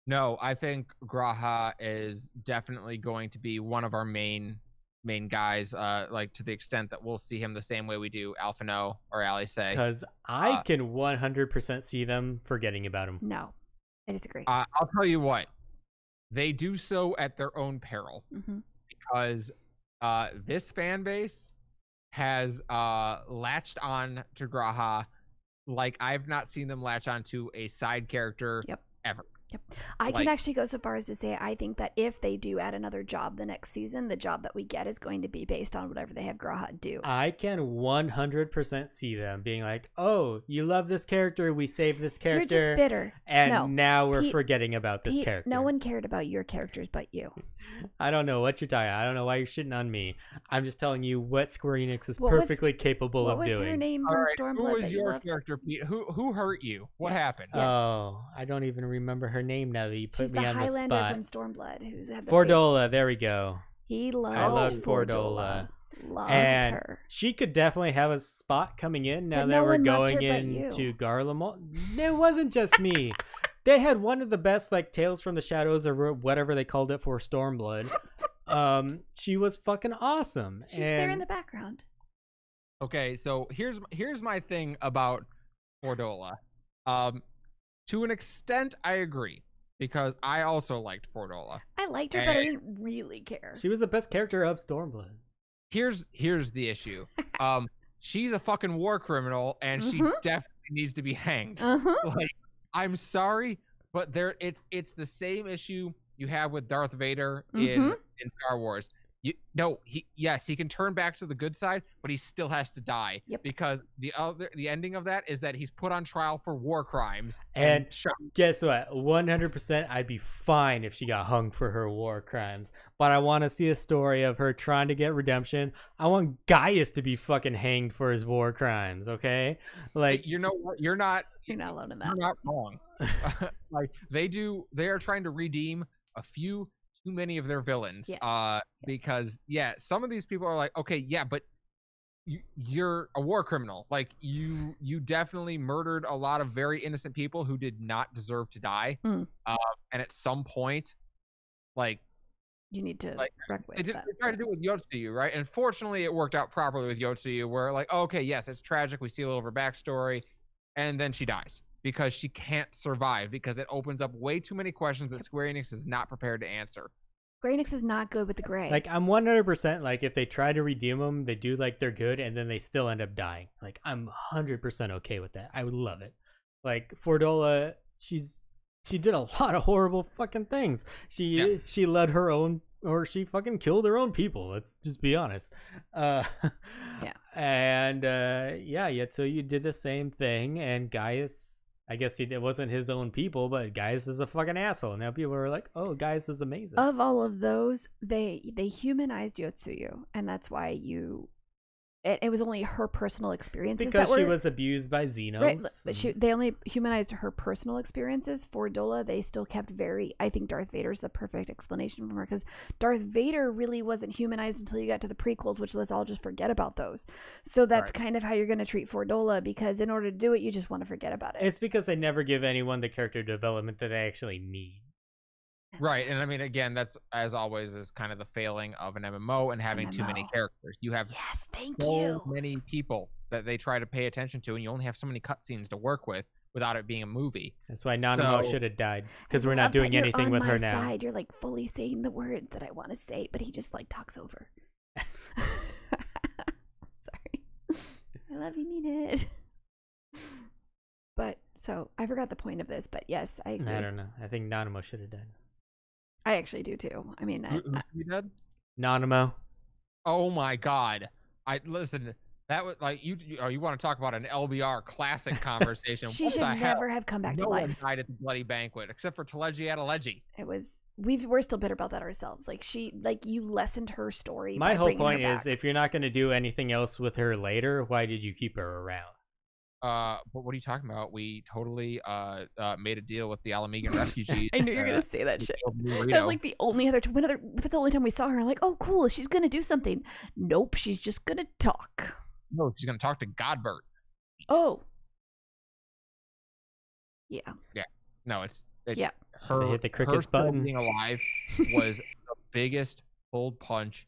No, I think Graha is definitely going to be one of our main guys, like to the extent that we'll see him the same way we do Alphino or Alice. Because I can 100% see them forgetting about him. No, I disagree. I'll tell you what, they do so at their own peril Mm-hmm. because this fan base has latched on to Graha like I've not seen them latch on to a side character ever. I Like- can actually go so far as to say I think that if they do add another job the next season, the job that we get is going to be based on whatever they have Graha do. I can 100% see them being like, "Oh, you love this character. We saved this character. You're just bitter. And No, now we're Pete- forgetting about this Pete, character." no one cared about your characters but you. I don't know what you're talking about. I don't know why you're shitting on me. I'm just telling you what Square Enix is What was- perfectly capable What of was doing. her name All from right, Stormblood who was that you your loved? character, Pete? Who hurt you? What Yes. happened? Yes. Oh, I don't even remember her name now that you put She's me the on the Highlander spot. from Stormblood who's had the Fordola, there we go. He loved I loved Fordola. Loved And her. she could definitely have a spot coming in now But that no we're one loved her going but you. into Garlemald. It wasn't just me. They had one of the best like Tales from the Shadows or whatever they called it for Stormblood. She was fucking awesome. She's there in the background. Okay, so here's my thing about Fordola. To an extent, I agree because I also liked Fordola. I liked her, but I didn't really care. She was the best character of Stormblood. Here's the issue. She's a fucking war criminal, and she definitely needs to be hanged. Like, I'm sorry, but it's the same issue you have with Darth Vader in Star Wars. He can turn back to the good side, but he still has to die. Yep. Because the ending of that is that he's put on trial for war crimes And shot. guess what? 100% I'd be fine if she got hung for her war crimes. But I want to see a story of her trying to get redemption. I want Gaius to be fucking hanged for his war crimes, okay? Like, You know what? You're not alone in that. You're not wrong. Like they are trying to redeem a few too many of their villains. Yes. Because some of these people are like, okay, yeah, but you're a war criminal. Like you definitely murdered a lot of very innocent people who did not deserve to die. And at some point, like you need to they tried to do it with Yotsuyu, right? And fortunately, it worked out properly with Yotsuyu, where like, okay, yes, it's tragic. We see a little of her backstory, and then she dies because she can't survive because it opens up way too many questions that Square Enix is not prepared to answer. Square Enix is not good with the gray. Like, I'm 100% like, if they try to redeem them, they do like they're good, and then they still end up dying. Like, I'm 100% okay with that. I would love it. Like, Fordola, she did a lot of horrible fucking things. She led her own, or she fucking killed her own people. Let's just be honest. And Yotsuyu did the same thing, and Gaius, I guess it wasn't his own people, but Gaius is a fucking asshole. Now people are like, "Oh, Gaius is amazing." Of all of those, they humanized Yotsuyu, and that's why it was only her personal experiences because she was abused by Xenos. Right, but they only humanized her personal experiences. For Dola, they still kept I think Darth Vader's the perfect explanation from her, because Darth Vader really wasn't humanized until you got to the prequels, which let's all just forget about those. So that's kind of how you're going to treat Fordola, because in order to do it, you just want to forget about it. It's because they never give anyone the character development that they actually need. Right, and I mean, again, that's, as always, is kind of the failing of an MMO and having too many characters. You have so many people that they try to pay attention to, and you only have so many cutscenes to work with without it being a movie. That's why Nanamo should have died, because we're not doing anything with her now. You're like fully saying the words that I want to say, but he just like talks over. Sorry. I love you, mean it. But, so, I forgot the point of this, but yes, I agree. I don't know. I think Nanamo should have died. I actually do too. I mean, who did? Nanamo. Oh my god! Listen. That was like you want to talk about an LBR classic conversation? She should never have come back to life. No one died at the bloody banquet except for Teleji Adeleji. It was we're still bitter about that ourselves. Like you lessened her story. My whole point is, if you're not going to do anything else with her later, why did you keep her around? But what are you talking about? We totally made a deal with the Alamegan refugees. I knew you were gonna say that shit. That was like the only other that's the only time we saw her. I'm like, oh cool, she's gonna do something. Nope, she's just gonna talk. No, she's gonna talk to Godbert. Oh. Yeah. Yeah. No, it's yeah. Her hit the crickets button. Being alive was the biggest cold punch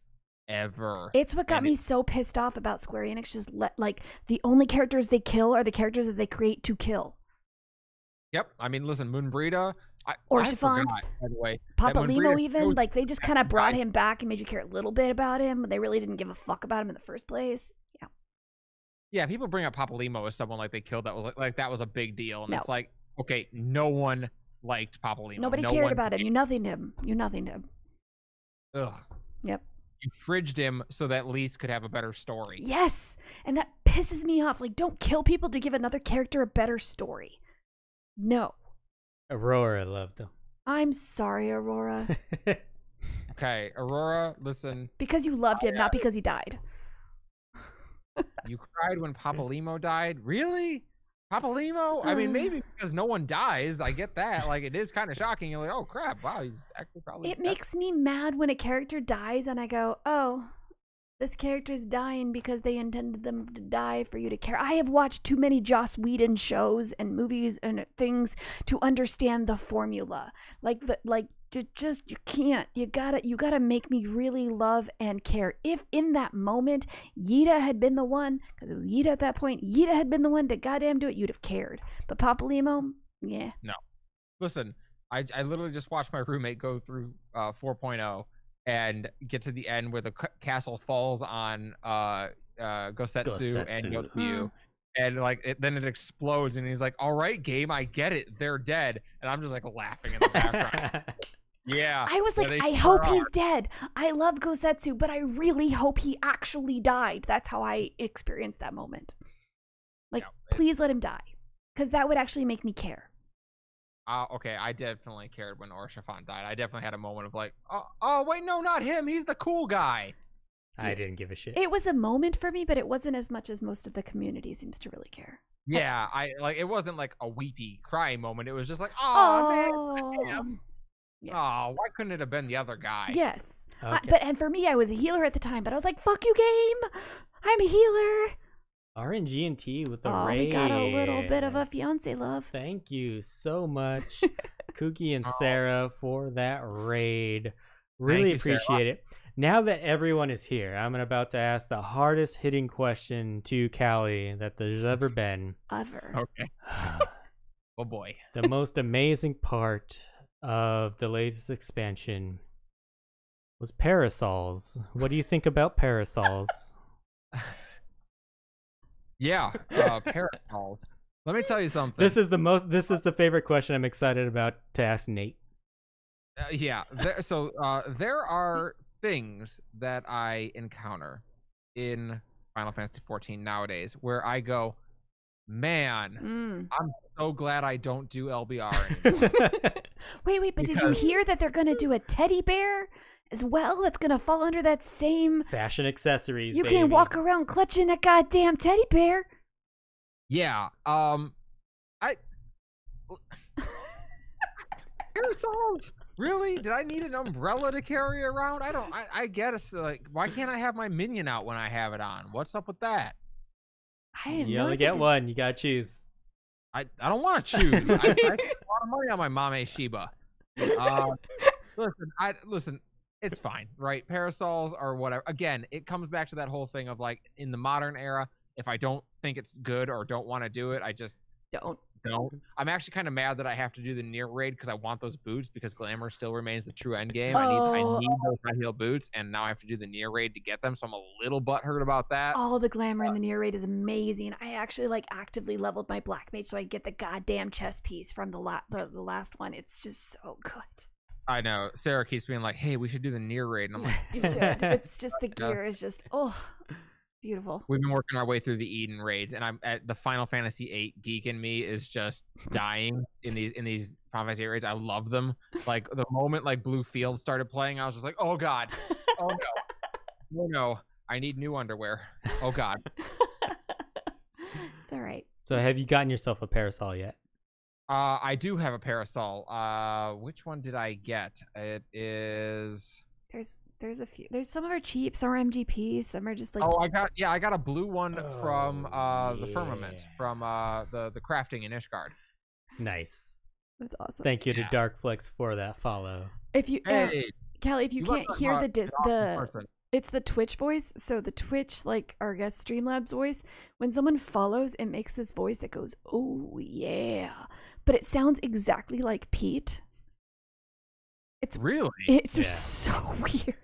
ever. It's what got me so pissed off about Square Enix. Just like the only characters they kill are the characters that they create to kill. Yep. I mean, listen, Moonbrita, Orchifant, by the way, Papa Limo, even like they just kind of brought him back and made you care a little bit about him. They really didn't give a fuck about him in the first place. Yeah. Yeah, people bring up Papa Limo as someone like they killed. That was like that was a big deal, and it's like, okay, no one liked Papa Limo. Nobody cared about him. You nothinged him. You nothinged him. Ugh. Yep. You fridged him so that Lise could have a better story. Yes, and that pisses me off. Like, don't kill people to give another character a better story. No. Aurora loved him. I'm sorry, Aurora. Okay, Aurora, listen. Because you loved him, not because he died. You cried when Papa Limo died? Really? Papa Limo? I mean, maybe because no one dies. I get that. Like, it is kind of shocking. You're like, oh, crap. Wow, he's actually probably It makes me mad when a character dies and I go, oh, this character's dying because they intended them to die for you to care. I have watched too many Joss Whedon shows and movies and things to understand the formula. You can't. You gotta make me really love and care. If in that moment Yida had been the one, because it was Yida at that point, Yida had been the one to goddamn do it, you'd have cared. But Papa Limo, yeah. No. Listen, I literally just watched my roommate go through 4.0 and get to the end where the castle falls on Gosetsu and Yotsuyu. And like then it explodes and he's like, all right, game, I get it, they're dead. And I'm just like laughing in the background. Yeah. I was like, I hope he's dead. I love Gosetsu, but I really hope he actually died. That's how I experienced that moment. Like, please let him die. Because that would actually make me care. Okay, I definitely cared when Orchifant died. I definitely had a moment of like, oh wait, no, not him. He's the cool guy. I didn't give a shit. It was a moment for me, but it wasn't as much as most of the community seems to really care. Yeah, it wasn't like a weepy crying moment. It was just like, oh man. Yeah. Oh, why couldn't it have been the other guy? Yes. Okay. And for me, I was a healer at the time, but I was like, fuck you, game. I'm a healer. RNG&T with the Oh, raid. we got a little bit of a fiance love. Thank you so much, Kookie and Sarah, for that raid. Really appreciate it. Now that everyone is here, I'm about to ask the hardest hitting question to Callie that there's ever been. Ever. Okay. Oh boy. The most amazing part of the latest expansion was parasols. What do you think about parasols? Yeah, parasols. Let me tell you something. This is the favorite question I'm excited about to ask Nate. Yeah. There are things that I encounter in Final Fantasy XIV nowadays where I go, man, I'm so glad I don't do LBR anymore. Wait, but did you hear that they're going to do a teddy bear as well? That's going to fall under that same... Fashion accessories, You baby. can walk around clutching a goddamn teddy bear. Yeah. Parasols? Really? Did I need an umbrella to carry around? I get it. Like, why can't I have my minion out when I have it on? What's up with that? You only get one. You gotta choose. I don't want to choose. I spent a lot of money on my Mame Shiba. Listen. It's fine, right? Parasols or whatever. Again, it comes back to that whole thing of like in the modern era, if I don't think it's good or don't want to do it, I just don't. I'm actually kind of mad that I have to do the near raid because I want those boots because glamour still remains the true end game. I need those high heel boots, and now I have to do the near raid to get them. So I'm a little butthurt about that. Oh, the glamour in the near raid is amazing. I actually like actively leveled my black mage so I get the goddamn chest piece from the last one. It's just so good. I know. Sarah keeps being like, "Hey, we should do the near raid," and I'm like, "You should." It's just the gear is just beautiful. We've been working our way through the Eden raids, and I'm at the Final Fantasy VIII geek in me is just dying in these Final Fantasy VIII raids. I love them. Like the moment like Blue Field started playing, I was just like, "Oh God, oh no, oh no, I need new underwear. Oh God." It's all right. So, have you gotten yourself a parasol yet? I do have a parasol. Which one did I get? It is. There's a few. There's some are cheap, some are MGP, some are just like. Oh, I got a blue one from the Firmament from the crafting in Ishgard. Nice. That's awesome. Thank you to Darkflex for that follow. If you, Callie, if you can't hear it's the Twitch voice. So the Twitch, like our guest Streamlabs voice, when someone follows, it makes this voice that goes, "Oh yeah," but it sounds exactly like Pete. It's just so weird.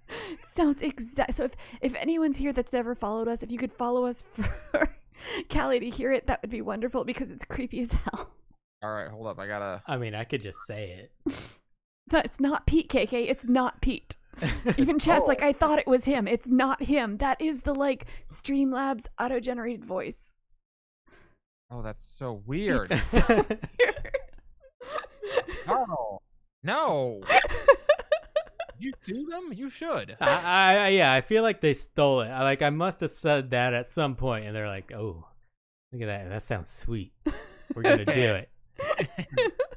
It sounds exact. So if anyone's here that's never followed us, if you could follow us for Callie to hear it, that would be wonderful because it's creepy as hell. All right, hold up. I mean, I could just say it. That's not Pete, KK. It's not Pete. Even chat's like, I thought it was him. It's not him. That is the like Streamlabs auto-generated voice. Oh, that's so weird. It's so weird. No. You sue them? You should. I feel like they stole it. I must have said that at some point, and they're like, "Oh, look at that. That sounds sweet. We're gonna do it."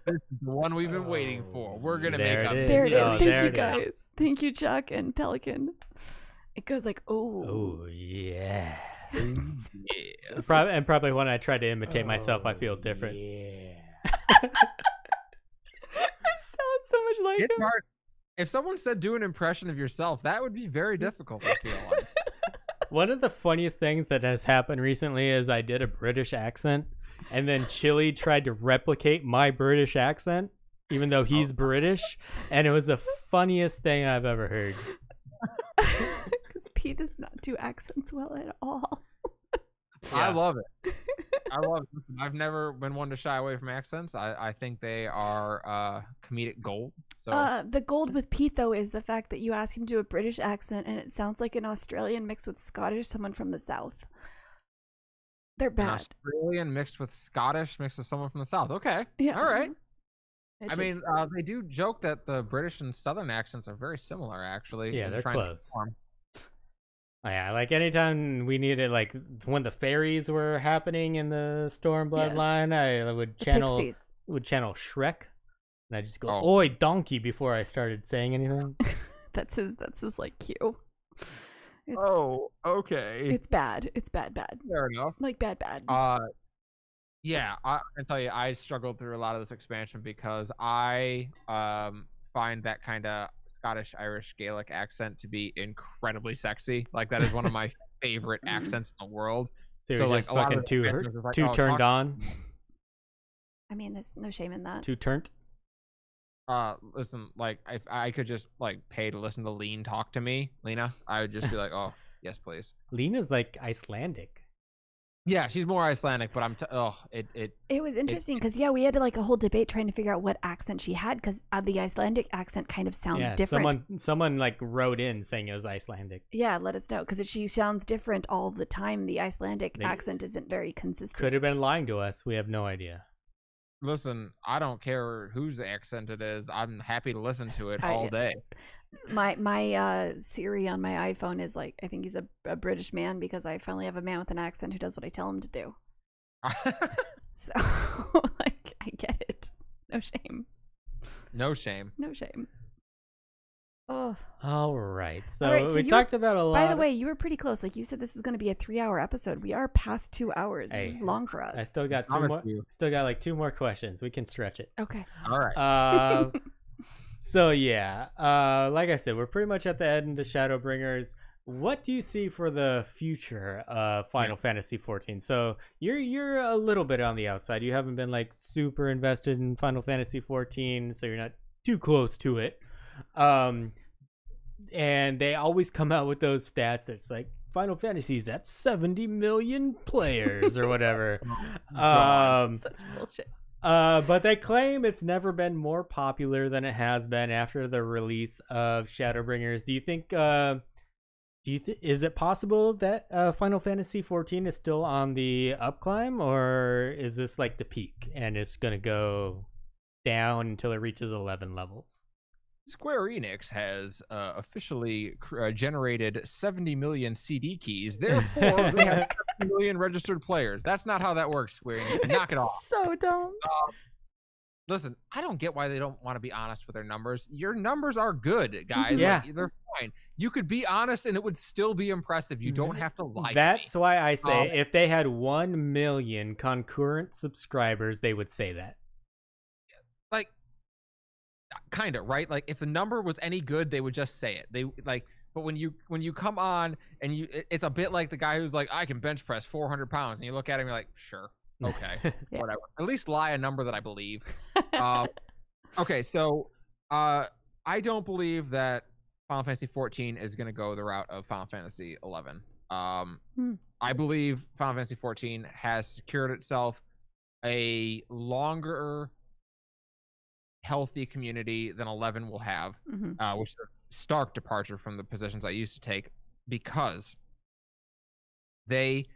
This is the one we've been waiting for. We're gonna make a There it is. Thank you guys. Thank you, Chuck and Pelican. It goes like, oh yeah. Yeah. Probably when I try to imitate myself, I feel different. Yeah. It sounds so much like him. Hard. If someone said do an impression of yourself, that would be very difficult, I feel like. One of the funniest things that has happened recently is I did a British accent, and then Chili tried to replicate my British accent, even though he's British, and it was the funniest thing I've ever heard. Because Pete does not do accents well at all. Yeah. I love it. Listen, I've never been one to shy away from accents. I think they are comedic gold. So the gold with Pete though is the fact that you ask him to do a British accent and it sounds like an Australian mixed with Scottish, someone from the South. They're bad. An Australian mixed with Scottish mixed with someone from the South. Okay. Yeah. All right. Mean, they do joke that the British and Southern accents are very similar, actually. Yeah, they're close. Oh, yeah, like anytime we needed, like when the fairies were happening in the Storm Bloodline, I would channel Shrek, and I just go "Oi, donkey" before I started saying anything. That's his like cue. It's, okay. It's bad. It's bad. Fair enough. Like bad. Yeah, I tell you, I struggled through a lot of this expansion because I find that kind of Scottish, Irish, Gaelic accent to be incredibly sexy. Like that is one of my favorite accents in the world. So like a lot of too turned on. I mean, there's no shame in that. Too turned. Listen, like if I could just like pay to listen to Lena talk to me, I would just be like, oh yes, please. Lena's like Icelandic. Yeah, she's more Icelandic, but it was interesting because we had like a whole debate trying to figure out what accent she had because the Icelandic accent kind of sounds different. Someone like wrote in saying it was Icelandic. Yeah, let us know because she sounds different all the time. The Icelandic accent isn't very consistent. Could have been lying to us. We have no idea. Listen, I don't care whose accent it is. I'm happy to listen to it all day. My Siri on my iPhone is like, I think he's a British man because I finally have a man with an accent who does what I tell him to do. So, like, I get it. No shame. No shame. No shame. Oh. All right. So we talked about a lot. By the way, you were pretty close. Like you said, this was going to be a 3-hour episode. We are past 2 hours. Hey, this is long for us. I still got two more. Still got like 2 more questions. We can stretch it. Okay. All right. So yeah, like I said, we're pretty much at the end of Shadowbringers. What do you see for the future of Final Fantasy XIV? So you're a little bit on the outside. You haven't been like super invested in Final Fantasy XIV, so you're not too close to it. And they always come out with those stats that's like Final Fantasy's at 70 million players or whatever. Such bullshit. But they claim it's never been more popular than it has been after the release of Shadowbringers. Do you think is it possible that Final Fantasy XIV is still on the upclimb, or is this like the peak and it's gonna go down until it reaches 11 levels? Square Enix has officially generated 70 million CD keys. Therefore, they have 70 million registered players. That's not how that works, Square Enix. Knock it off. So dumb. Listen, I don't get why they don't want to be honest with their numbers. Your numbers are good, guys. Yeah. Like, they're fine. You could be honest and it would still be impressive. You don't have to lie That's to me. why I say if they had 1 million concurrent subscribers, they would say that. Like, kind of, right? Like if the number was any good, they would just say it. They like, but when you come on and it's a bit like the guy who's like, I can bench press 400 pounds, and you look at him, you're like, sure, okay, whatever. At least lie a number that I believe. Okay, so I don't believe that Final Fantasy XIV is going to go the route of Final Fantasy XI. I believe Final Fantasy XIV has secured itself a longer healthy community than 11 will have, which is a stark departure from the positions I used to take, because they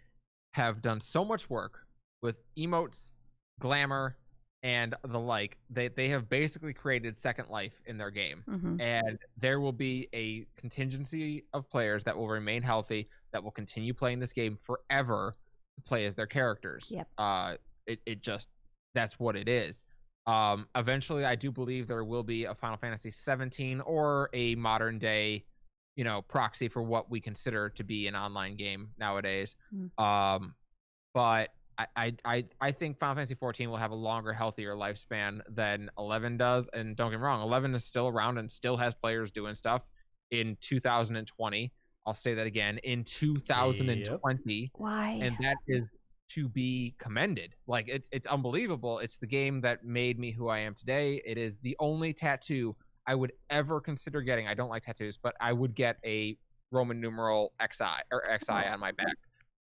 have done so much work with emotes, glamour, and the like. They have basically created Second Life in their game, and there will be a contingency of players that will remain healthy, that will continue playing this game forever to play as their characters. It just, that's what it is. Eventually, I do believe there will be a Final Fantasy 17 or a modern day, proxy for what we consider to be an online game nowadays. But I think Final Fantasy 14 will have a longer, healthier lifespan than 11 does. And don't get me wrong, 11 is still around and still has players doing stuff in 2020. I'll say that again, in 2020. Why? And that is to be commended. Like it's unbelievable. It's the game that made me who I am today. It is the only tattoo I would ever consider getting. I don't like tattoos, but I would get a Roman numeral XI on my back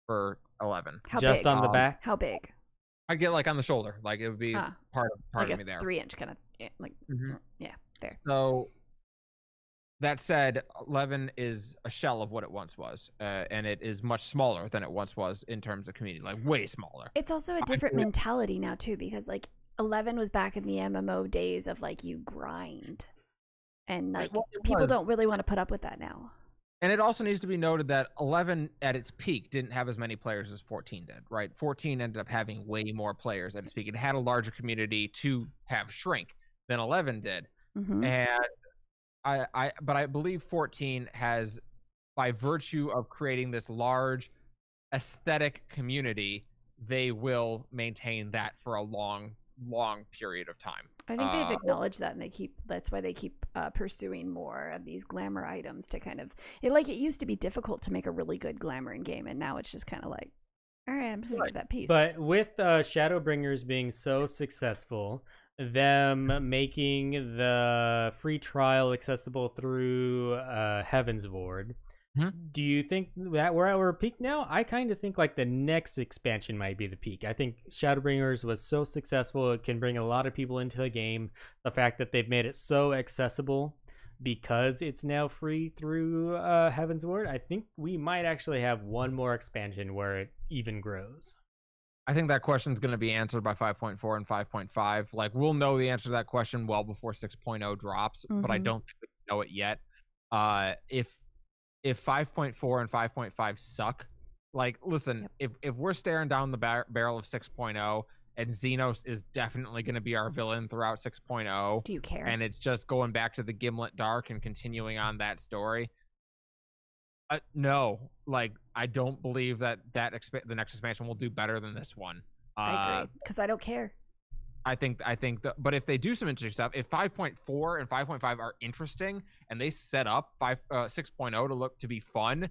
for 11. How just big? On the back? How big? I get like on the shoulder. Like it would be part like of me there. 3-inch kind of like yeah, fair. So that said, 11 is a shell of what it once was, and it is much smaller than it once was in terms of community, like way smaller. It's also a different mentality now too, because like 11 was back in the MMO days of like you grind, and like people don't really want to put up with that now. And it also needs to be noted that 11 at its peak didn't have as many players as 14 did, right? 14 ended up having way more players at its peak. It had a larger community to have shrink than 11 did. And But I believe 14 has, by virtue of creating this large aesthetic community, they will maintain that for a long period of time. I think they've acknowledged that, and that's why they keep pursuing more of these glamour items to kind of it used to be difficult to make a really good glamour in game, and now it's just kind of like, all right, I'm gonna give that piece. But with Shadowbringers being so successful, them making the free trial accessible through Heaven's Ward, do you think that we're at our peak now? I kind of think like the next expansion might be the peak. I think Shadowbringers was so successful, it can bring a lot of people into the game. The fact that they've made it so accessible because it's now free through Heaven's Ward, I think we might actually have one more expansion where it even grows. I think that question is going to be answered by 5.4 and 5.5. Like, we'll know the answer to that question well before 6.0 drops, but I don't think we know it yet. If 5.4 and 5.5 suck, like, listen, if we're staring down the barrel of 6.0, and Xenos is definitely going to be our villain throughout 6.0. Do you care? And it's just going back to the Gimlet Dark and continuing on that story. No, like, I don't believe that the next expansion will do better than this one. I agree, because I don't care. I think but if they do some interesting stuff, if 5.4 and 5.5 are interesting and they set up 6.0 to be fun,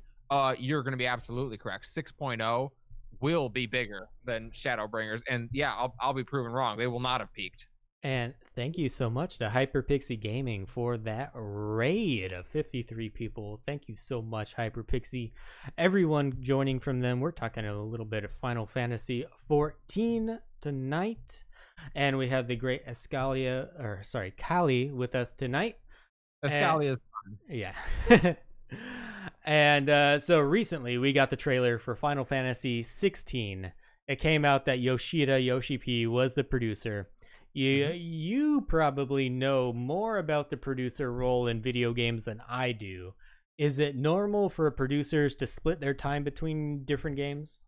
you're going to be absolutely correct. 6.0 will be bigger than Shadowbringers, and yeah, I'll be proven wrong. They will not have peaked. And thank you so much to HyperPixie Gaming for that raid of 53 people. Thank you so much, HyperPixie. Everyone joining from them, we're talking a little bit of Final Fantasy 14 tonight. And we have the great Kali with us tonight. Eskalia is fun. Yeah. And so recently we got the trailer for Final Fantasy 16. It came out that Yoshi P was the producer. You probably know more about the producer role in video games than I do. Is it normal for producers to split their time between different games?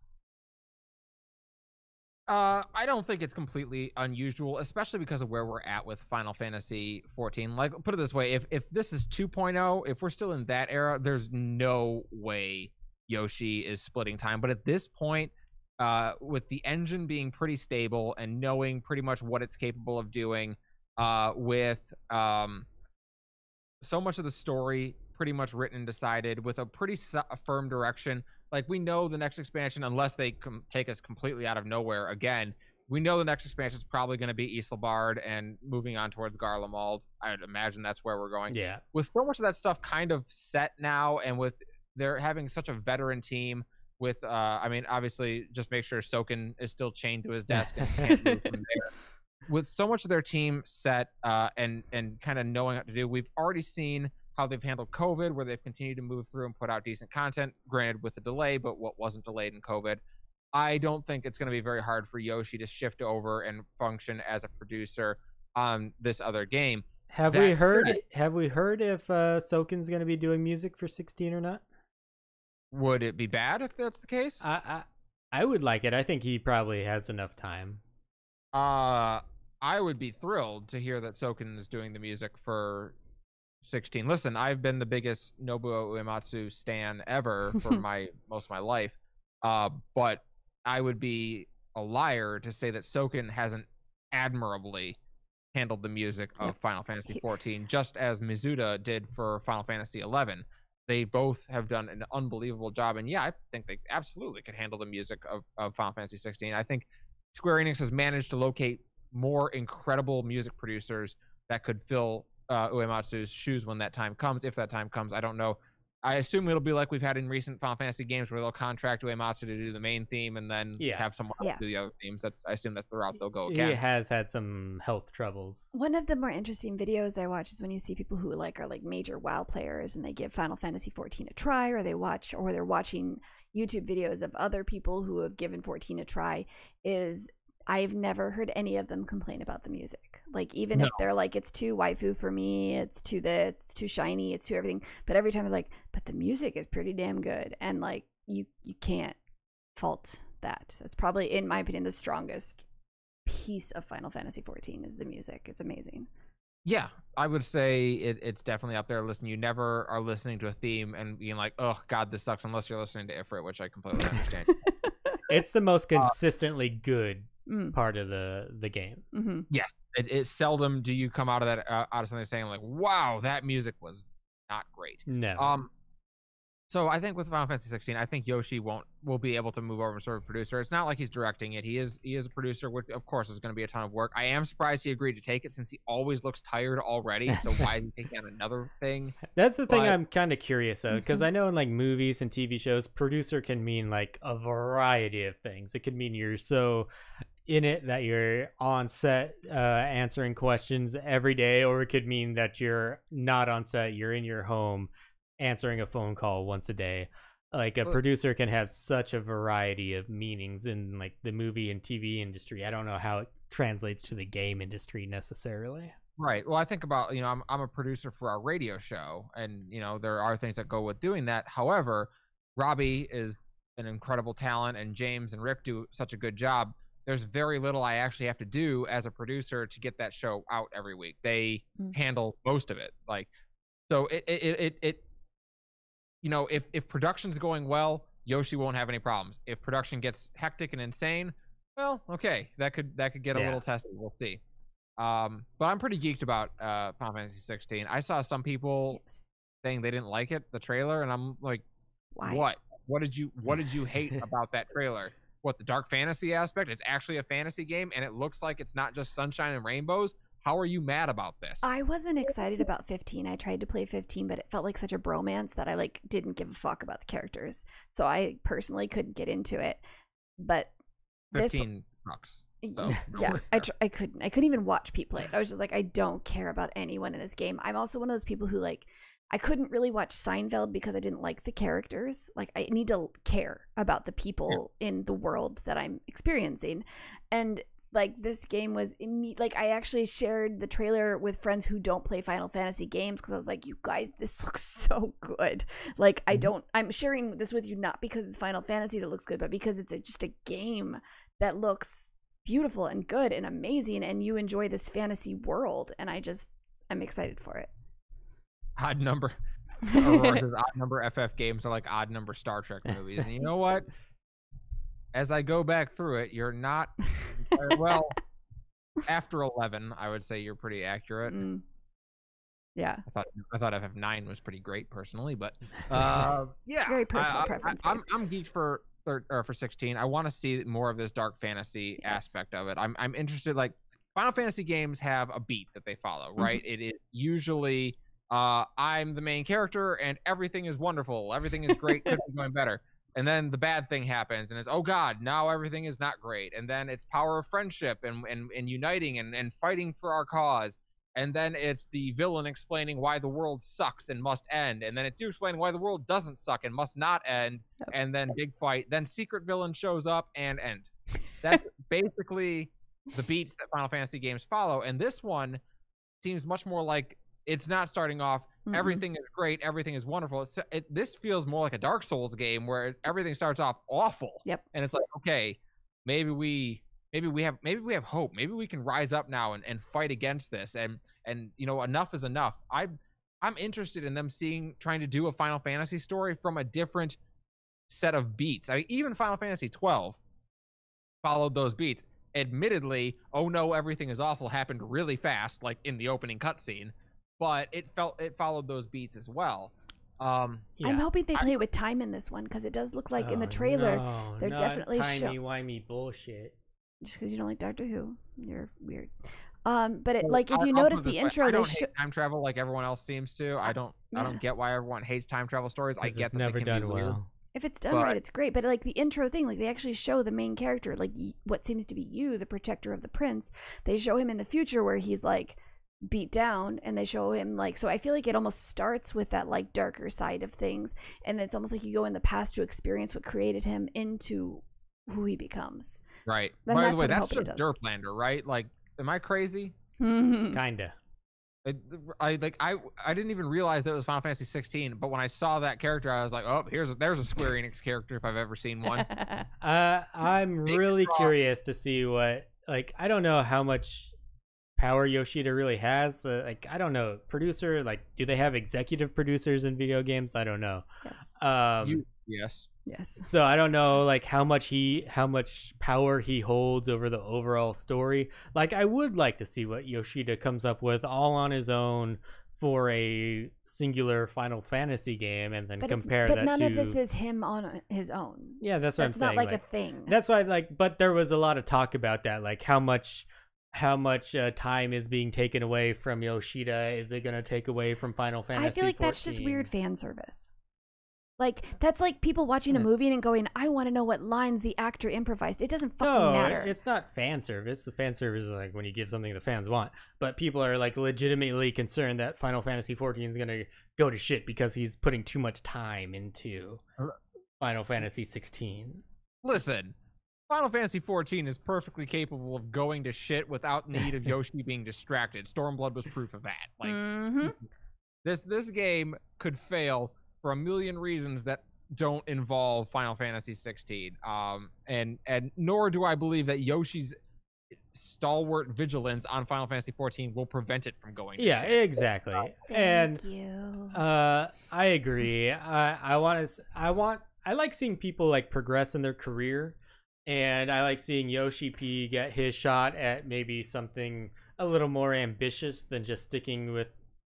I don't think it's completely unusual, especially because of where we're at with Final Fantasy 14. Like, put it this way, if this is 2.0, if we're still in that era, there's no way Yoshi is splitting time. But at this point, with the engine being pretty stable and knowing pretty much what it's capable of doing, with so much of the story pretty much written and decided, with a pretty firm direction, like, we know the next expansion, unless they take us completely out of nowhere again, we know the next expansion is probably going to be Islabard and moving on towards Garlemald. I would imagine that's where we're going. Yeah. With so much of that stuff kind of set now, and with they're having such a veteran team, with I mean, obviously, just make sure Soken is still chained to his desk and can't move from there. With so much of their team set and kind of knowing what to do, we've already seen how they've handled COVID, where they've continued to move through and put out decent content, granted with a delay, but what wasn't delayed in COVID. I don't think it's going to be very hard for Yoshi to shift over and function as a producer on this other game. Have we heard if Soken's going to be doing music for 16 or not? Would it be bad if that's the case? I would like it. I think he probably has enough time. I would be thrilled to hear that Soken is doing the music for 16. Listen, I've been the biggest Nobuo Uematsu stan ever for most of my life, but I would be a liar to say that Soken hasn't admirably handled the music of Final Fantasy 14, just as Mizuta did for Final Fantasy 11. They both have done an unbelievable job, and yeah, I think they absolutely could handle the music of Final Fantasy 16. I think Square Enix has managed to locate more incredible music producers that could fill Uematsu's shoes when that time comes. If that time comes, I don't know. I assume it'll be like we've had in recent Final Fantasy games, where they'll contract Uematsu to do the main theme and then have someone else do the other themes. I assume that's the route they'll go again. He has had some health troubles. One of the more interesting videos I watch is when you see people who are major WoW players and they give Final Fantasy 14 a try, or they're watching YouTube videos of other people who have given 14 a try. I've never heard any of them complain about the music. Like, even if they're like, it's too waifu for me, it's too this, it's too shiny, it's too everything. But every time they're like, but the music is pretty damn good. And like, you can't fault that. That's probably, in my opinion, the strongest piece of Final Fantasy 14 is the music. It's amazing. Yeah, I would say it's definitely up there. Listen, you never are listening to a theme and being like, "Oh God, this sucks," unless you're listening to Ifrit, which I completely understand. It's the most consistently good Mm. part of the game. Mm-hmm. Yes, it's seldom do you come out of that out of something saying like, "Wow, that music was not great." No. So I think with Final Fantasy 16, I think Yoshi will be able to move over and sort of producer. It's not like he's directing it. He is a producer, which of course is going to be a ton of work. I am surprised he agreed to take it since he always looks tired already. So why is he taking on another thing? That's the thing I'm kind of curious of, because Mhm. I know in like movies and TV shows, producer can mean like a variety of things. It could mean you're so in it that you're on set answering questions every day, or it could mean that you're not on set, you're in your home answering a phone call once a day. Like a producer can have such a variety of meanings in like the movie and TV industry. I don't know how it translates to the game industry necessarily. Right. Well, I think about, I'm a producer for our radio show, and there are things that go with doing that. However, Robbie is an incredible talent, and James and Rick do such a good job. There's very little I actually have to do as a producer to get that show out every week. They handle most of it. Like, so if production's going well, Yoshi won't have any problems. If production gets hectic and insane, well, okay, that could get a little testy. We'll see. But I'm pretty geeked about Final Fantasy 16. I saw some people saying they didn't like it, the trailer, and I'm like, why? What did you hate about that trailer? What, the dark fantasy aspect? It's actually a fantasy game, and it looks like it's not just sunshine and rainbows. How are you mad about this? I wasn't excited about 15. I tried to play 15, but it felt like such a bromance that I like didn't give a fuck about the characters. So I personally couldn't get into it. But 15 sucks. So yeah, I couldn't even watch Pete play it. I was just like, I don't care about anyone in this game. I'm also one of those people who like, I couldn't really watch Seinfeld because I didn't like the characters. Like, I need to care about the people in the world that I'm experiencing. And like, this game was like, I actually shared the trailer with friends who don't play Final Fantasy games because I was like, you guys, this looks so good. Like, I'm sharing this with you not because it's Final Fantasy that looks good, but because it's just a game that looks beautiful and good and amazing, and you enjoy this fantasy world, and I'm excited for it. Odd number Aurora says odd number FF games are like odd number Star Trek movies. And you know what? As I go back through it, you're not well, after 11, I would say you're pretty accurate. Yeah. I thought FF9 was pretty great personally, but yeah. It's very personal preference. I'm geeked for 16. I want to see more of this dark fantasy aspect of it. I'm interested. Like, Final Fantasy games have a beat that they follow, right? It is usually I'm the main character and everything is wonderful, everything is great, could be going better. And then the bad thing happens and it's, oh God, now everything is not great. And then it's power of friendship and uniting and fighting for our cause. And then it's the villain explaining why the world sucks and must end. And then it's you explaining why the world doesn't suck and must not end. And then big fight. Then secret villain shows up and end. That's basically the beats that Final Fantasy games follow. And this one seems much more like it's not starting off, everything is great, everything is wonderful. This feels more like a Dark Souls game where everything starts off awful. Yep. And it's like, okay, maybe we have hope. Maybe we can rise up now and fight against this. And enough is enough. I'm interested in them trying to do a Final Fantasy story from a different set of beats. I mean, even Final Fantasy 12 followed those beats. Admittedly, oh no, everything is awful happened really fast, like in the opening cutscene, but it followed those beats as well. I'm hoping they play with time in this one because it does look like in the trailer they're definitely timey-wimey bullshit. Just because you don't like Doctor Who, you're weird. But if you notice the intro, I don't hate time travel like everyone else seems to. I don't get why everyone hates time travel stories. I get that never they can done be weird. well. If it's done right, it's great. But like the intro thing, like they actually show the main character, like what seems to be you, the protector of the prince. They show him in the future where he's like beat down, and they show him like, so I feel like it almost starts with that like darker side of things, and it's almost like you go in the past to experience what created him into who he becomes. Right. Then By that's the way, what I'm that's hoping it just does. Derplander, right? Like, am I crazy? Kinda. I didn't even realize that it was Final Fantasy 16, but when I saw that character, I was like, oh, there's a Square Enix character if I've ever seen one. I'm really curious to see what, like, I don't know how much power Yoshida really has. Like, I don't know, producer, like, do they have executive producers in video games? I don't know. Yes. Yes. So I don't know, like, how much power he holds over the overall story. Like, I would like to see what Yoshida comes up with all on his own for a singular Final Fantasy game, and then compare that to. But none of this is him on his own. Yeah, that's what I'm saying. It's not like a thing. That's why, like, but there was a lot of talk about that, like how much time is being taken away from Yoshida. Is it going to take away from Final Fantasy? I feel like 14? That's just weird fan service. Like, that's like people watching a movie and going, I want to know what lines the actor improvised. It doesn't fucking matter. It's not fan service. The fan service is like when you give something the fans want. But people are like legitimately concerned that Final Fantasy 14 is going to go to shit because he's putting too much time into Final Fantasy 16. Listen, Final Fantasy 14 is perfectly capable of going to shit without need of Yoshi being distracted. Stormblood was proof of that. Like, this game could fail for a million reasons that don't involve Final Fantasy 16. And nor do I believe that Yoshi's stalwart vigilance on Final Fantasy 14 will prevent it from going to shit. Exactly. Thank you. I agree. I like seeing people like progress in their career, and I like seeing Yoshi P get his shot at maybe something a little more ambitious than just sticking with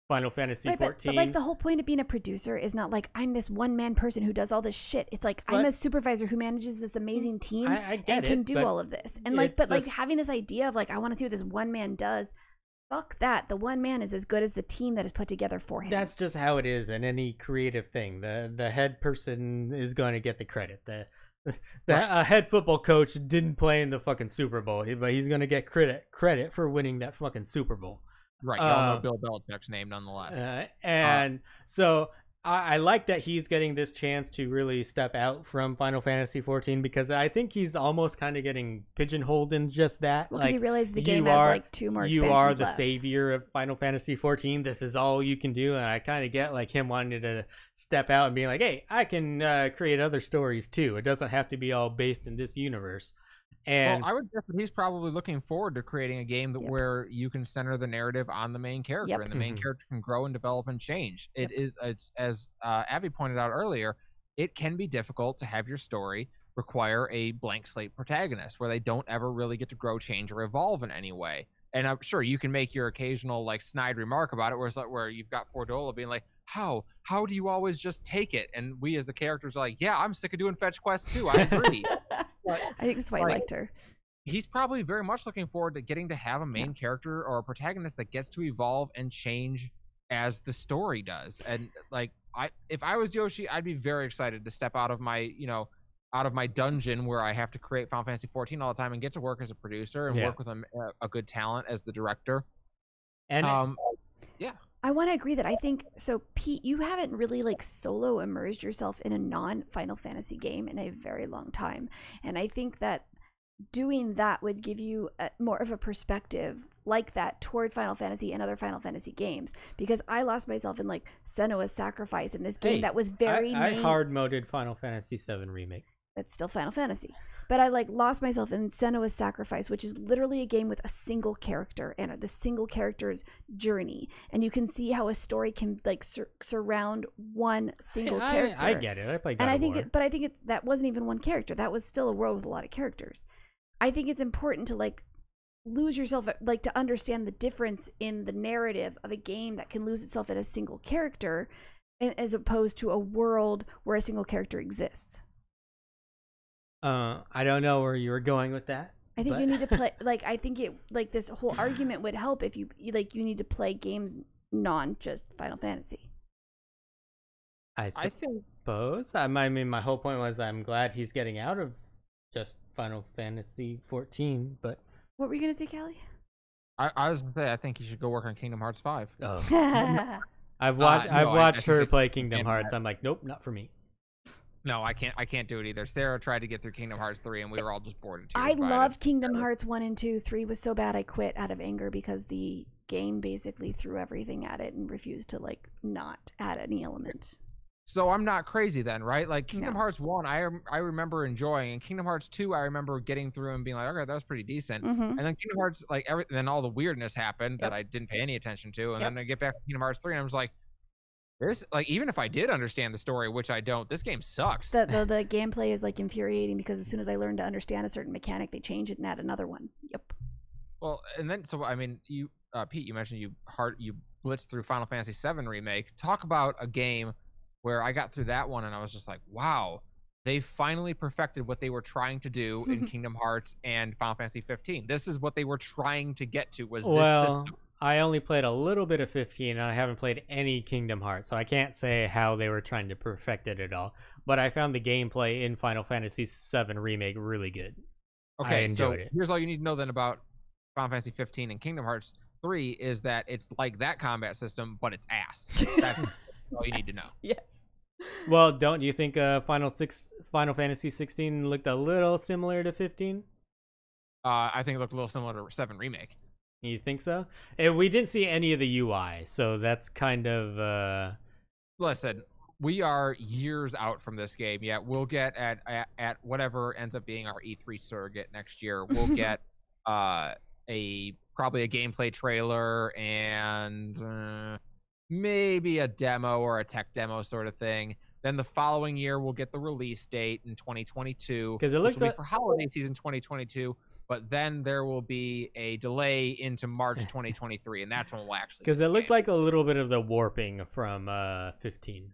Final Fantasy 14. But like the whole point of being a producer is not like I'm this one-man person who does all this shit. It's like I'm a supervisor who manages this amazing team and can do all of this. And like, but like having this idea of like I want to see what this one man does. Fuck that. The one man is as good as the team that is put together for him. That's just how it is in any creative thing. The head person is going to get the credit. A head football coach didn't play in the fucking Super Bowl, but he's going to get credit for winning that fucking Super Bowl. Right, y'all know Bill Belichick's name nonetheless. So I like that he's getting this chance to really step out from Final Fantasy 14 because I think he's almost kind of getting pigeonholed in just that. Well, like, he realized the game has like 2 more expansions You are the left. savior of Final Fantasy 14. This is all you can do. And I kind of get like him wanting to step out and being like, hey, I can create other stories too. It doesn't have to be all based in this universe. And I would guess that he's probably looking forward to creating a game that where you can center the narrative on the main character, and the main character can grow and develop and change. It's as Abby pointed out earlier, it can be difficult to have your story require a blank slate protagonist where they don't ever really get to grow, change, or evolve in any way. And I'm sure you can make your occasional like snide remark about it, where it's like where you've got Fordola being like, how do you always just take it? And we as the characters are like, yeah, I'm sick of doing fetch quests too. I agree. But, I think that's why I liked her. He's probably very much looking forward to getting to have a main character or a protagonist that gets to evolve and change as the story does. And like, if I was Yoshi, I'd be very excited to step out of my, out of my dungeon where I have to create Final Fantasy 14 all the time and get to work as a producer and work with a good talent as the director. And I want to agree that I think so. Pete, you haven't really like solo immersed yourself in a non-Final Fantasy game in a very long time, and I think that doing that would give you more of a perspective like that toward Final Fantasy and other Final Fantasy games. Because I lost myself in like Senua's Sacrifice in this game that was very. I hard moded Final Fantasy VII Remake. That's still Final Fantasy. But I like lost myself in Senua's Sacrifice, which is literally a game with a single character and the single character's journey. And you can see how a story can like surround one single character. I get it. I played God of War. But I think that wasn't even one character. That was still a world with a lot of characters. I think it's important to like lose yourself, like to understand the difference in the narrative of a game that can lose itself in a single character as opposed to a world where a single character exists. I don't know where you were going with that. I think you need to play like I think it like this whole argument would help if you need to play games non just Final Fantasy. I suppose. I mean, my whole point was I'm glad he's getting out of just Final Fantasy 14. But what were you gonna say, Callie? I was gonna say I think you should go work on Kingdom Hearts 5. Oh. I've watched her play Kingdom Hearts. I'm like, nope, not for me. No, I can't do it either. Sarah tried to get through Kingdom Hearts 3 and we were all just bored. I loved Kingdom Hearts 1 and 2. 3 was so bad I quit out of anger because the game basically threw everything at it and refused to like not add any elements. So I'm not crazy then, right? Like Kingdom No. Hearts 1, I remember enjoying, and Kingdom Hearts 2, I remember getting through and being like, okay, that was pretty decent. Mm-hmm. And then Kingdom Hearts, like then all the weirdness happened that I didn't pay any attention to. And Yep. then I get back to Kingdom Hearts 3 and I was like, this, like, even if I did understand the story, which I don't, this game sucks. The gameplay is like infuriating because as soon as I learn to understand a certain mechanic, they change it and add another one. Yep. Well, and then so I mean, you Pete, you mentioned you blitzed through Final Fantasy VII Remake. Talk about a game where I got through that one and I was just like, wow, they finally perfected what they were trying to do in Kingdom Hearts and Final Fantasy 15. This is what they were trying to get to, was this system. I only played a little bit of 15 and I haven't played any Kingdom Hearts, so I can't say how they were trying to perfect it at all. But I found the gameplay in Final Fantasy VII Remake really good. Okay, I enjoyed it. Here's all you need to know then about Final Fantasy 15 and Kingdom Hearts 3 is that it's like that combat system, but it's ass. That's all you need to know. Yes. Well, don't you think Final Fantasy 16 looked a little similar to 15? I think it looked a little similar to 7 Remake. You think so? We didn't see any of the UI, so that's kind of... Listen, we are years out from this game. Yeah, we'll get at whatever ends up being our E3 surrogate next year. We'll get probably a gameplay trailer and maybe a demo or a tech demo sort of thing. Then the following year, we'll get the release date in 2022. Because it looks like for holiday season 2022. But then there will be a delay into March 2023, and that's when we'll actually. Because it looked like a little bit of the warping from 15.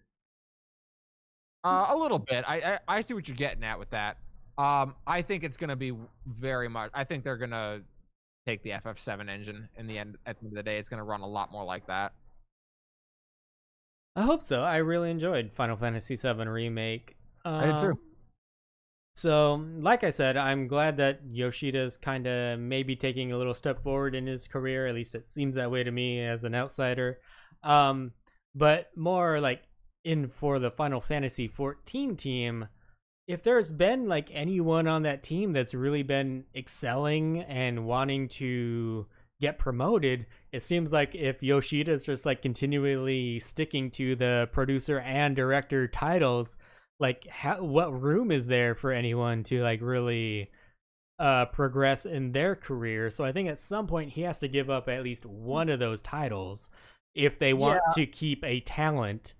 A little bit. I see what you're getting at with that. I think it's going to be very much. I think they're going to take the FF7 engine in the end. At the end of the day, it's going to run a lot more like that. I hope so. I really enjoyed Final Fantasy VII Remake. I did too. So, like I said, I'm glad that Yoshida's kind of maybe taking a little step forward in his career. At least it seems that way to me as an outsider. But more like for the Final Fantasy 14 team, if there's been like anyone on that team that's really been excelling and wanting to get promoted, it seems like if Yoshida's just like continually sticking to the producer and director titles, like what room is there for anyone to like really progress in their career? So I think at some point he has to give up at least one of those titles if they want to keep a talent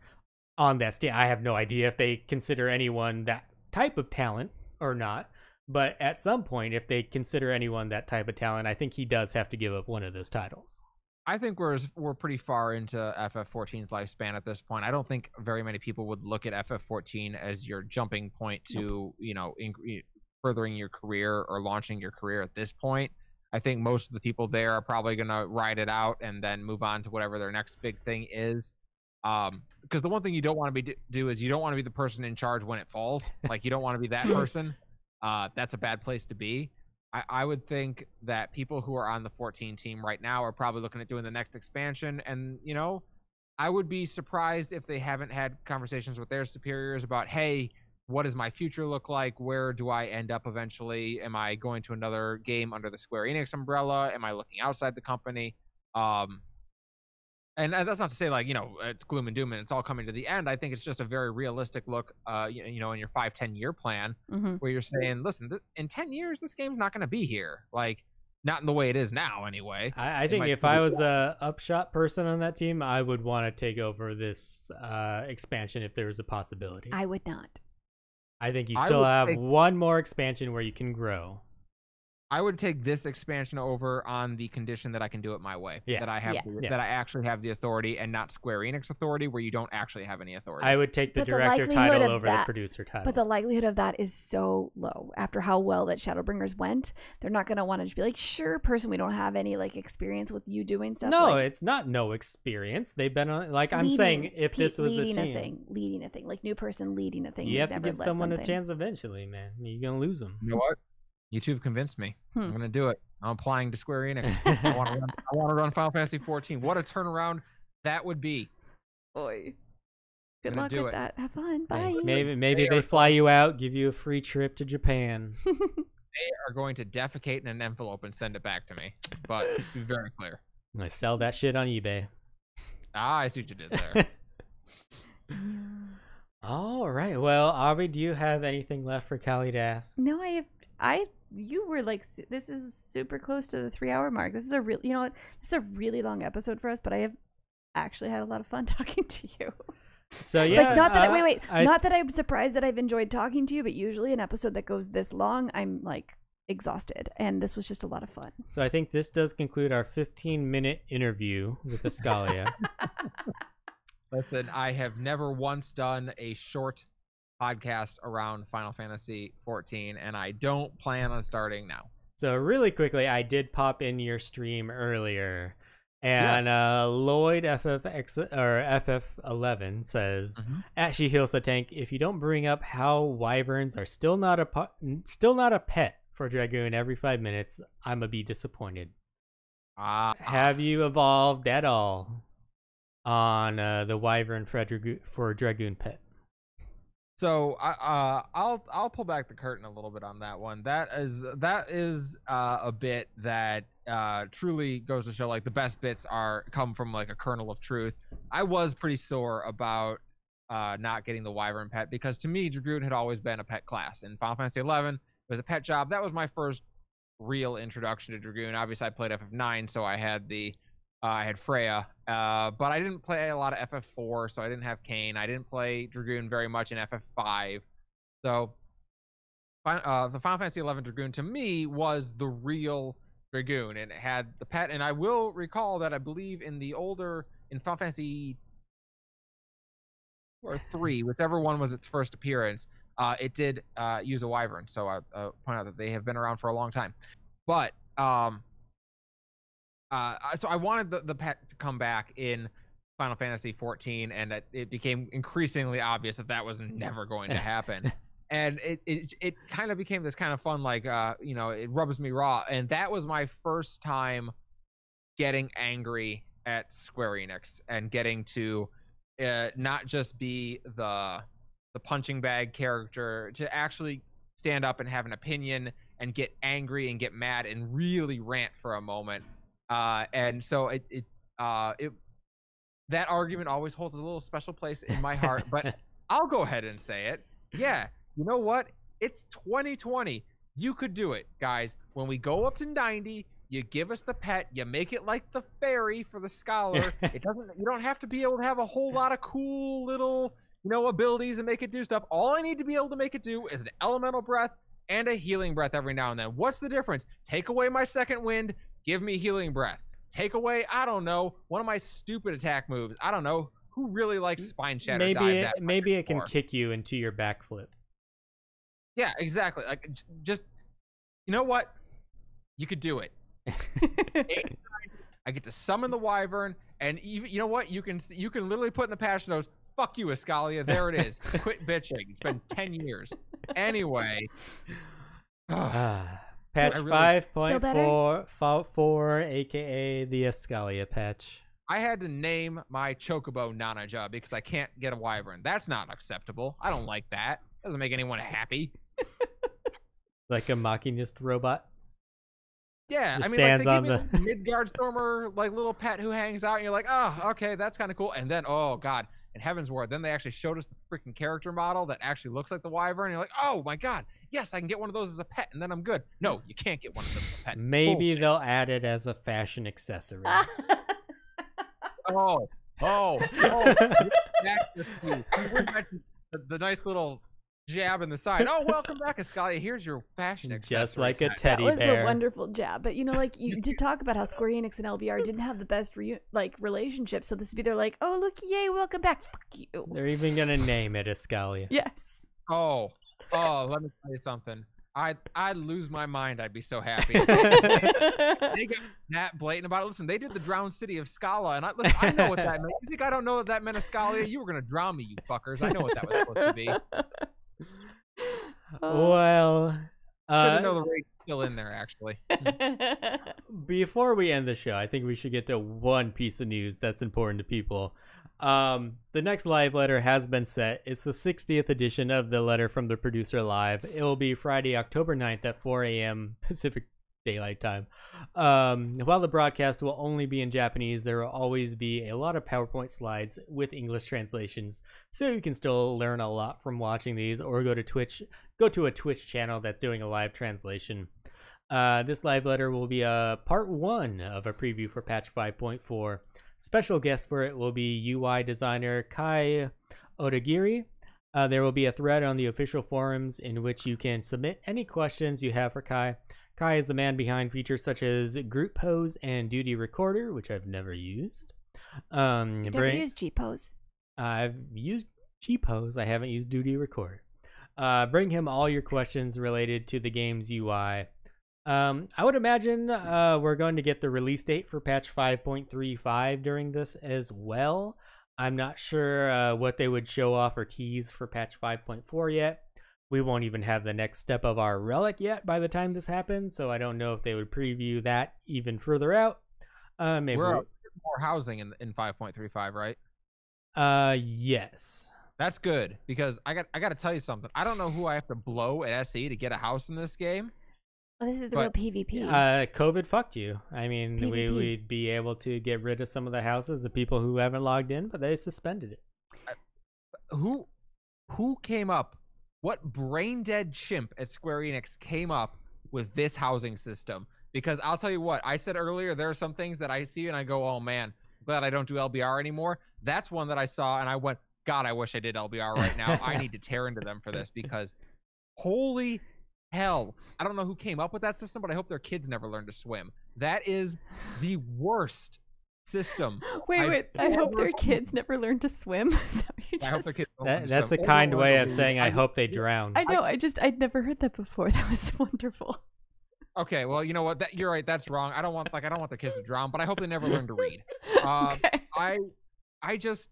on that stage. I have no idea if they consider anyone that type of talent or not, but at some point if they consider anyone that type of talent, I think he does have to give up one of those titles. I think we're pretty far into FF14's lifespan at this point. I don't think very many people would look at FF14 as your jumping point to, furthering your career or launching your career at this point. I think most of the people there are probably going to ride it out and then move on to whatever their next big thing is. Because the one thing you don't want to do is you don't want to be the person in charge when it falls. Like, you don't want to be that person. That's a bad place to be. I would think that people who are on the 14 team right now are probably looking at doing the next expansion. And, I would be surprised if they haven't had conversations with their superiors about, hey, what does my future look like? Where do I end up eventually? Am I going to another game under the Square Enix umbrella? Am I looking outside the company? And that's not to say like, it's gloom and doom and it's all coming to the end. I think it's just a very realistic look, in your 5-10 year plan where you're saying, listen, in 10 years, this game's not going to be here. Like, not in the way it is now anyway. I think if I was a upshot person on that team, I would want to take over this expansion if there was a possibility. I would not. I think you still have one more expansion where you can grow. I would take this expansion over on the condition that I can do it my way. Yeah. That I have that I actually have the authority and not Square Enix authority where you don't actually have any authority. I would take the director title over the producer title. But the likelihood of that is so low after how well that Shadowbringers went. They're not going to want to just be like, sure, person, we don't have any like experience with you doing stuff. No, like, it's not no experience. They've been on, like I'm saying, if this was a team. Leading a thing, like new person leading a thing. You have to give someone a chance eventually, man. You're going to lose them. You know what? You two have convinced me. I'm going to do it. I'm applying to Square Enix. I want to run Final Fantasy 14. What a turnaround that would be. Boy. Good luck with that. Have fun. Bye. Maybe they fly you out, give you a free trip to Japan. They are going to defecate in an envelope and send it back to me. But be very clear. I'm going to sell that shit on eBay. I see what you did there. All right. Well, Aubrey, do you have anything left for Callie to ask? No, you were like, this is super close to the 3-hour mark. This is a real, you know what? This is a really long episode for us, but I have actually had a lot of fun talking to you. So yeah, like, not that not that I'm surprised that I've enjoyed talking to you, but usually an episode that goes this long, I'm like exhausted, and this was just a lot of fun. So I think this does conclude our 15-minute interview with Eskalia. Listen, I have never once done a short podcast around Final Fantasy 14, and I don't plan on starting now. So really quickly, I did pop in your stream earlier, and Lloyd FF11 says, "At She Heals the Tank, if you don't bring up how wyverns are still not a pet for Dragoon every 5 minutes, I'ma be disappointed. Have you evolved at all on the wyvern for Dragoon pet?" So I'll pull back the curtain a little bit on that one. That is a bit that truly goes to show like the best bits come from like a kernel of truth. I was pretty sore about not getting the wyvern pet, because to me Dragoon had always been a pet class. In Final Fantasy 11 it was a pet job. That was my first real introduction to Dragoon. Obviously I played FF9, so I had I had Freya, but I didn't play a lot of FF4, so I didn't have Kain. I didn't play Dragoon very much in FF5. So the Final Fantasy 11 Dragoon to me was the real Dragoon, and it had the pet. And I will recall that I believe in Final Fantasy 4 or 3, whichever one was its first appearance, it did use a wyvern. So I point out that they have been around for a long time. But so I wanted the pet to come back in Final Fantasy 14, and it became increasingly obvious that was never going to happen. And it kind of became this kind of fun, like, it rubs me raw. And that was my first time getting angry at Square Enix and getting to not just be the punching bag character, to actually stand up and have an opinion and get angry and get mad and really rant for a moment. And so that argument always holds a little special place in my heart. But I'll go ahead and say it. Yeah, you know what? It's 2020. You could do it, guys. When we go up to 90, you give us the pet. You make it like the fairy for the scholar. You don't have to be able to have a whole lot of cool little, abilities and make it do stuff. All I need to be able to make it do is an elemental breath and a healing breath every now and then. What's the difference? Take away my second wind. Give me healing breath. Take away, I don't know, one of my stupid attack moves. I don't know. Who really likes spine shatter dive? Maybe it can kick you into your backflip. Yeah, exactly. Like, just, you know what? You could do it. I get to summon the wyvern, and even, you know what? You can literally put in the patch notes, "Fuck you, Eskalia." There it is. Quit bitching. It's been 10 years. Anyway. Patch 5.4, aka the Eskalia patch. I had to name my chocobo Nanaja because I can't get a wyvern. That's not acceptable. I don't like that. Doesn't make anyone happy. Like a machinist robot. Yeah, just I mean, like, stands they on give me the Midgard Stormer, like, little pet who hangs out, and you're like, oh, okay, that's kind of cool. And then, oh god, in Heaven's Ward, then they actually showed us the freaking character model that actually looks like the wyvern, and you're like, oh my god, yes, I can get one of those as a pet, and then I'm good. No, you can't get one of those as a pet. Maybe they'll add it as a fashion accessory. Oh. The nice little jab in the side. Oh, welcome back, Eskalia. Here's your fashion accessory. Just like a teddy bear. That was a wonderful jab. But, you did talk about how Square Enix and LBR didn't have the best relationship. So this would be they're like, oh, look, yay, welcome back. Fuck you. They're even going to name it Eskalia. Yes. Oh, let me tell you something. I'd lose my mind. I'd be so happy. They got that blatant about it. Listen, they did the Drowned City of Scala, and I know what that meant. You think I don't know that meant Eskalia? You were going to drown me, you fuckers. I know what that was supposed to be. Well, good to know the rate's still in there, actually. Before we end the show, I think we should get to one piece of news that's important to people. The next live letter has been set. It's the 60th edition of the Letter from the Producer Live. It will be Friday, October 9th at 4 a.m. Pacific daylight time. While the broadcast will only be in Japanese, there will always be a lot of PowerPoint slides with English translations, so you can still learn a lot from watching these, or go to a Twitch channel that's doing a live translation. This live letter will be part 1 of a preview for patch 5.4. Special guest for it will be UI designer Kai Odagiri. There will be a thread on the official forums in which you can submit any questions you have for Kai. Kai is the man behind features such as Group Pose and Duty Recorder, which I've never used. You've never used G-Pose? I've used G-Pose. I haven't used Duty Recorder. Bring him all your questions related to the game's UI. I would imagine we're going to get the release date for patch 5.35 during this as well. I'm not sure what they would show off or tease for patch 5.4 yet. We won't even have the next step of our relic yet by the time this happens, so I don't know if they would preview that even further out. Maybe we're more housing in 5.35, right? Yes. That's good, because I got to tell you something. I don't know who I have to blow at SE to get a house in this game. Well, this is the real PvP. COVID fucked you. I mean, PvP. we'd be able to get rid of some of the houses of people who haven't logged in, but they suspended it. Who came up? What brain dead chimp at Square Enix came up with this housing system? Because I'll tell you what, I said earlier, there are some things that I see and I go, oh man, glad I don't do LBR anymore. That's one that I saw and I went, God, I wish I did LBR right now. I need to tear into them for this, because holy hell. I don't know who came up with that system, but I hope their kids never learn to swim. That is the worst system. Wait. I hope their kids never learn to swim. I hope their kids that's a kind way of saying I hope they drown. I know. I'd never heard that before. That was wonderful. Okay, well, you know what? You're right. That's wrong. I don't want their kids to drown, but I hope they never learn to read. Okay. I just,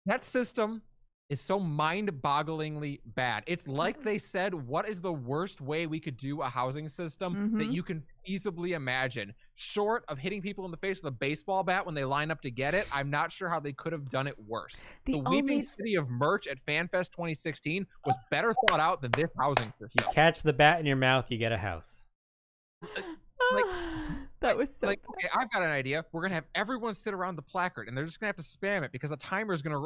that system is so mind-bogglingly bad. It's like they said, what is the worst way we could do a housing system that you can feasibly imagine? Short of hitting people in the face with a baseball bat when they line up to get it, I'm not sure how they could have done it worse. The Weeping City of merch at FanFest 2016 was better thought out than this housing system. You catch the bat in your mouth, you get a house. That was so like, okay, I've got an idea. We're gonna have everyone sit around the placard, and they're just gonna have to spam it, because a timer is gonna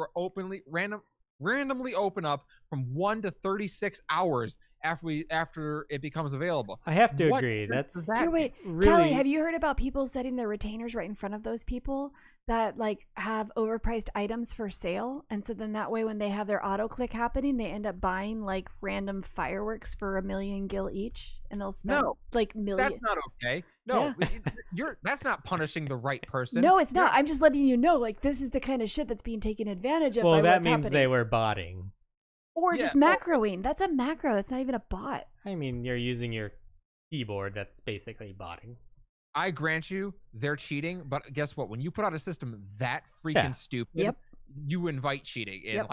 randomly open up from 1 to 36 hours after it becomes available. I have to agree. Wait, really... Kelly, have you heard about people setting their retainers right in front of those people that like have overpriced items for sale? And so then that way, when they have their auto click happening, they end up buying like random fireworks for 1 million gil each, and they'll spend like million. That's not okay. No, that's not punishing the right person. No, it's not. I'm just letting you know, like, this is the kind of shit that's being taken advantage of. Well, by that means happening. they were botting. Or just macroing. That's a macro. That's not even a bot. I mean, you're using your keyboard. That's basically botting. I grant you they're cheating, but guess what? When you put out a system that freaking stupid, you invite cheating. And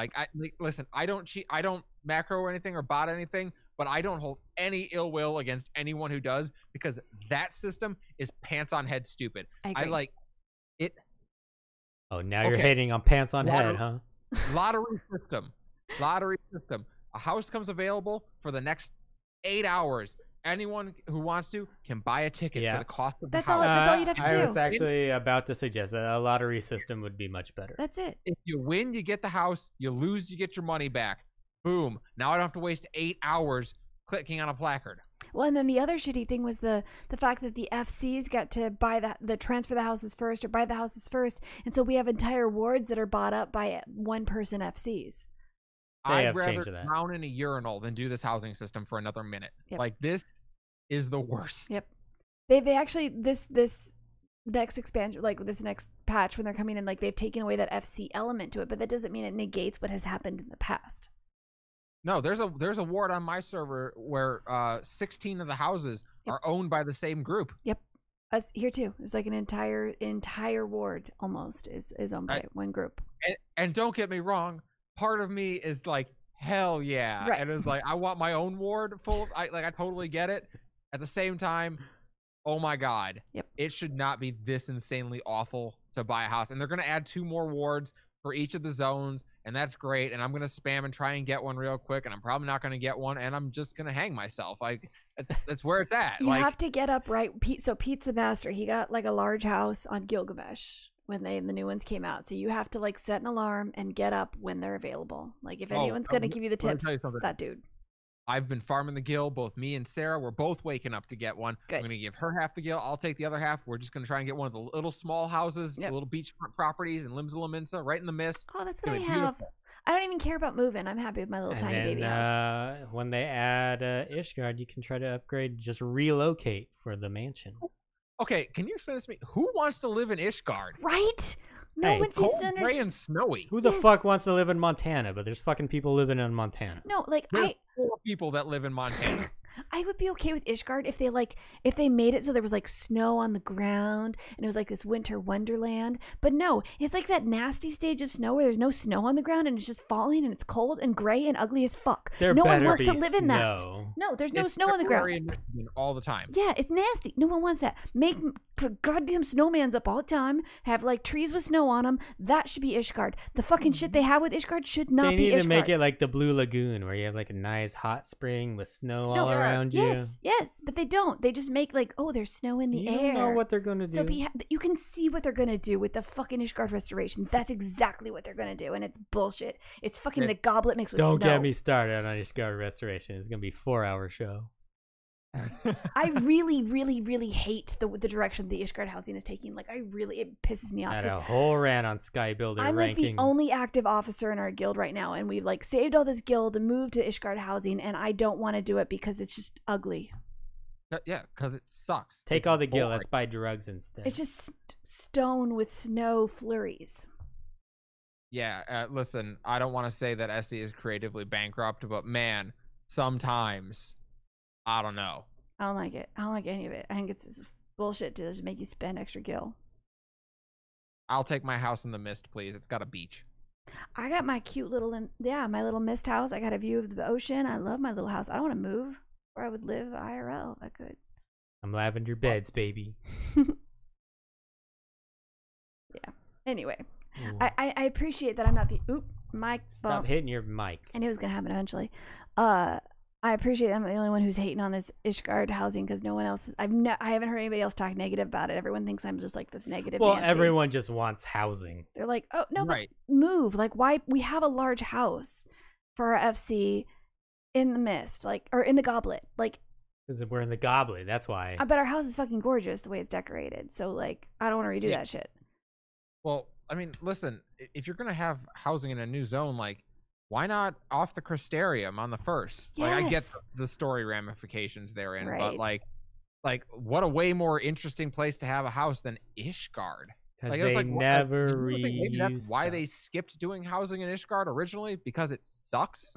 listen, I don't cheat. I don't macro or anything or bot anything, but I don't hold any ill will against anyone who does, because that system is pants on head stupid. I like it. Oh, now you're hating on pants on head, huh? Lottery system. A house comes available for the next 8 hours. Anyone who wants to can buy a ticket for the cost of the house. That's all you'd have to do. I was actually about to suggest that a lottery system would be much better. That's it. If you win, you get the house. You lose, you get your money back. Boom. Now I don't have to waste 8 hours clicking on a placard. Well, and then the other shitty thing was the fact that the FCs got to buy the transfer the houses first or buy the houses first. And so we have entire wards that are bought up by one person FCs. I'd rather drown in a urinal than do this housing system for another minute. Like, this is the worst. Yep. They actually, this next expansion, like this next patch, when they're coming in, like, they've taken away that FC element to it, but that doesn't mean it negates what has happened in the past. No, there's a ward on my server where 16 of the houses are owned by the same group. Yep. Us here too. It's like an entire ward almost is owned by one group. And don't get me wrong, part of me is like, hell yeah. Right. And it's like, I want my own ward full of, I totally get it. At the same time, oh my God. Yep. It should not be this insanely awful to buy a house. And they're going to add 2 more wards for each of the zones. and that's great. And I'm gonna spam and try and get one real quick, and I'm probably not gonna get one, and I'm just gonna hang myself. Like that's where it's at. You like, have to get up right. So Pete's the master. He got like a large house on Gilgamesh when the new ones came out. So you have to like set an alarm and get up when they're available. Like if anyone's gonna give you the tips, that dude. I've been farming the gill. Both me and Sarah, we're both waking up to get one. Good. I'm going to give her half the gill. I'll take the other half. We're just going to try and get one of the little small houses, the little beachfront properties in Limsa Lominsa, right in the mist. Oh, that's what I have. Beautiful. I don't even care about moving. I'm happy with my little tiny baby house. When they add Ishgard, you can try to upgrade, just relocate for the mansion. Okay, can you explain this to me? Who wants to live in Ishgard? Right? No one seems to understand. Gray and snowy. Who the fuck wants to live in Montana? But there's fucking people living in Montana. No, like there's 4 people that live in Montana. I would be okay with Ishgard if they made it so there was like snow on the ground and it was like this winter wonderland. But no, it's like that nasty stage of snow where there's no snow on the ground and it's just falling and it's cold and gray and ugly as fuck. No one wants to live in that. No, there's no snow on the ground all the time. Yeah, it's nasty. No one wants that. Make goddamn snowmans up all the time. Have like trees with snow on them. That should be Ishgard. The fucking shit they have with Ishgard should not be Ishgard. They need to make it like the Blue Lagoon where you have like a nice hot spring with snow all around you. Yes, but they don't. They just make like, oh, there's snow in the air. You don't know what they're gonna do. So you can see what they're gonna do with the fucking Ishgard restoration. That's exactly what they're gonna do, and it's bullshit. It's fucking the goblet mixed with snow. Don't get me started on Ishgard restoration. It's gonna be a 4-hour show. I really, really, really hate the direction the Ishgard housing is taking. Like, it pisses me off. I had a whole rant on Skybuilder rankings. I'm like the only active officer in our guild right now, and we've like saved all this guild and moved to Ishgard housing, and I don't want to do it because it's just ugly. Yeah, because it sucks. Take all the guild. Let's buy drugs instead. It's just stone with snow flurries. Yeah, listen, I don't want to say that Essie is creatively bankrupt, but man, sometimes, I don't know. I don't like it. I don't like any of it. I think it's bullshit to just make you spend extra gil. I'll take my house in the mist, please. It's got a beach. I got my cute little, my little mist house. I got a view of the ocean. I love my little house. I don't want to move. Where I would live IRL if I could. I'm lavender beds, baby. Yeah. Anyway, I appreciate that I'm not the mic. Stop hitting your mic. I knew it was gonna happen eventually. I appreciate I'm the only one who's hating on this Ishgard housing because no one else. I haven't heard anybody else talk negative about it. Everyone thinks I'm just like this negative. Well, Nancy. Everyone just wants housing. They're like, oh no, right. But move. Like, why? We have a large house for our FC. In the mist, like, or in the goblet, like, because we're in the goblet. That's why. I bet our house is fucking gorgeous the way it's decorated. So, like, I don't want to redo that shit. Well, I mean, listen, if you're gonna have housing in a new zone, like, why not off the Crystarium on the first? Yes. Like, I get the story ramifications therein, but like, what a way more interesting place to have a house than Ishgard. Because they never reused. That's why they skipped doing housing in Ishgard originally, because it sucks.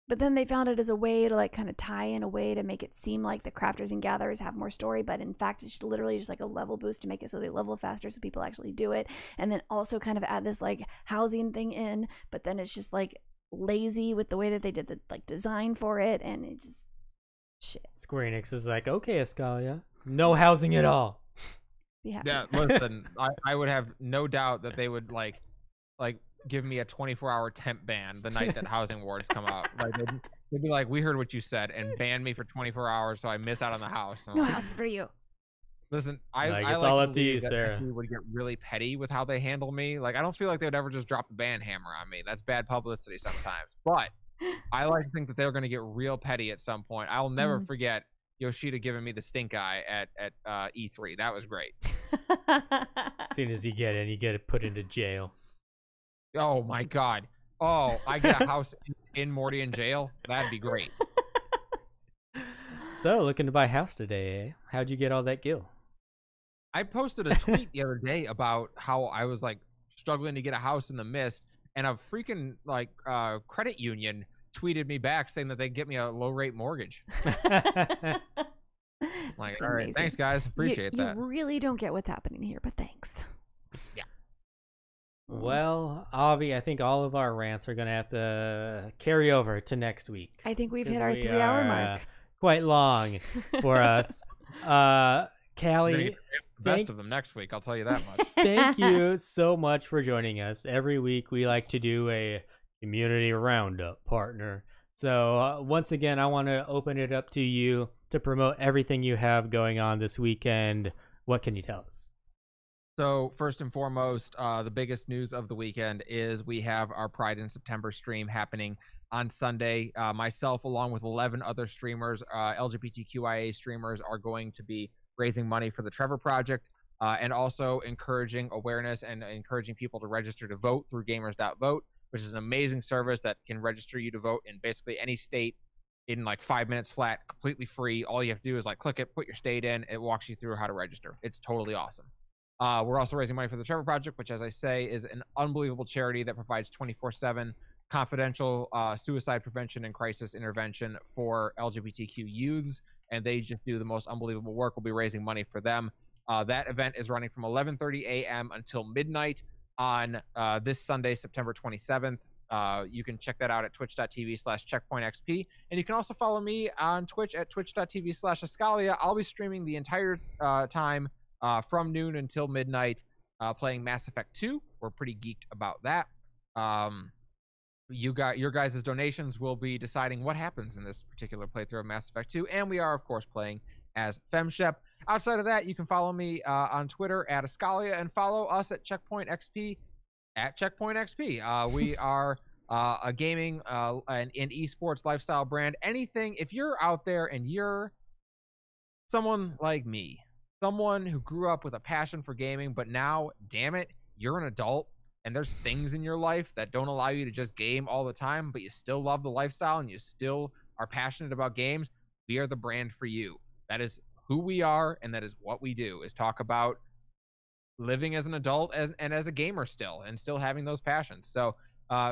But then they found it as a way to like kind of tie in a way to make it seem like the crafters and gatherers have more story, but in fact it's literally just like a level boost to make it so they level faster so people actually do it, and then also kind of add this like housing thing in, but then it's just like lazy with the way that they did the like design for it, and it just shit. Square Enix is like, okay, Eskalia, no housing at all. Yeah, listen, I would have no doubt that they would like give me a 24-hour temp ban the night that housing awards come out. Like they'd be like, we heard what you said, and ban me for 24 hours so I miss out on the house. No house for you. Listen, it's I all up to you, Sarah. Would get really petty with how they handle me. Like, I don't feel like they would ever just drop the ban hammer on me. That's bad publicity sometimes. But I like to think that they're going to get real petty at some point. I'll never forget Yoshida giving me the stink eye at E3. That was great. As soon as you get in, you get it put into jail. Oh my god. Oh, I get a house in Morty jail? That'd be great. So, looking to buy a house today, eh? How'd you get all that gil? I posted a tweet the other day about how I was like struggling to get a house in the mist, and a freaking like credit union tweeted me back saying that they'd get me a low rate mortgage. Like, all right, thanks guys, appreciate that. You really don't get what's happening here, but thanks. Yeah. Well, Avi, I think all of our rants are going to have to carry over to next week. I think we've hit our 3-hour mark. Quite long for us. Callie, best of them next week. I'll tell you that much. Thank you so much for joining us. Every week we like to do a community roundup, partner. So once again, I want to open it up to you to promote everything you have going on this weekend. What can you tell us? So first and foremost, the biggest news of the weekend is we have our Pride in September stream happening on Sunday. Myself, along with 11 other streamers, LGBTQIA streamers, are going to be raising money for the Trevor Project, and also encouraging awareness and encouraging people to register to vote through gamers.vote, which is an amazing service that can register you to vote in basically any state in like 5 minutes flat, completely free. All you have to do is like click it, put your state in, it walks you through how to register. It's totally awesome. We're also raising money for the Trevor Project, which, as I say, is an unbelievable charity that provides 24/7 confidential suicide prevention and crisis intervention for LGBTQ youths, and they just do the most unbelievable work. We'll be raising money for them. That event is running from 11:30 a.m. until midnight on this Sunday, September 27th. You can check that out at twitch.tv/checkpointxp, and you can also follow me on Twitch at twitch.tv/Eskalia. I'll be streaming the entire time from noon until midnight, playing Mass Effect 2. We're pretty geeked about that. You got your guys' donations will be deciding what happens in this particular playthrough of Mass Effect 2, and we are, of course, playing as FemShep. Outside of that, you can follow me on Twitter at Eskalia, and follow us at CheckpointXP at CheckpointXP. We are a gaming and esports lifestyle brand. Anything, if you're out there and you're someone like me, someone who grew up with a passion for gaming, but now, damn it, you're an adult and there's things in your life that don't allow you to just game all the time, but you still love the lifestyle and you still are passionate about games, we are the brand for you. That is who we are, and that is what we do, is talk about living as an adult and as a gamer still, and still having those passions. So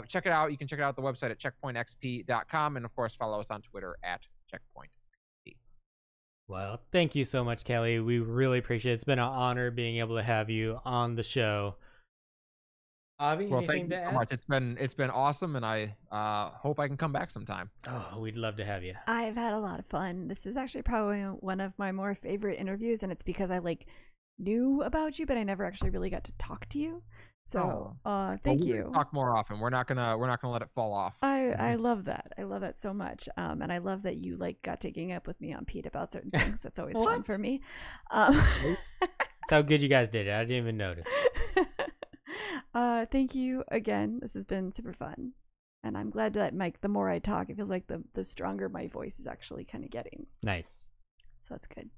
check it out. You can check it out at the website at checkpointxp.com, and of course follow us on Twitter at checkpoint. Well, thank you so much, Kelly. We really appreciate it. It's been an honor being able to have you on the show. Avi, well, anything thank you to so add? much. It's been awesome, and I hope I can come back sometime. Oh, we'd love to have you. I've had a lot of fun. This is actually probably one of my more favorite interviews, and it's because I knew about you, but I never actually really got to talk to you. So thank you. Talk more often. We're not gonna let it fall off. I love that. I love that so much. And I love that you got to gang up with me on Pete about certain things. That's always fun for me. That's how good you guys did it. I didn't even notice. Thank you again. This has been super fun. And I'm glad that the more I talk, it feels like the stronger my voice is actually kind of getting. Nice. So that's good.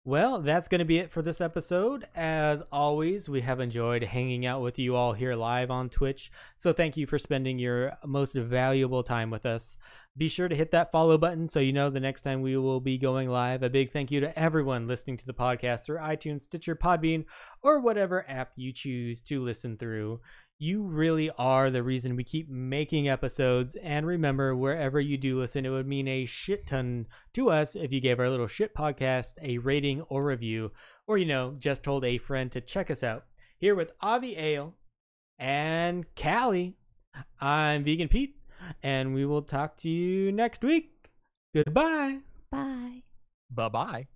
Well, that's going to be it for this episode. As always, we have enjoyed hanging out with you all here live on Twitch. So thank you for spending your most valuable time with us. Be sure to hit that follow button so you know the next time we will be going live. A big thank you to everyone listening to the podcast through iTunes, Stitcher, Podbean, or whatever app you choose to listen through. You really are the reason we keep making episodes, and remember, wherever you do listen, it would mean a shit ton to us if you gave our little shit podcast a rating or review, or, just told a friend to check us out. Here with Avi Ale and Callie, I'm Vegan Pete, and we will talk to you next week. Goodbye. Bye. Bye-bye.